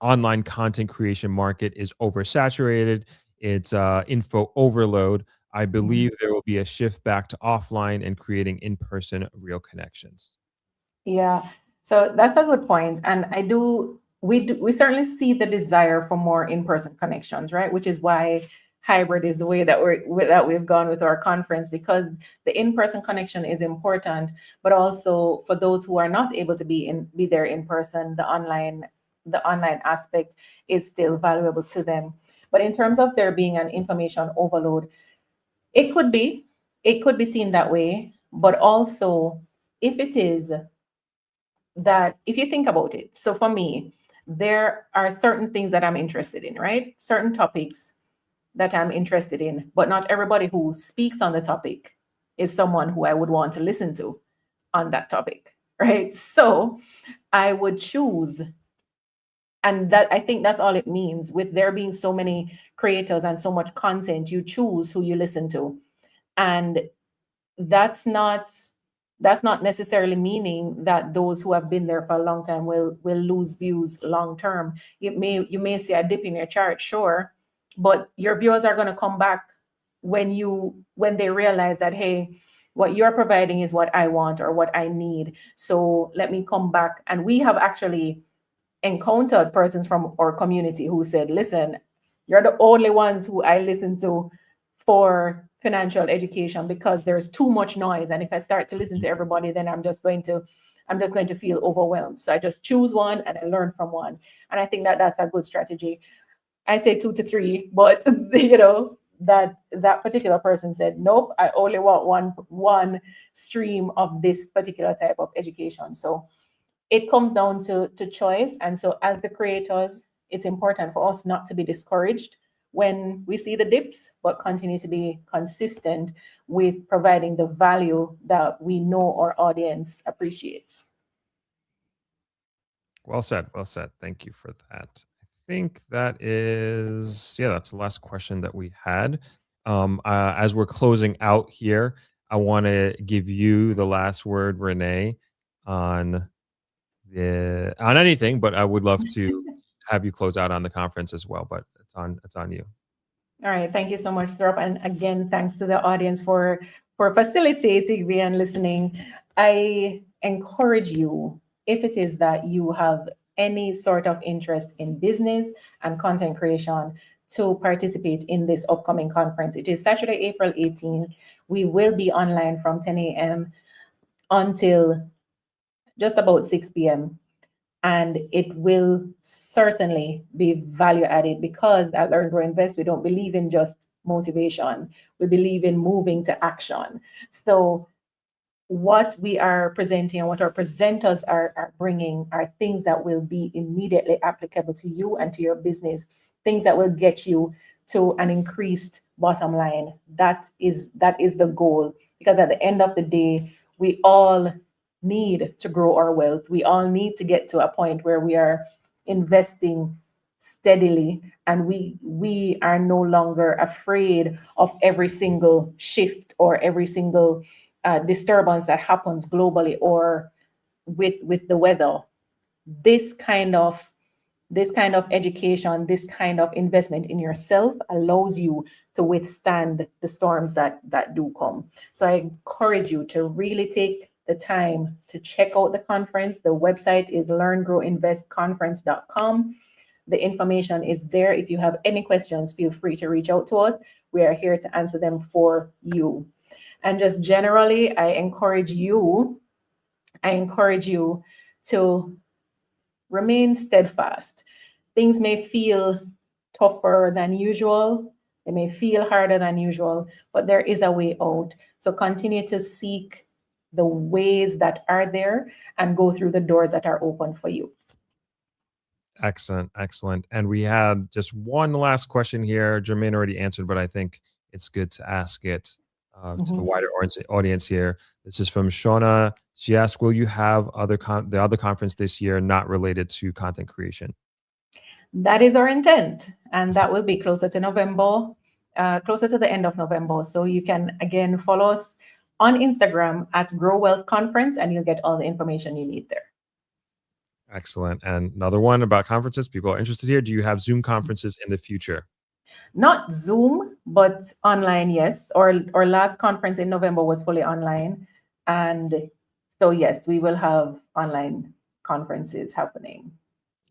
online content creation market is oversaturated? It's info overload. I believe there will be a shift back to offline and creating in-person real connections. Yeah, so that's a good point. And we certainly see the desire for more in-person connections, right? Which is why hybrid is the way that we've gone with our conference, because the in-person connection is important, but also for those who are not able to be there in person, the online aspect is still valuable to them. But in terms of there being an information overload, it could be seen that way. But also, if it is that, if you think about it, so for me, there are certain things that I'm interested in, right? Certain topics that I'm interested in, but not everybody who speaks on the topic is someone who I would want to listen to on that topic, right? So I would choose, and that, I think that's all it means. With there being so many creators and so much content, you choose who you listen to. And that's not necessarily meaning that those who have been there for a long time will lose views long term. You may see a dip in your chart, sure, but your viewers are going to come back when they realize that, hey, what you're providing is what I want or what I need. So let me come back. And we have actually encountered persons from our community who said, listen, you're the only ones who I listen to for financial education, because there's too much noise. And if I start to listen to everybody, then I'm just going to feel overwhelmed. So I just choose one and I learn from one. And I think that that's a good strategy. I say 2 to 3, but that particular person said, nope, I only want one stream of this particular type of education. So it comes down to choice. And so as the creators, it's important for us not to be discouraged when we see the dips, but continue to be consistent with providing the value that we know our audience appreciates. Well said. Thank you for that. I think that's the last question that we had. As we're closing out here, I want to give you the last word, Renee, on anything, but I would love to have you close out on the conference as well, but it's on you. All right. Thank you so much, Thorpe. And again, thanks to the audience for facilitating me and listening. I encourage you, if it is that you have any sort of interest in business and content creation, to participate in this upcoming conference. It is Saturday, April 18. We will be online from 10 a.m. until just about 6 p.m. And it will certainly be value added, because at Learn, Grow, Invest, we don't believe in just motivation. We believe in moving to action. So what we are presenting and what our presenters are bringing are things that will be immediately applicable to you and to your business, things that will get you to an increased bottom line. That is the goal, because at the end of the day, we all need to grow our wealth. We all need to get to a point where we are investing steadily, and we are no longer afraid of every single shift or every single disturbance that happens globally or with the weather, this kind of education, this kind of investment in yourself allows you to withstand the storms that do come. So I encourage you to really take the time to check out the conference. The website is learngrowinvestconference.com. The information is there. If you have any questions, feel free to reach out to us. We are here to answer them for you. And just generally, I encourage you to remain steadfast. Things may feel tougher than usual. They may feel harder than usual, but there is a way out. So continue to seek the ways that are there and go through the doors that are open for you. Excellent. And we had just one last question here. Jermaine already answered, but I think it's good to ask it to the wider audience here. This is from Shauna. She asked, will you have the other conference this year not related to content creation? That is our intent. And that will be closer to November, closer to the end of November. So you can, again, follow us on Instagram at Grow Wealth Conference, and you'll get all the information you need there. Excellent. And another one about conferences. People are interested here. Do you have Zoom conferences in the future? Not Zoom, but online, yes. Our last conference in November was fully online. And so, yes, we will have online conferences happening.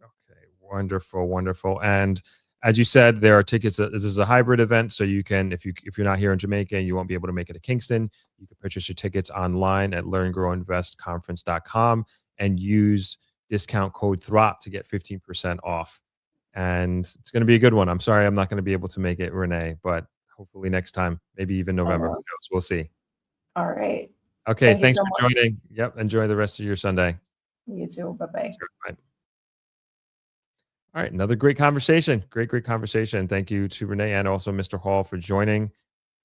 Okay, wonderful. And as you said, there are tickets. This is a hybrid event, so you can, if you're not here in Jamaica and you won't be able to make it to Kingston, you can purchase your tickets online at learngrowinvestconference.com and use discount code THROP to get 15% off. And it's going to be a good one. I'm sorry I'm not going to be able to make it, Renee, but hopefully next time, maybe even November. Who knows? We'll see. All right. Okay, thanks for joining. Yep, enjoy the rest of your Sunday. You too. Bye-bye. Sure, bye. All right, another great conversation. Great conversation. Thank you to Renee and also Mr. Hall for joining.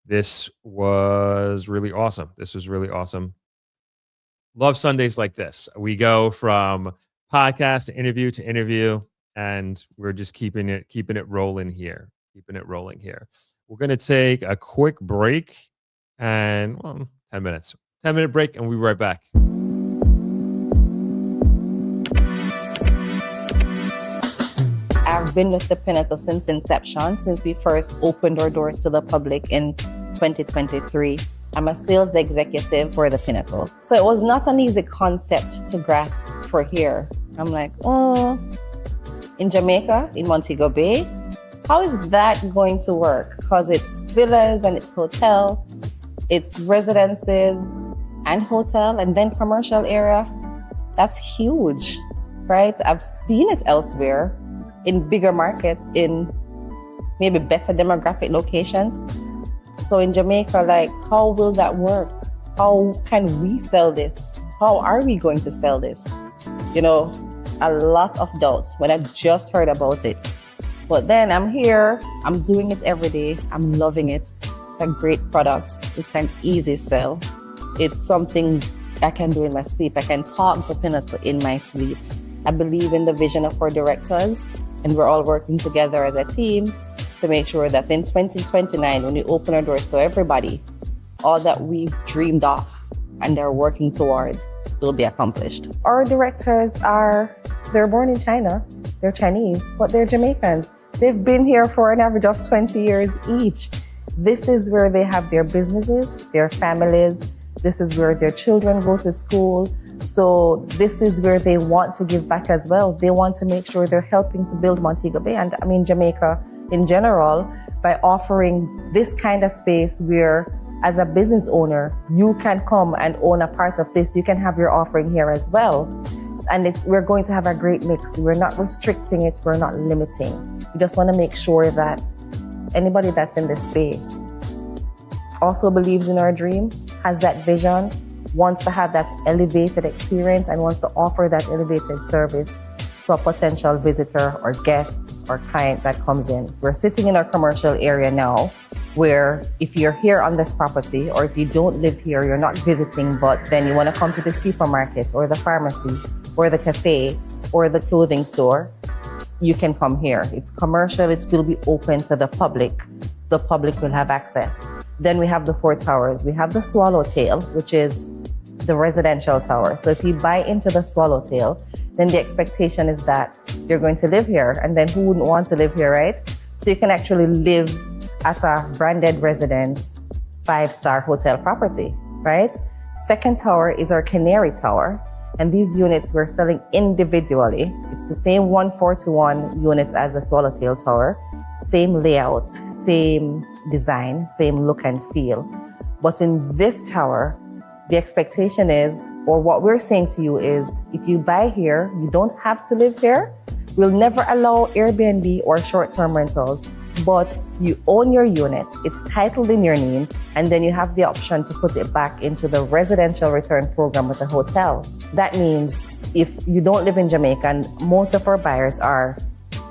This was really awesome. Love Sundays like this. We go from podcast to interview, and we're just keeping it rolling here. We're going to take a quick break and 10 minutes. 10-minute break, and we'll be right back. I've been with the Pinnacle since inception, since we first opened our doors to the public in 2023. I'm a sales executive for the Pinnacle. So it was not an easy concept to grasp for here. I'm like, in Jamaica, in Montego Bay, how is that going to work? Because it's villas and it's hotel, it's residences and hotel, and then commercial area. That's huge, right? I've seen it elsewhere in bigger markets, in maybe better demographic locations. So in Jamaica, like, how will that work? How can we sell this? How are we going to sell this? A lot of doubts when I just heard about it. But then I'm here, I'm doing it every day. I'm loving it. It's a great product. It's an easy sell. It's something I can do in my sleep. I can talk the Pinnacle in my sleep. I believe in the vision of our directors, and we're all working together as a team to make sure that in 2029, when we open our doors to everybody, all that we've dreamed of and they're working towards will be accomplished. Our directors they're born in China, they're Chinese, but they're Jamaicans. They've been here for an average of 20 years each. This is where they have their businesses, their families. This is where their children go to school. So this is where they want to give back as well. They want to make sure they're helping to build Montego Bay and Jamaica in general, by offering this kind of space where, as a business owner, you can come and own a part of this. You can have your offering here as well. And we're going to have a great mix. We're not restricting it. We're not limiting. We just want to make sure that anybody that's in this space also believes in our dream, has that vision, wants to have that elevated experience, and wants to offer that elevated service to a potential visitor or guest or client that comes in. We're sitting in our commercial area now, where if you're here on this property, or if you don't live here, you're not visiting, but then you want to come to the supermarket or the pharmacy or the cafe or the clothing store, you can come here. It's commercial, it will be open to the public. The public will have access. Then we have the 4 towers. We have the Swallowtail, which is the residential tower. So if you buy into the Swallowtail, then the expectation is that you're going to live here. And then who wouldn't want to live here, right? So you can actually live at a branded residence, 5-star hotel property, right? Second tower is our Canary Tower. And these units we're selling individually. It's the same 1-4-1 units as the Swallowtail Tower. Same layout, same design, same look and feel. But in this tower, the expectation is, or what we're saying to you is, if you buy here, you don't have to live here. We'll never allow Airbnb or short-term rentals, but you own your unit, it's titled in your name, and then you have the option to put it back into the residential return program with the hotel. That means if you don't live in Jamaica, and most of our buyers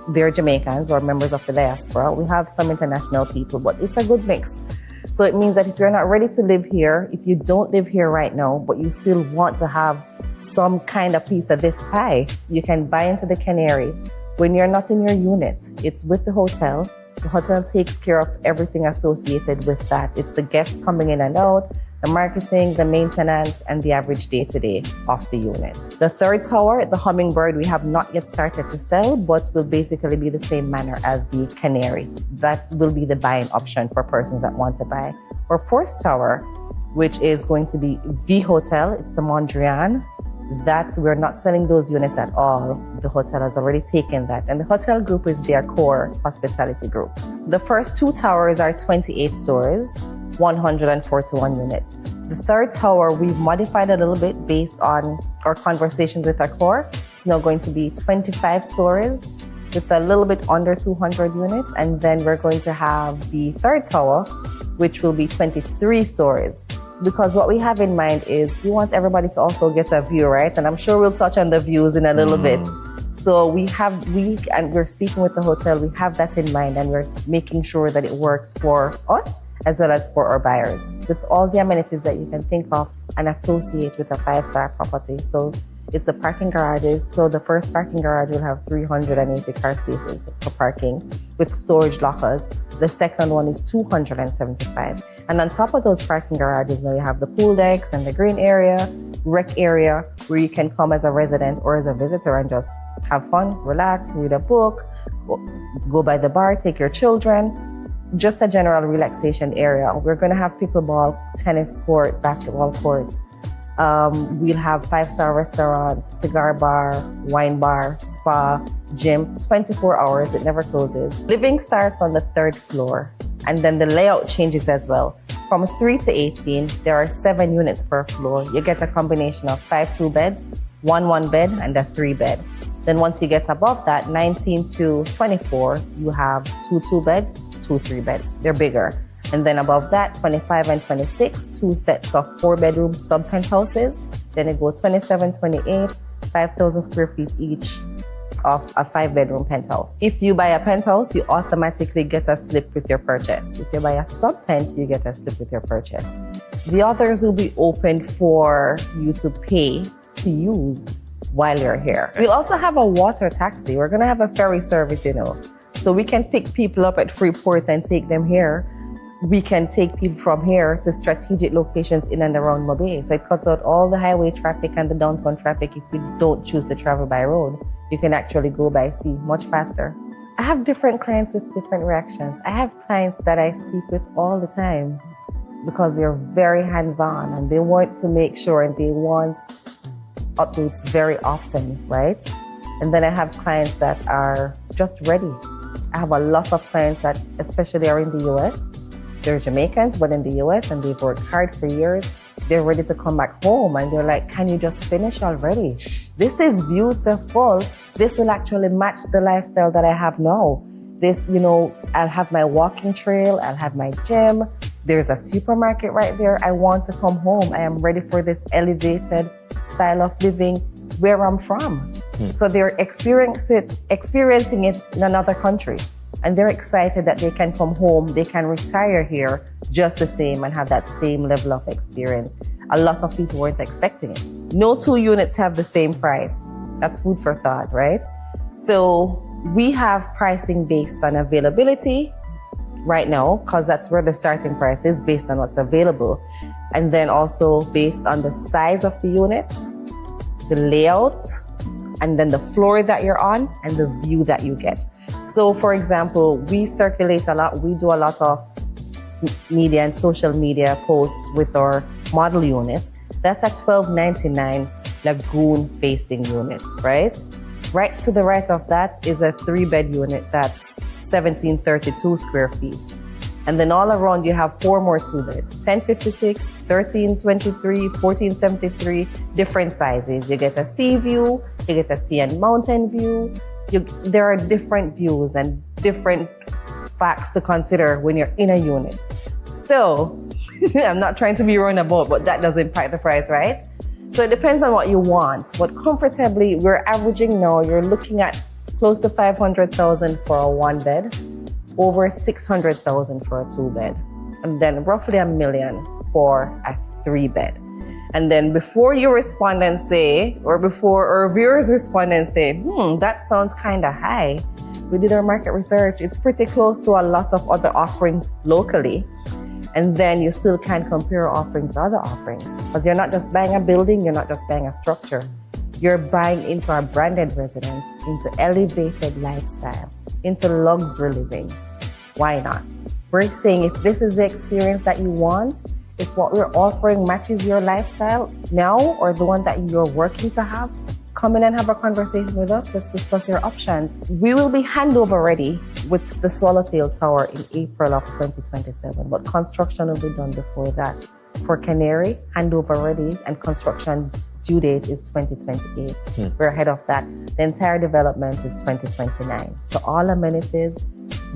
they're Jamaicans or members of the diaspora. We have some international people, but it's a good mix. So it means that if you're not ready to live here, if you don't live here right now, but you still want to have some kind of piece of this pie, you can buy into the Canary. When you're not in your unit, it's with the hotel. The hotel takes care of everything associated with that. It's the guests coming in and out, the marketing, the maintenance, and the average day-to-day of the unit. The third tower, the Hummingbird, we have not yet started to sell, but will basically be the same manner as the Canary. That will be the buying option for persons that want to buy. Our fourth tower, which is going to be the hotel, it's the Mondrian. That we're not selling those units at all. The hotel has already taken that. And the hotel group is their core hospitality group. The first 2 towers are 28 stories, 141 units. The third tower, we've modified a little bit based on our conversations with our core. It's now going to be 25 stories with a little bit under 200 units. And then we're going to have the third tower, which will be 23 stories. Because what we have in mind is we want everybody to also get a view, right? And I'm sure we'll touch on the views in a little bit. So and we're speaking with the hotel, we have that in mind, and we're making sure that it works for us as well as for our buyers with all the amenities that you can think of and associate with a 5-star property. So it's the parking garages. So the first parking garage will have 380 car spaces for parking with storage lockers. The second one is 275. And on top of those parking garages, now you have the pool decks and the green area, rec area, where you can come as a resident or as a visitor and just have fun, relax, read a book, go by the bar, take your children. Just a general relaxation area. We're going to have pickleball, tennis court, basketball courts. We'll have 5-star restaurants, cigar bar, wine bar, spa, gym, 24 hours. It never closes. Living starts on the 3rd floor, and then the layout changes as well. From 3 to 18, there are 7 units per floor. You get a combination of 5 2-beds, 1 1-bed, and a 3-bed. Then once you get above that, 19 to 24, you have 2 2-beds, 2 3-beds. They're bigger. And then above that, 25 and 26, 2 sets of 4-bedroom sub-penthouses. Then it goes 27, 28, 5,000 square feet each of a 5-bedroom penthouse. If you buy a penthouse, you automatically get a slip with your purchase. If you buy a sub-pent, you get a slip with your purchase. The others will be open for you to pay to use while you're here. We'll also have a water taxi. We're going to have a ferry service, So we can pick people up at Freeport and take them here. We can take people from here to strategic locations in and around Mobay. So it cuts out all the highway traffic and the downtown traffic. If you don't choose to travel by road, you can actually go by sea much faster. I have different clients with different reactions. I have clients that I speak with all the time because they're very hands-on and they want to make sure and they want updates very often, right? And then I have clients that are just ready. I have a lot of clients that especially are in the US. They're Jamaicans, but in the US, and they've worked hard for years. They're ready to come back home and they're like, can you just finish already? This is beautiful. This will actually match the lifestyle that I have now. This, I'll have my walking trail, I'll have my gym. There's a supermarket right there. I want to come home. I am ready for this elevated style of living where I'm from. So they're experiencing it in another country. And they're excited that they can come home, they can retire here just the same and have that same level of experience. A lot of people weren't expecting it. No 2 units have the same price. That's food for thought, right? So we have pricing based on availability right now, because that's where the starting price is based on what's available. And then also based on the size of the unit, the layout, and then the floor that you're on and the view that you get. So for example, we circulate a lot. We do a lot of media and social media posts with our model units. That's a $12.99 lagoon facing unit, right? Right to the right of that is a 3-bed unit that's 1732 square feet. And then all around you have 4 more 2-beds, 1056, 1323, 1473, different sizes. You get a sea view, you get a sea and mountain view. There are different views and different facts to consider when you're in a unit. So I'm not trying to be roundabout, but that does impact the price, right? So it depends on what you want, but comfortably, we're averaging now, you're looking at close to 500,000 for a 1-bed, over 600,000 for a 2-bed, and then roughly $1 million for a 3-bed. And then before you respond and say, or before our viewers respond and say, that sounds kind of high. We did our market research. It's pretty close to a lot of other offerings locally. And then you still can compare offerings to other offerings. Because you're not just buying a building, you're not just buying a structure. You're buying into a branded residence, into elevated lifestyle, into luxury living. Why not? We're saying if this is the experience that you want, if what we're offering matches your lifestyle now or the one that you're working to have, come in and have a conversation with us. Let's discuss your options. We will be handover ready with the Swallowtail Tower in April of 2027, but construction will be done before that. For Canary, handover ready and construction due date is 2028. We're ahead of that. The entire development is 2029. So all amenities,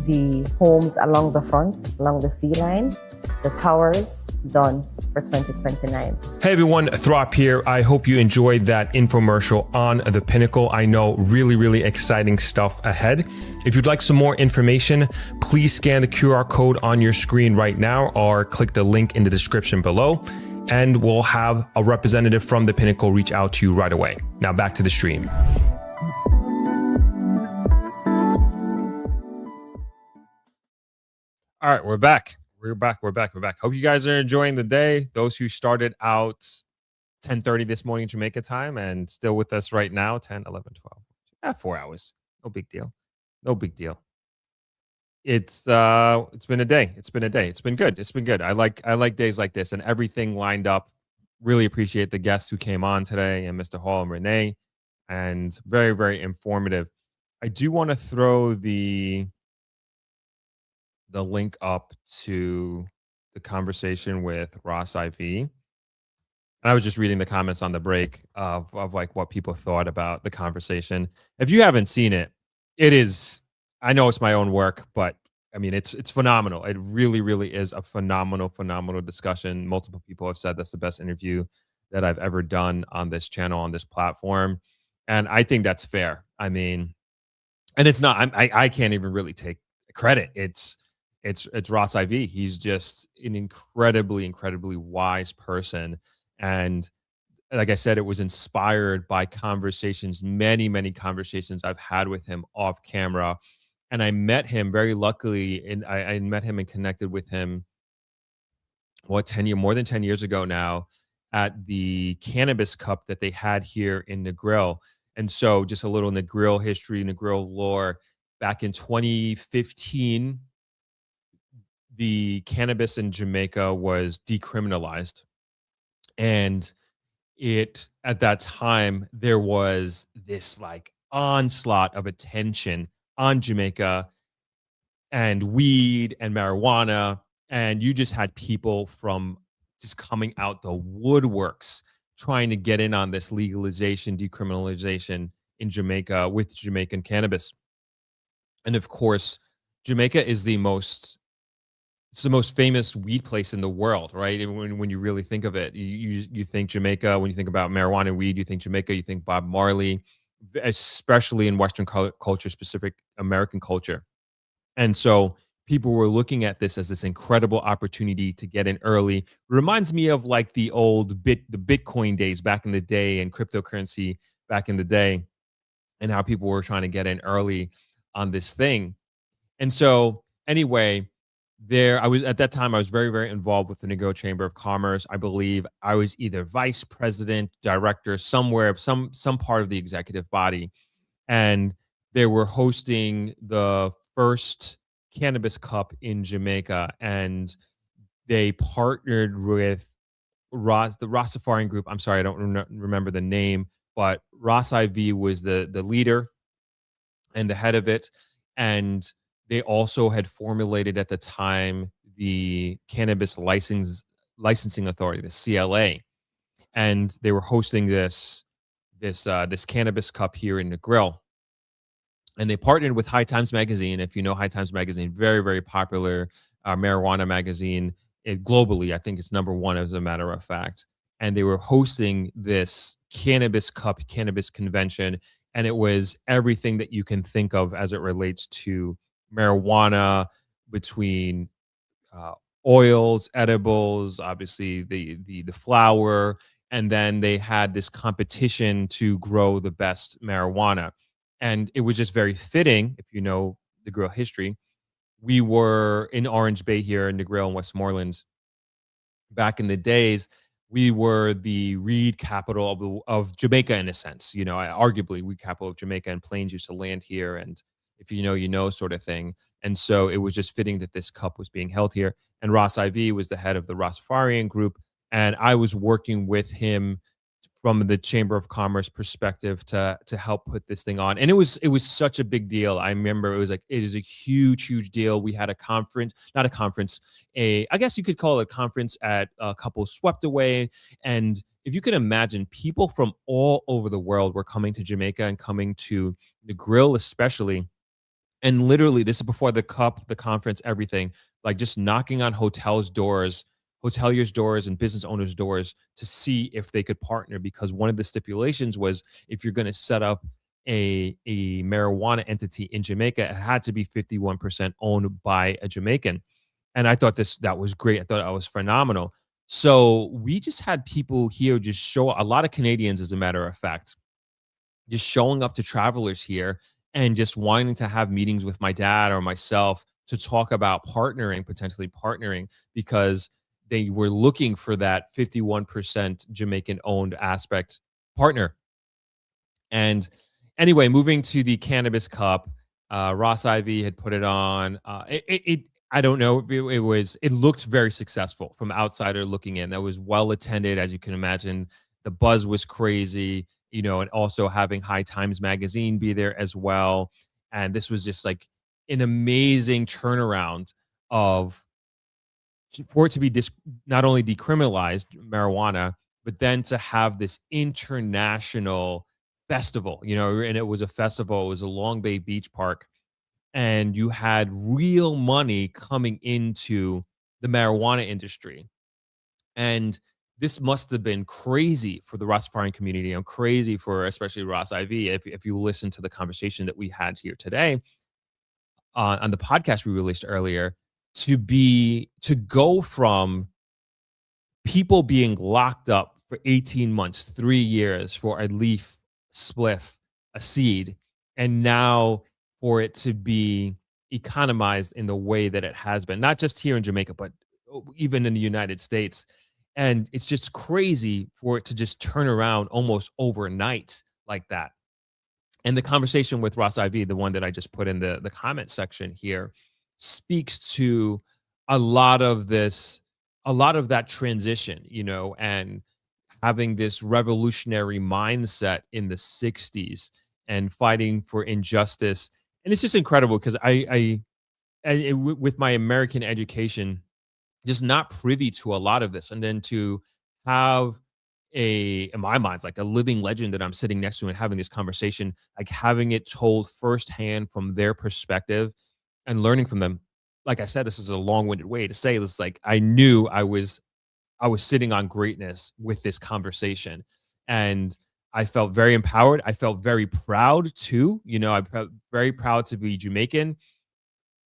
the homes along the front, along the sea line, the towers, done for 2029. Hey everyone, Throp here. I hope you enjoyed that infomercial on the Pinnacle. I know really exciting stuff ahead. If you'd like some more information, please scan the QR code on your screen right now or click the link in the description below, and we'll have a representative from the Pinnacle reach out to you right away. Now back to the stream. All right, we're back. We're back. Hope you guys are enjoying the day. Those who started out 10:30 this morning Jamaica time and still with us right now, 10, 11, 12. 4 hours. No big deal. It's been a day. It's been good. I like days like this and everything lined up. Really appreciate the guests who came on today and Mr. Hall and Renee, and very informative. I do want to throw the link up to the conversation with Ross IV. And I was just reading the comments on the break of like what people thought about the conversation. If you haven't seen it, it is, I know it's my own work, but I mean, it's phenomenal. It really is a phenomenal discussion. Multiple people have said that's the best interview that I've ever done on this channel, on this platform. And I think that's fair. I mean, and it's not, I can't even really take credit. It's Ross IV. He's just an incredibly wise person. And like I said, it was inspired by conversations, many conversations I've had with him off camera. And I met him very luckily, and I met him and connected with him, more than 10 years ago now, at the Cannabis Cup that they had here in Negril. And so just a little Negril history, Negril lore. Back in 2015, the cannabis in Jamaica was decriminalized. And at that time, there was this like onslaught of attention on Jamaica and weed and marijuana. And you just had people from just coming out the woodworks trying to get in on this legalization, decriminalization in Jamaica with Jamaican cannabis. And of course, Jamaica is it's the most famous weed place in the world, right? And when you really think of it, you think Jamaica, when you think about marijuana and weed, you think Jamaica, you think Bob Marley, especially in Western culture, specific American culture. And so people were looking at this as this incredible opportunity to get in early. It reminds me of like the old the Bitcoin days back in the day and cryptocurrency back in the day, and how people were trying to get in early on this thing. And so anyway, there, I was at that time, I was very, very involved with the Negro Chamber of Commerce. I believe I was either vice president, director, somewhere, some part of the executive body, and they were hosting the first cannabis cup in Jamaica, and they partnered with the Rastafarian group. I'm sorry, I don't remember the name, but Ross IV was the leader and the head of it. And they also had formulated at the time the Cannabis Licensing Authority, the CLA, and they were hosting this cannabis cup here in the grill. And they partnered with High Times Magazine. If you know High Times Magazine, very, very popular marijuana magazine globally. I think it's number one, as a matter of fact. And they were hosting this cannabis cup, cannabis convention. And it was everything that you can think of as it relates to marijuana, between uh, oils, edibles, obviously the flower, and then they had this competition to grow the best marijuana. And it was just very fitting, if you know the grill history. We were in Orange Bay here in the grill in Westmoreland. Back in the days, we were the reed capital of Jamaica, in a sense. You know, arguably we capital of Jamaica, and planes used to land here, and if you know, sort of thing. And so it was just fitting that this cup was being held here. And Ross IV was the head of the Rastafarian group, and I was working with him from the Chamber of Commerce perspective to help put this thing on. And it was such a big deal. I remember it is a huge deal. We had a conference, not a conference, I guess you could call it a conference at a couple swept away. And if you can imagine, people from all over the world were coming to Jamaica and coming to the grill, especially. And literally, this is before the cup, the conference, everything, like just knocking on hoteliers' doors and business owners' doors to see if they could partner, because one of the stipulations was, if you're going to set up a marijuana entity in Jamaica, it had to be 51% owned by a Jamaican. And I thought that was great. I thought that was phenomenal. So we just had people here just show, a lot of Canadians, as a matter of fact, just showing up to travelers here and just wanting to have meetings with my dad or myself to talk about potentially partnering, because they were looking for that 51% Jamaican owned aspect partner. And anyway, moving to the Cannabis Cup, Ross IV had put it on. I don't know if it looked very successful from outsider looking in. That was well attended, as you can imagine. The buzz was crazy, and also having High Times Magazine be there as well. And this was just like an amazing turnaround for it to be not only decriminalized marijuana, but then to have this international festival, and it was a festival. It was a Long Bay Beach Park, and you had real money coming into the marijuana industry. And this must have been crazy for the Rastafarian community, and crazy for especially Ross IV. If you listen to the conversation that we had here today on the podcast we released earlier, to go from people being locked up for 18 months, 3 years for a leaf, spliff, a seed, and now for it to be economized in the way that it has been, not just here in Jamaica, but even in the United States. And it's just crazy for it to just turn around almost overnight like that. And the conversation with Ross IV, the one that I just put in the comment section here, speaks to a lot of that transition, and having this revolutionary mindset in the 60s and fighting for injustice. And it's just incredible, because with my American education, just not privy to a lot of this, and then to have in my mind, it's like a living legend that I'm sitting next to and having this conversation, like having it told firsthand from their perspective and learning from them. Like I said, this is a long-winded way to say this. Like, I knew I was sitting on greatness with this conversation, and I felt very empowered. I felt very proud too. I felt very proud to be Jamaican,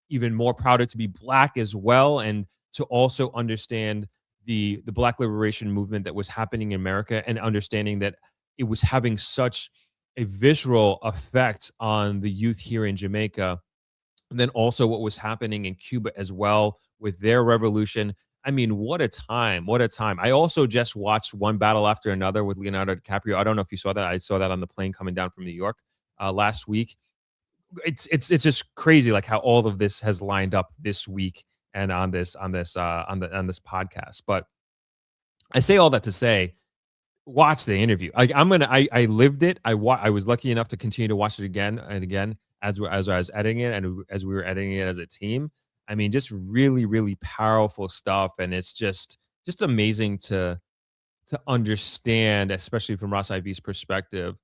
even more prouder to be Black as well, and to also understand the Black liberation movement that was happening in America, and understanding that it was having such a visceral effect on the youth here in Jamaica, And then also what was happening in Cuba as well with their revolution. I mean, what a time. What a time. I also just watched One Battle After Another with Leonardo DiCaprio. I don't know if you saw that. I saw that on the plane coming down from New York last week. It's just crazy, like how all of this has lined up this week and on this podcast. But I say all that to say, watch the interview. I lived it. I was lucky enough to continue to watch it again and again as I was editing it and as we were editing it as a team. I mean, just really, really powerful stuff, and it's just amazing to understand, especially from Ross IV's perspective,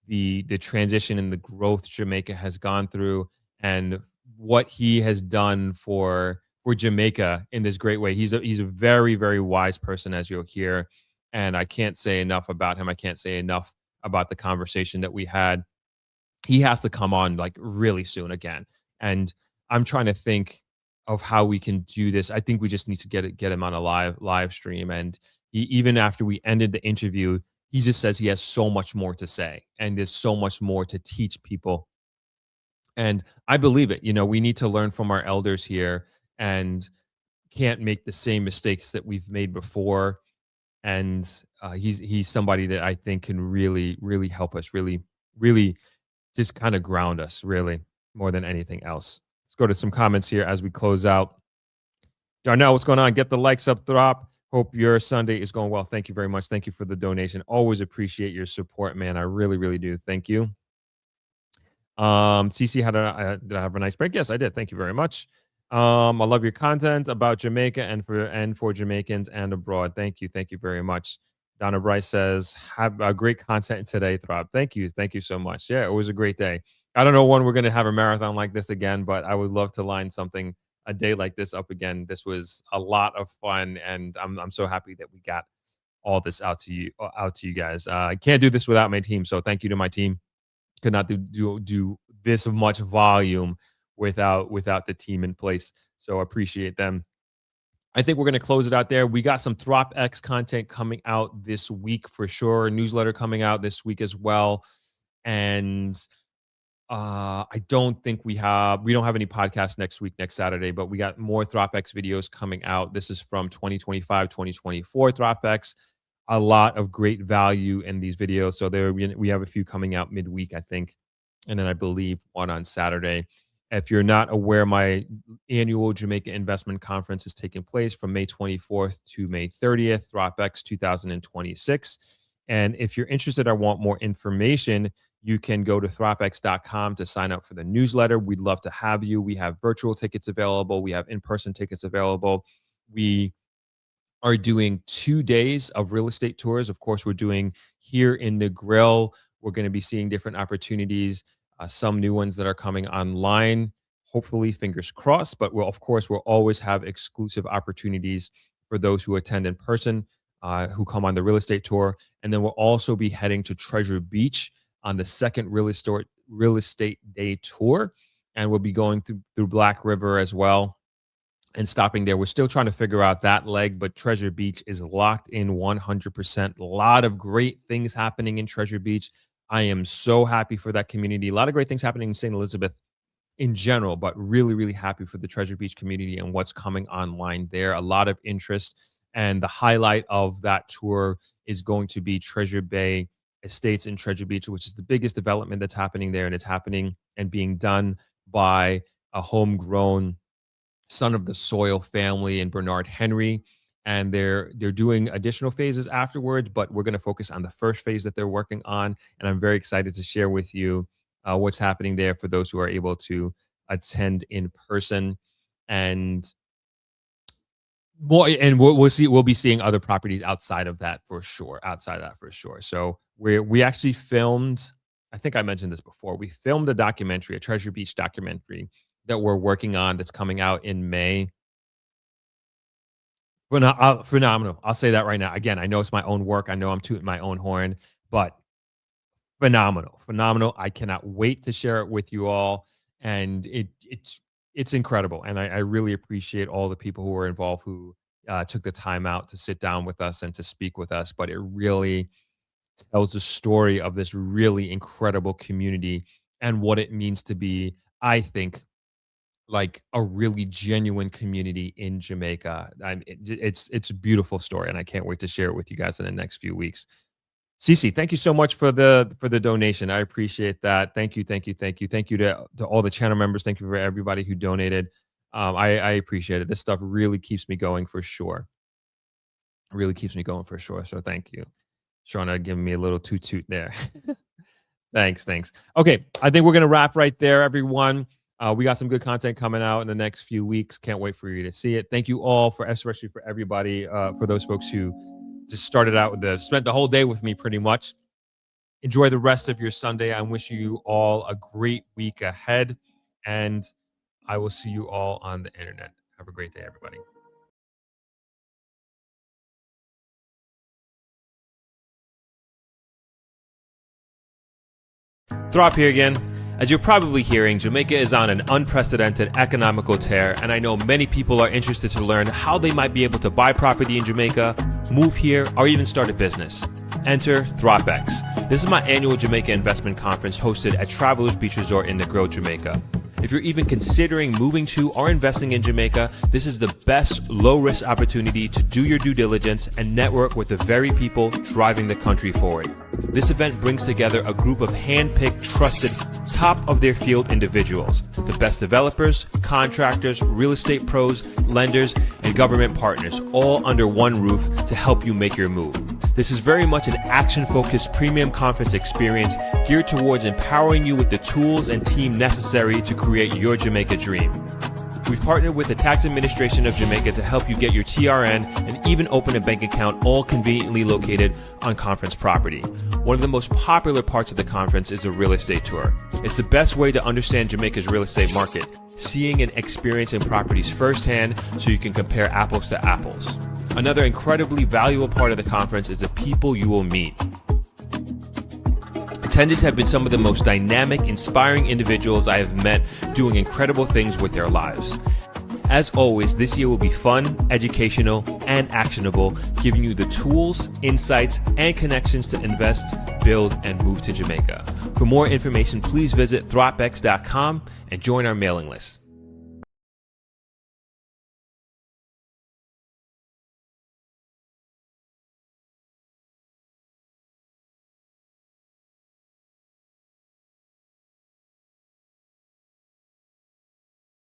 the transition and the growth Jamaica has gone through, and what he has done for Jamaica in this great way. He's a very, very wise person, as you'll hear, and I can't say enough about him. I can't say enough about the conversation that we had. He has to come on like really soon again, and I'm trying to think of how we can do this. I think we just need to get him on a live stream. And even after we ended the interview, he just says he has so much more to say and there's so much more to teach people. And I believe it. You know, we need to learn from our elders here and can't make the same mistakes that we've made before. And he's somebody that I think can really, really help us, really, really just kind of ground us, really, more than anything else. Let's go to some comments here as we close out. Darnell, what's going on? Get the likes up, Throp. Hope your Sunday is going well. Thank you very much. Thank you for the donation. Always appreciate your support, man. I really, really do. Thank you. CC, did I have a nice break? Yes, I did. Thank you very much. I love your content about Jamaica and for Jamaicans and abroad. Thank you. Thank you very much. Donna Bryce says, have a great content today, Throp. Thank you. Thank you so much. Yeah, it was a great day. I don't know when we're going to have a marathon like this again, but I would love to line a day like this up again. This was a lot of fun, and I'm so happy that we got all this out to you guys. I can't do this without my team, so thank you to my team. Could not do this much volume without the team in place. So I appreciate them. I think we're going to close it out there. We got some ThropX content coming out this week for sure. Newsletter coming out this week as well, and I don't think we don't have any podcasts next Saturday, but we got more ThropX videos coming out. This is from 2025, 2024 ThropX. A lot of great value in these videos. So we have a few coming out midweek, I think. And then I believe one on Saturday. If you're not aware, my annual Jamaica Investment Conference is taking place from May 24th to May 30th, ThropX 2026. And if you're interested or want more information, you can go to thropx.com to sign up for the newsletter. We'd love to have you. We have virtual tickets available. We have in-person tickets available. We are doing 2 days of real estate tours. Of course, we're doing here in the Grill. We're going to be seeing different opportunities, some new ones that are coming online. Hopefully, fingers crossed. But we'll always have exclusive opportunities for those who attend in person, who come on the real estate tour. And then we'll also be heading to Treasure Beach on the second real estate day tour. And we'll be going through Black River as well and stopping there. We're still trying to figure out that leg, but Treasure Beach is locked in 100%. A lot of great things happening in Treasure Beach. I am so happy for that community. A lot of great things happening in St. Elizabeth in general, but really, really happy for the Treasure Beach community and what's coming online there. A lot of interest. And the highlight of that tour is going to be Treasure Bay Estates in Treasure Beach, which is the biggest development that's happening there. And it's happening and being done by a homegrown son of the soil family and Bernard Henry. And they're doing additional phases afterwards, but we're going to focus on the first phase that they're working on. And I'm very excited to share with you what's happening there for those who are able to attend in person. And we'll be seeing other properties outside of that for sure. So we actually filmed, I think I mentioned this before, we filmed a documentary, a Treasure Beach documentary that we're working on that's coming out in May. Phenomenal. I'll say that right now. Again, I know it's my own work. I know I'm tooting my own horn, but phenomenal. I cannot wait to share it with you all. And it's incredible. And I really appreciate all the people who were involved who took the time out to sit down with us and to speak with us. But it really tells the story of this really incredible community and what it means to be, I think, like a really genuine community in Jamaica. It's a beautiful story, and I can't wait to share it with you guys in the next few weeks. Cece, thank you so much for the donation. I appreciate that. Thank you to all the channel members. Thank you for everybody who donated. I appreciate it. This stuff really keeps me going for sure. Really keeps me going for sure. So thank you, Shauna, giving me a little toot there. Thanks. Okay, I think we're gonna wrap right there, everyone. We got some good content coming out in the next few weeks. Can't wait for you to see it. Thank you all especially for everybody, for those folks who just started out spent the whole day with me pretty much. Enjoy the rest of your Sunday. I'm wishing you all a great week ahead, and I will see you all on the internet. Have a great day, everybody. Throp here again. As you're probably hearing, Jamaica is on an unprecedented economical tear, and I know many people are interested to learn how they might be able to buy property in Jamaica, move here, or even start a business. Enter ThropX. This is my annual Jamaica investment conference hosted at Travelers Beach Resort in Negril, Jamaica. If you're even considering moving to or investing in Jamaica, this is the best low-risk opportunity to do your due diligence and network with the very people driving the country forward. This event brings together a group of hand-picked, trusted, top-of-their-field individuals, the best developers, contractors, real estate pros, lenders, and government partners, all under one roof to help you make your move. This is very much an action-focused premium conference experience geared towards empowering you with the tools and team necessary to create your Jamaica dream. We've partnered with the Tax Administration of Jamaica to help you get your TRN and even open a bank account, all conveniently located on conference property. One of the most popular parts of the conference is the real estate tour. It's the best way to understand Jamaica's real estate market, seeing and experiencing properties firsthand so you can compare apples to apples. Another incredibly valuable part of the conference is the people you will meet. Attendees have been some of the most dynamic, inspiring individuals I have met doing incredible things with their lives. As always, this year will be fun, educational, and actionable, giving you the tools, insights, and connections to invest, build, and move to Jamaica. For more information, please visit thropx.com and join our mailing list.